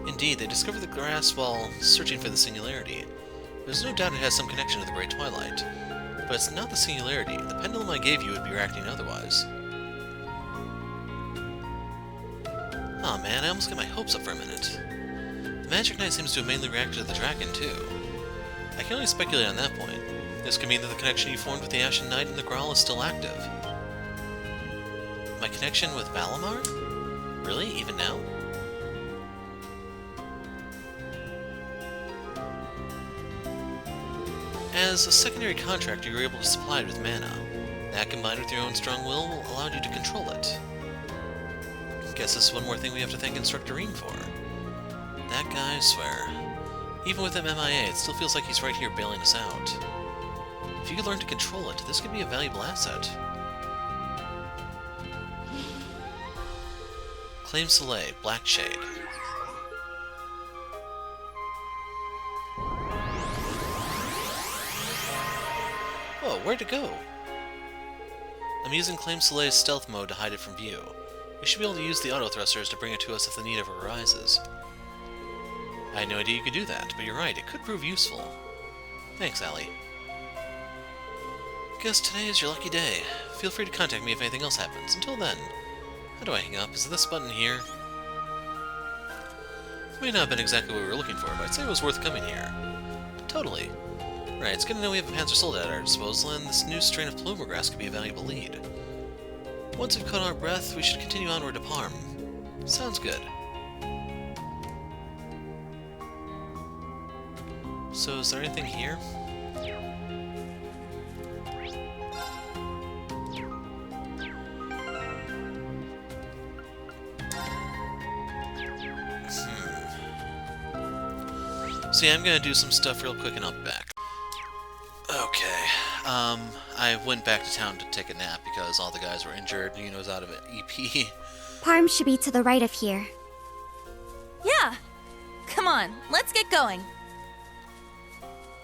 Indeed, they discovered the grass while searching for the Singularity. There's no doubt it has some connection to the Great Twilight. But it's not the Singularity. The pendulum I gave you would be reacting otherwise. Aw oh, man, I almost got my hopes up for a minute. The Magic Knight seems to have mainly reacted to the dragon, too. I can only speculate on that point. This could mean that the connection you formed with the Ashen Knight and the Grawl is still active. My connection with Valimar? Really? Even now? As a secondary contractor, you're able to supply it with mana. That, combined with your own strong will allowed you to control it. Guess this is one more thing we have to thank Instructor Rean for. That guy, I swear. Even with him MIA, it still feels like he's right here bailing us out. If you could learn to control it, this could be a valuable asset. Claim Soleil, Black Shade. Whoa, where'd it go? I'm using Claim Soleil's stealth mode to hide it from view. We should be able to use the auto thrusters to bring it to us if the need ever arises. I had no idea you could do that, but you're right, it could prove useful. Thanks, Allie. Guess today is your lucky day. Feel free to contact me if anything else happens. Until then, how do I hang up? Is it this button here? It may not have been exactly what we were looking for, but I'd say it was worth coming here. Totally. Right, it's good to know we have a Panzer Soldat at our disposal, and this new strain of paloma grass could be a valuable lead. Once we've caught our breath, we should continue onward to Parm. Sounds good. So, is there anything here? So yeah, I'm gonna do some stuff real quick and I'll be back. Okay, I went back to town to take a nap because all the guys were injured. Yuno's out of it. EP. Parm should be to the right of here. Yeah. Come on, let's get going.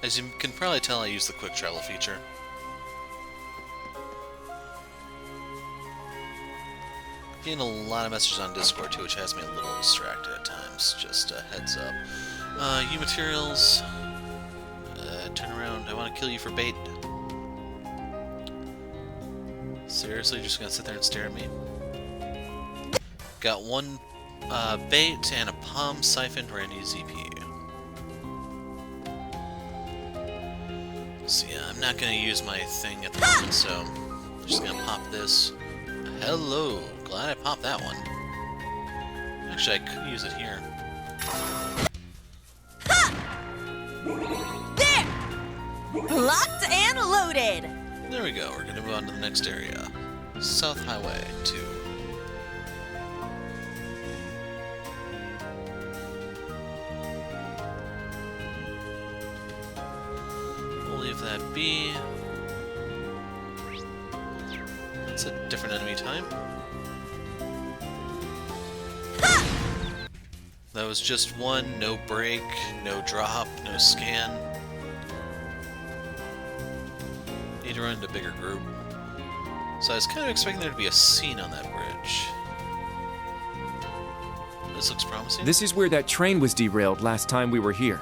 As you can probably tell, I use the quick travel feature. Getting a lot of messages on Discord too, which has me a little distracted at times. Just a heads up. You materials. Turn around. I want to kill you for bait. Seriously, just gonna sit there and stare at me? Got one bait and a Palm siphoned Randy ZP. So yeah, I'm not gonna use my thing at the moment, so I'm just gonna pop this. Hello! Glad I popped that one. Actually, I could use it here. There! Locked and loaded! There we go, we're gonna move on to the next area. South Highway 2. We'll leave that be. It's a different enemy type. That was just one, no break, no drop, no scan. Need to run into a bigger group. So I was kind of expecting there to be a scene on that bridge. This looks promising. This is where that train was derailed last time we were here.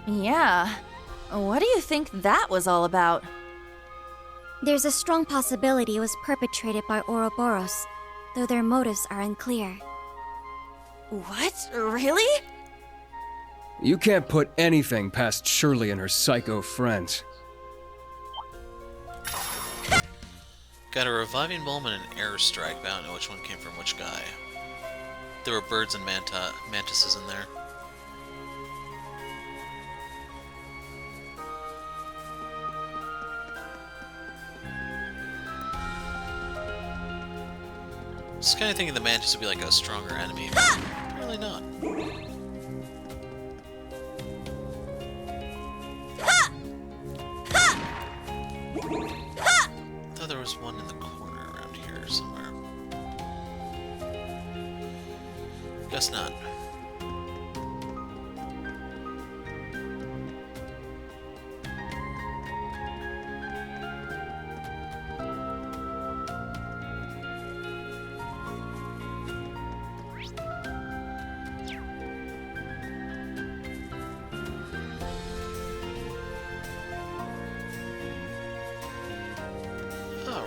Yeah. What do you think that was all about? There's a strong possibility it was perpetrated by Ouroboros, though their motives are unclear. What? Really? You can't put anything past Shirley and her psycho friends. Got a reviving bulb and an airstrike, but I don't know which one came from which guy. There were birds and mantises in there. I was kind of thinking the mantis would be like a stronger enemy, but apparently not. I thought there was one in the corner around here somewhere. Guess not.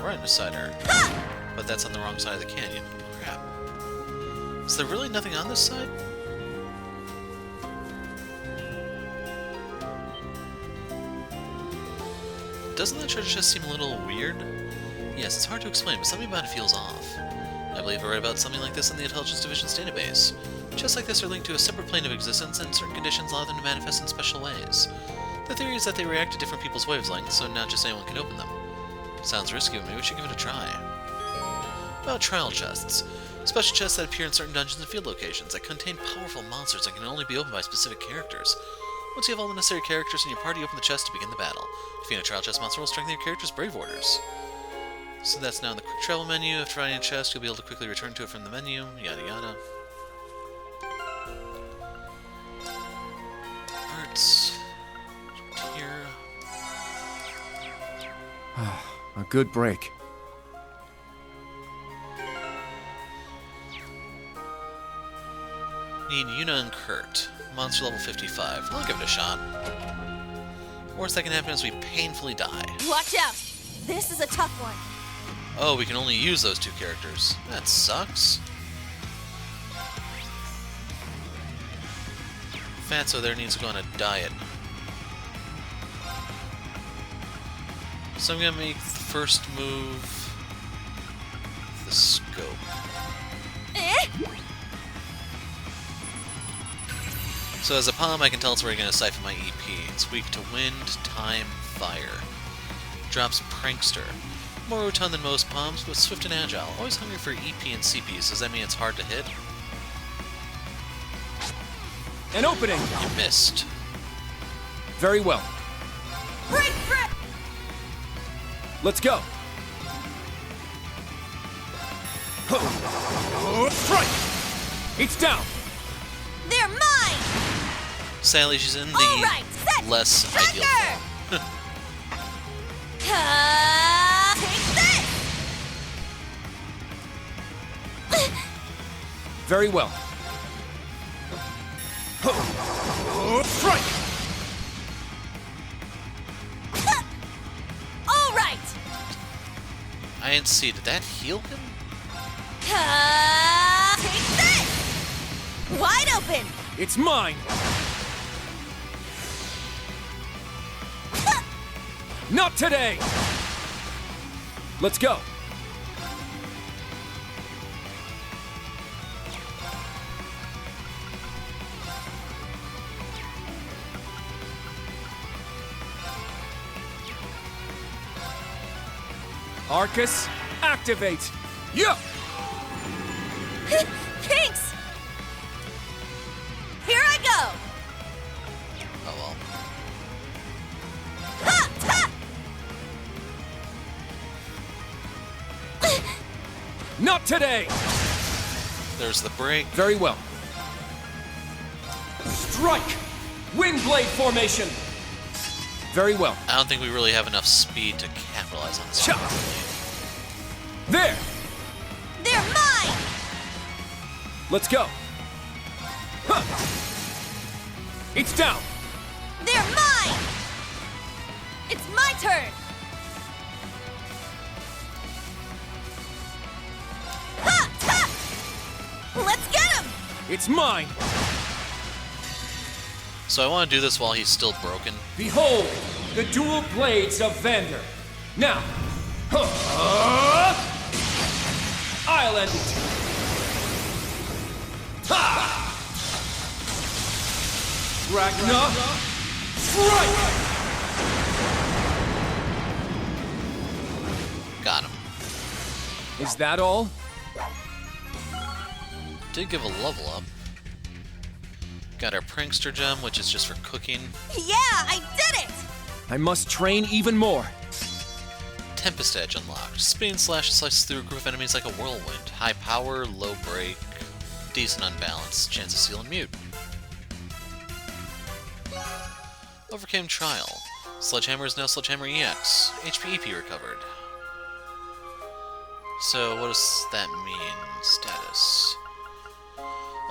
Right beside her. But that's on the wrong side of the canyon. Crap. Is there really nothing on this side? Doesn't that treasure chest seem a little weird? Yes, it's hard to explain, but something about it feels off. I believe I read about something like this in the Intelligence Division's database. Chests like this are linked to a separate plane of existence, and certain conditions allow them to manifest in special ways. The theory is that they react to different people's wavelengths, so not just anyone can open them. Sounds risky, but maybe we should give it a try. About trial chests. Special chests that appear in certain dungeons and field locations that contain powerful monsters and can only be opened by specific characters. Once you have all the necessary characters in your party, open the chest to begin the battle. Defeating a trial chest monster will strengthen your character's brave orders. So that's now in the quick travel menu. After finding a chest, you'll be able to quickly return to it from the menu. Yada yada. Arts. Here. A good break. Need Yuna and Kurt. Monster level 55. I'll give it a shot. Worst that can happen is we painfully die. Watch out! This is a tough one. Oh, we can only use those two characters. That sucks. Fatso there needs to go on a diet. So I'm gonna make the first move the scope. So as a Palm, I can tell it's where you're gonna siphon my EP. It's weak to wind, time, fire. Drops Prankster. More rotund than most Palms, but swift and agile. Always hungry for EP and CPs. Does that mean it's hard to hit? An opening! You missed. Very well. Break! Let's go! Strike! It's down! They're mine! Sadly, she's in the All right, set! less ideal Tracker! form. Take this! Very well. Strike! All right. I didn't see. Did that heal him? Take this! Wide open! It's mine! Not today! Let's go! Arcus, activate! Yeah! Thanks! Here I go! Oh well. Ha! Ha! Not today! There's the break. Very well. Strike! Windblade formation! Very well. I don't think we really have enough speed to capitalize on this. Cha! There! They're mine! Let's go! Huh. It's down! They're mine! It's my turn! Ha! Ha! Let's get him! It's mine! So I want to do this while he's still broken. Behold, the dual blades of Vander. Now, I'll end it. Ha! Ragna, strike! Got him. Is that all? Did give a level up. Got our Prankster gem, which is just for cooking. Yeah, I did it! I must train even more. Tempest Edge unlocked. Spin slash slices through a group of enemies like a whirlwind. High power, low break, decent unbalance, chance of seal and mute. Overcame Trial. Sledgehammer is now Sledgehammer EX. HP EP recovered. So what does that mean? Status.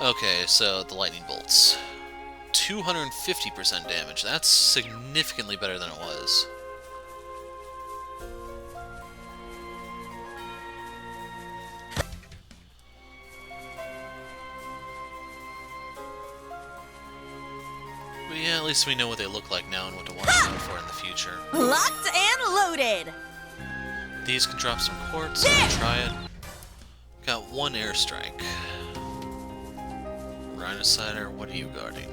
Okay, so the lightning bolts. 250% damage. That's significantly better than it was. But yeah, at least we know what they look like now and what to watch out for in the future. Locked and loaded! These can drop some quartz, so we'll try it. Got one airstrike. Rhinocider, what are you guarding?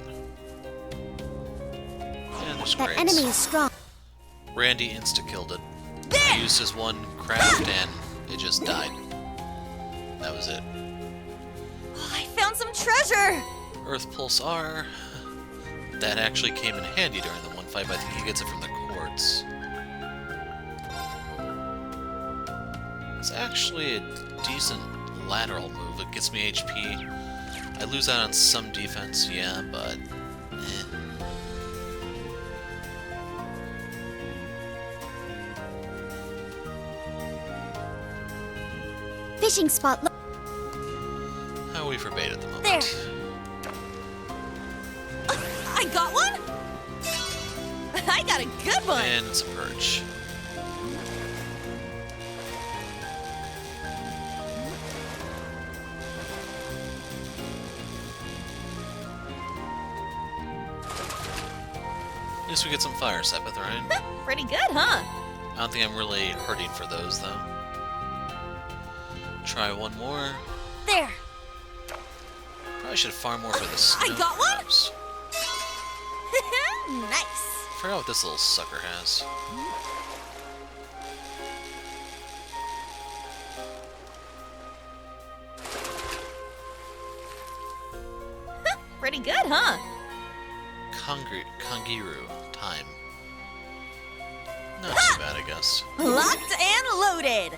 And there's That crates. enemy is strong. Randy insta-killed it. He used his one craft and it just died. That was it. Oh, I found some treasure! Earth Pulse R. That actually came in handy during the one fight, but I think he gets it from the quartz. It's actually a decent lateral move. It gets me HP. I lose out on some defense, yeah, but Fishing spot. how are we for bait at the moment? There. I got one? I got a good one! And it's a perch. At least we get some fire Sepith, right? Pretty good, huh? I don't think I'm really hurting for those, though. Try one more. There. Probably should farm more for the snow. I got one? crabs. Nice. Forgot what this little sucker has. Pretty good, huh? Kangiru. Time. Not too bad, I guess. Locked and loaded.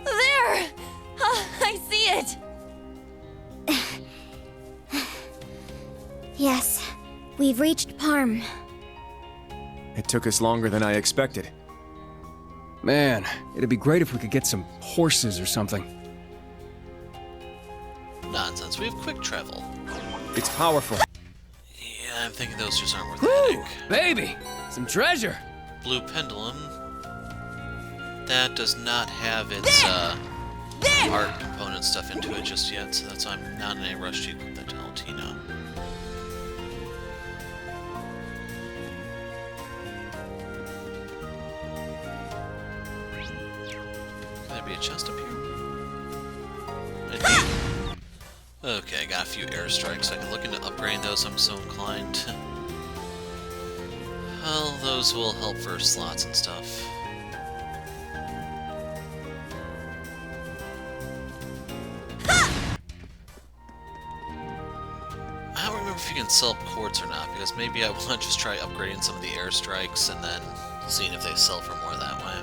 There! I see it! Yes, we've reached Parm. It took us longer than I expected. Man, it'd be great if we could get some horses or something. Nonsense, we have quick travel. It's powerful. Yeah, I'm thinking those just aren't worth the headache. Baby! Some treasure! Blue Pendulum. That does not have its art component stuff into it just yet, so that's why I'm not in a rush to equip that to Altina. Can there be a chest up here? Okay, got a few airstrikes. I can look into upgrading those, I'm so inclined. Well, those will help for slots and stuff. I don't remember if you can sell up quartz or not, because maybe I want to just try upgrading some of the airstrikes and then seeing if they sell for more that way.